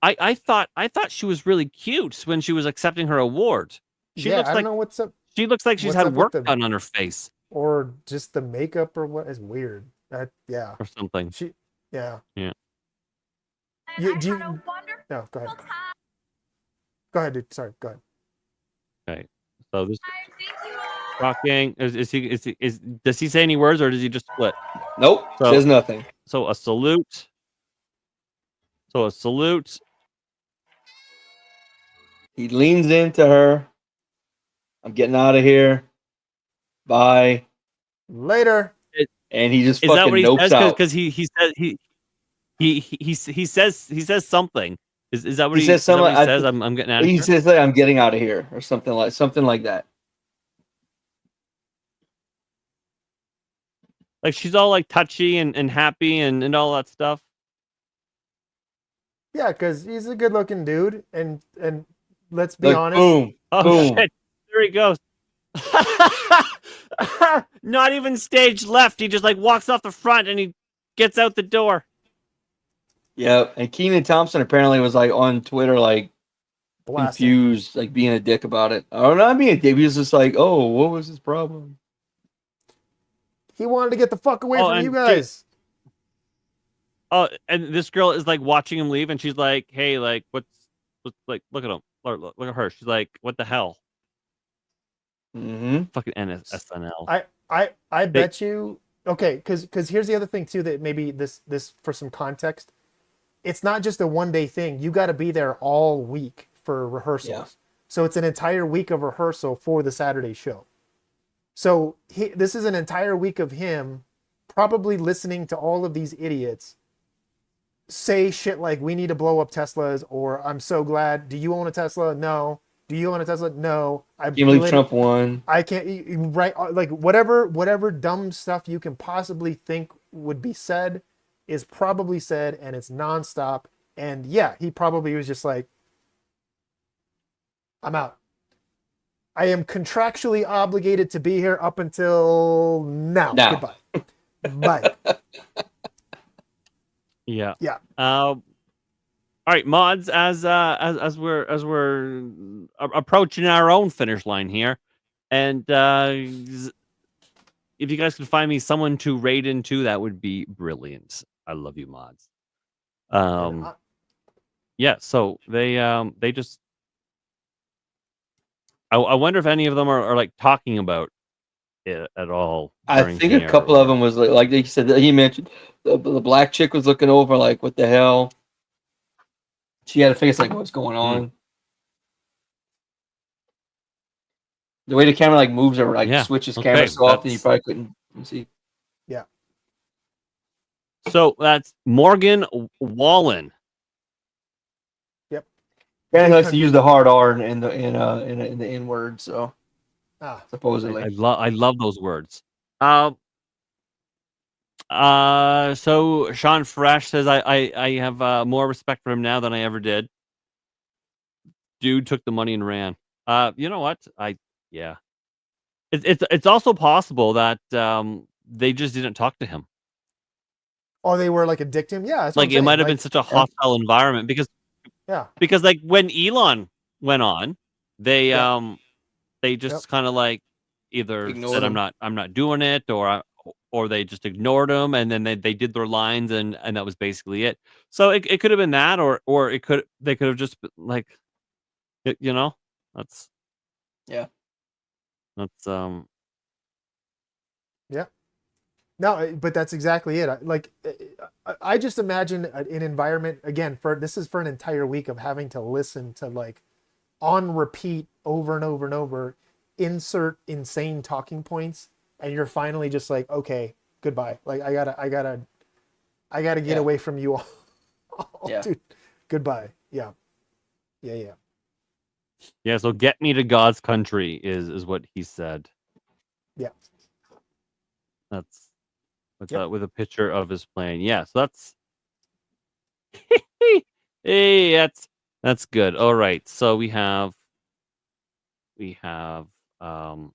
I thought she was really cute when she was accepting her award. She looks I like don't know what's up. She looks like she's what's had up with work the- done on her face Or just the makeup or what is weird. Yeah. or something. Yeah. Yeah. Do you? No, go ahead. Go ahead, dude. Sorry. Go ahead. Okay. So this talking is does he say any words or does he just split? Nope. So- Says nothing. So a salute. He leans into her. I'm getting out of here. Bye. Later. And he just Is that fucking what he nopes says? out. Because he says he says something, Is that what He he, says is that what he something- says? I'm getting out of He here. says like, I'm getting out of here or something like that. Like she's all like touchy and happy and all that stuff. Yeah, because he's a good-looking dude, and let's be Like honest. boom, Oh boom. shit! There he goes. Not even stage left. He just like walks off the front and he gets out the door. Yeah, and Keenan Thompson apparently was like on Twitter, like Blasting. confused, like being a dick about it. Or not being a dick. He was just like, "Oh, what was his problem?" He wanted to get the fuck away from and you guys. Oh, and this girl is like watching him leave, and she's like, "Hey, like, what's like? Look at him. Look at her. She's like, what the hell? Mm-hmm. Fucking SNL." I bet you. Okay, because here's the other thing too, that maybe this for some context, it's not just a 1-day thing. You got to be there all week for rehearsals. Yeah. So it's an entire week of rehearsal for the Saturday show. So this is an entire week of him probably listening to all of these idiots say shit like, we need to blow up Teslas, or I'm so glad. Do you own a Tesla? No. Do you own a Tesla? No. I Can't believe Trump won. I can't, right? Like whatever dumb stuff you can possibly think would be said is probably said, and it's nonstop. And yeah, he probably was just like, I'm out. I am contractually obligated to be here up until now. Goodbye. Bye. Yeah. Yeah. All right, mods. As we're approaching our own finish line here, and if you guys could find me someone to raid into, that would be brilliant. I love you, mods. Yeah. So they just. I wonder if any of them are like talking about it at all. I think a couple of them was like they said that he mentioned the black chick was looking over like, what the hell? She had a face like, what's going on? The way the camera like moves or like switches camera so often you probably couldn't see. Yeah. So that's Morgan Wallen. Yep. And he likes to use the hard R in the N word, so supposedly. I love those words. So Sean Fresh says I have more respect for him now than I ever did. Dude took the money and ran. You know what? It's also possible that they just didn't talk to him. Oh, they were like a dick to him? Yeah. That's like it might have been such a hostile environment because like when Elon went on, they just kind of like either ignored said him. I'm not doing it, or they just ignored him, and then they did their lines, and that was basically it. So it could have been that, or they could have just been like, you know, that's yeah. No, but that's exactly it. I just imagine an environment again this is for an entire week of having to listen to like on repeat over and over and over, insert insane talking points, and you're finally just like, okay, goodbye. Like I gotta get away from you all. Dude, goodbye. Yeah. So get me to God's country is what he said. Yeah. That's with a picture of his plane. Yeah, so that's hey, that's good. All right. So we have I'm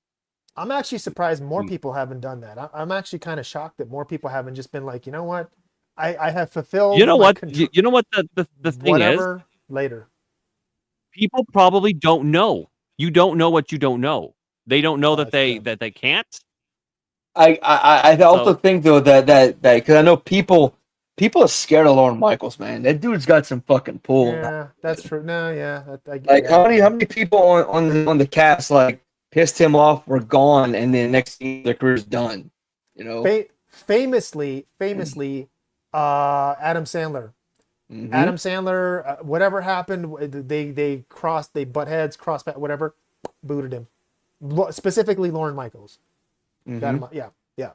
actually surprised more people haven't done that. I'm actually kind of shocked that more people haven't just been like, you know what? I have fulfilled you know what the thing whatever is later. People probably don't know. You don't know what you don't know. They don't know that they can't. I also think though that because I know people are scared of Lorne Michaels, man. That dude's got some fucking pull. Yeah, that's true. No, yeah. How many people on the cast like pissed him off, were gone, and then next thing their career's done. You know, famously, Adam Sandler. Mm-hmm. Adam Sandler, whatever happened, they butt heads, whatever, booted him. Specifically, Lorne Michaels. Mm-hmm. Yeah.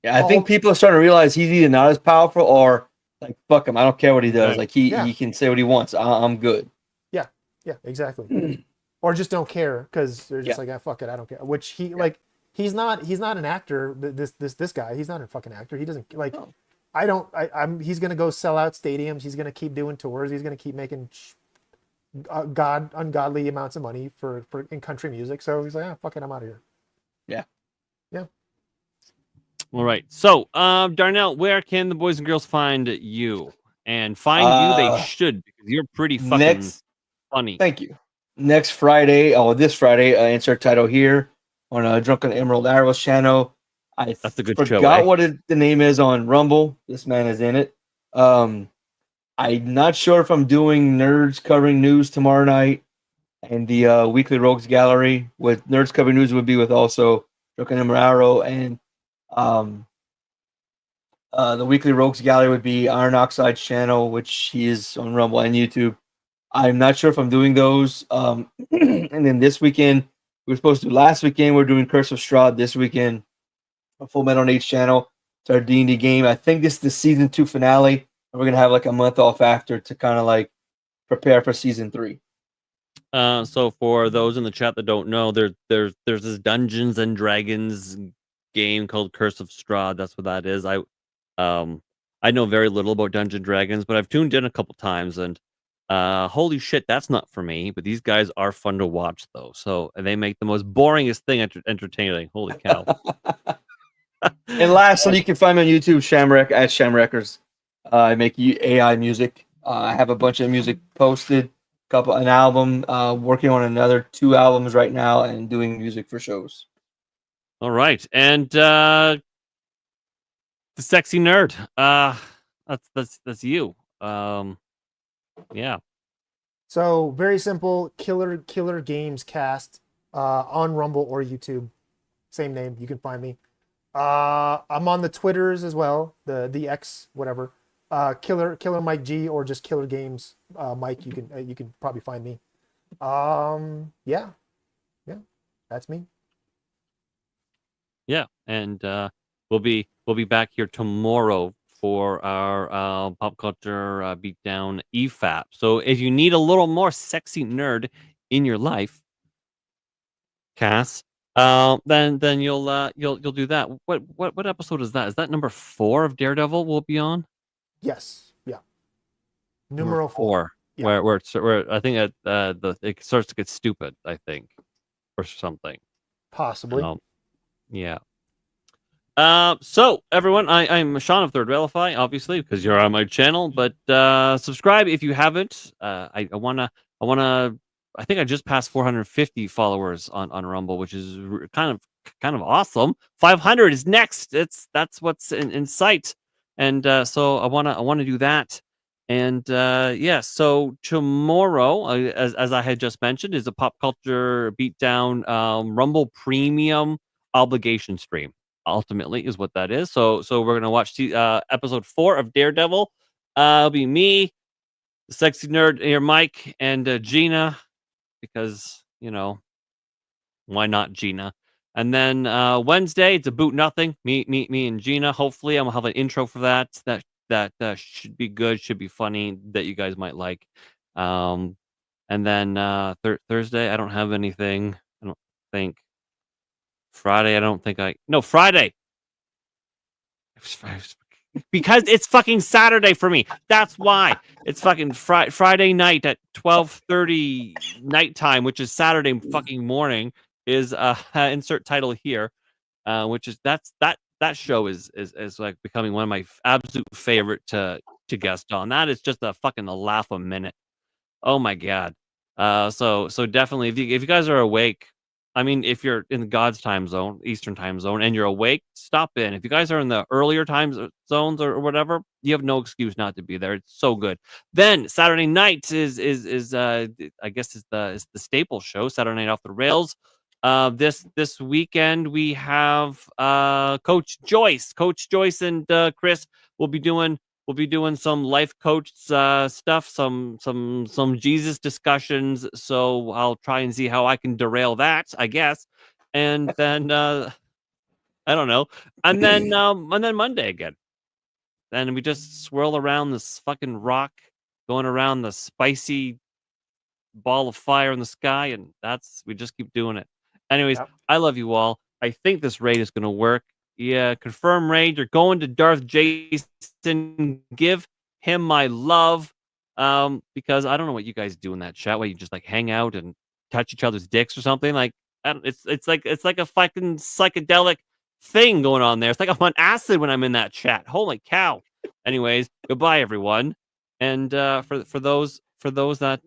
I think people are starting to realize he's either not as powerful or Like fuck him. I don't care what he does. Right. Like he Yeah. he can say what he wants. I'm good. Yeah, exactly. Or just don't care because they're just Yeah. like, ah, fuck it, I don't care. Which like he's not an actor. This guy, he's not a fucking actor. He doesn't like. No. I'm. He's gonna go sell out stadiums. He's gonna keep doing tours. He's gonna keep making ungodly amounts of money for in country music. So he's like, ah, fuck it, I'm out of here. Yeah. Yeah. All right. So, Darnell, where can the boys and girls find you? And find you, they should, because you're pretty fucking Next, funny. thank you. Next Friday, this Friday, insert title here on Drunken Emerald Arrows channel. I That's a good forgot show, eh? what the name is on Rumble. This man is in it. I'm not sure if I'm doing Nerds Covering News tomorrow night and the Weekly Rogues Gallery. With Nerds Covering News would be with also Drunken Emerald Arrow, and the Weekly Rogues Gallery would be Iron Oxide's channel, which he is on Rumble and YouTube. I'm not sure if I'm doing those. And then this weekend, we were supposed to do last weekend. We're doing Curse of Strahd this weekend on Full Metal Nate channel. It's our D&D game. I think this is the season 2 finale. And we're going to have like a month off after to kind of like prepare for season 3. So for those in the chat that don't know, there's this Dungeons and Dragons game called Curse of Strahd. That's what that is. I know very little about Dungeons and Dragons, but I've tuned in a couple times, and holy shit, that's not for me. But these guys are fun to watch, though. So they make the most boringest thing entertaining. Holy cow! And lastly, you can find me on YouTube, Shamrock at Shamrockers. I make AI music. I have a bunch of music posted, an album, working on another 2 albums right now, and doing music for shows. All right, and the sexy nerd. That's you. Yeah. So very simple. Killer Games Cast on Rumble or YouTube. Same name. You can find me. I'm on the Twitters as well. The X whatever. Killer Mike G or just Killer Games Mike. You can probably find me. Yeah. That's me. Yeah, and we'll be back here tomorrow for our pop culture beatdown EFAP. So if you need a little more sexy nerd in your life, Cass, then you'll do that. What episode is that? Is that number 4 of Daredevil we'll be on? Yes. Yeah. Numero 4. 4. Yeah. Where I think it starts to get stupid, I think, or something. Possibly. Yeah. So everyone, I'm Sean of Third Railify, obviously, because you're on my channel. But subscribe if you haven't. I think I just passed 450 followers on Rumble, which is kind of awesome. 500 is next. That's what's in sight, and so I wanna do that. And yeah, so tomorrow, as I had just mentioned, is a pop culture beatdown Rumble Premium obligation stream. Ultimately, is what that is. So we're gonna watch episode 4 of Daredevil. It'll be me, the sexy nerd here, Mike, and Gina, because why not Gina? And then Wednesday, it's a boot nothing. Me and Gina. Hopefully, I'm gonna have an intro for that. That should be good. Should be funny. That you guys might like. And then Thursday, I don't have anything. I don't think. Friday, I don't think Friday. Because it's fucking Saturday for me. That's why. It's fucking Friday night at 12:30 nighttime, which is Saturday fucking morning, is insert title here, which is that show is like becoming one of my absolute favorite to guest on. That is just a laugh a minute. Oh my god. So definitely if you guys are awake, I mean, if you're in the God's time zone, Eastern time zone, and you're awake, stop in. If you guys are in the earlier time zones or whatever, you have no excuse not to be there. It's so good. Then Saturday night is I guess is the staple show, Saturday Night Off the Rails. This weekend we have Coach Joyce and Chris will be doing some life coach stuff, some Jesus discussions. So I'll try and see how I can derail that, I guess. And then I don't know. And then Monday again. and we just swirl around this fucking rock, going around the spicy ball of fire in the sky, and we just keep doing it. Anyways, Yep. I love you all. I think this raid is going to work. Yeah, confirm raid. You're going to Darth Jason. Give him my love. Because I don't know what you guys do in that chat. Where you just like hang out and touch each other's dicks or something. Like, it's like a fucking psychedelic thing going on there. It's like I'm on acid when I'm in that chat. Holy cow. Anyways, goodbye everyone. And for those that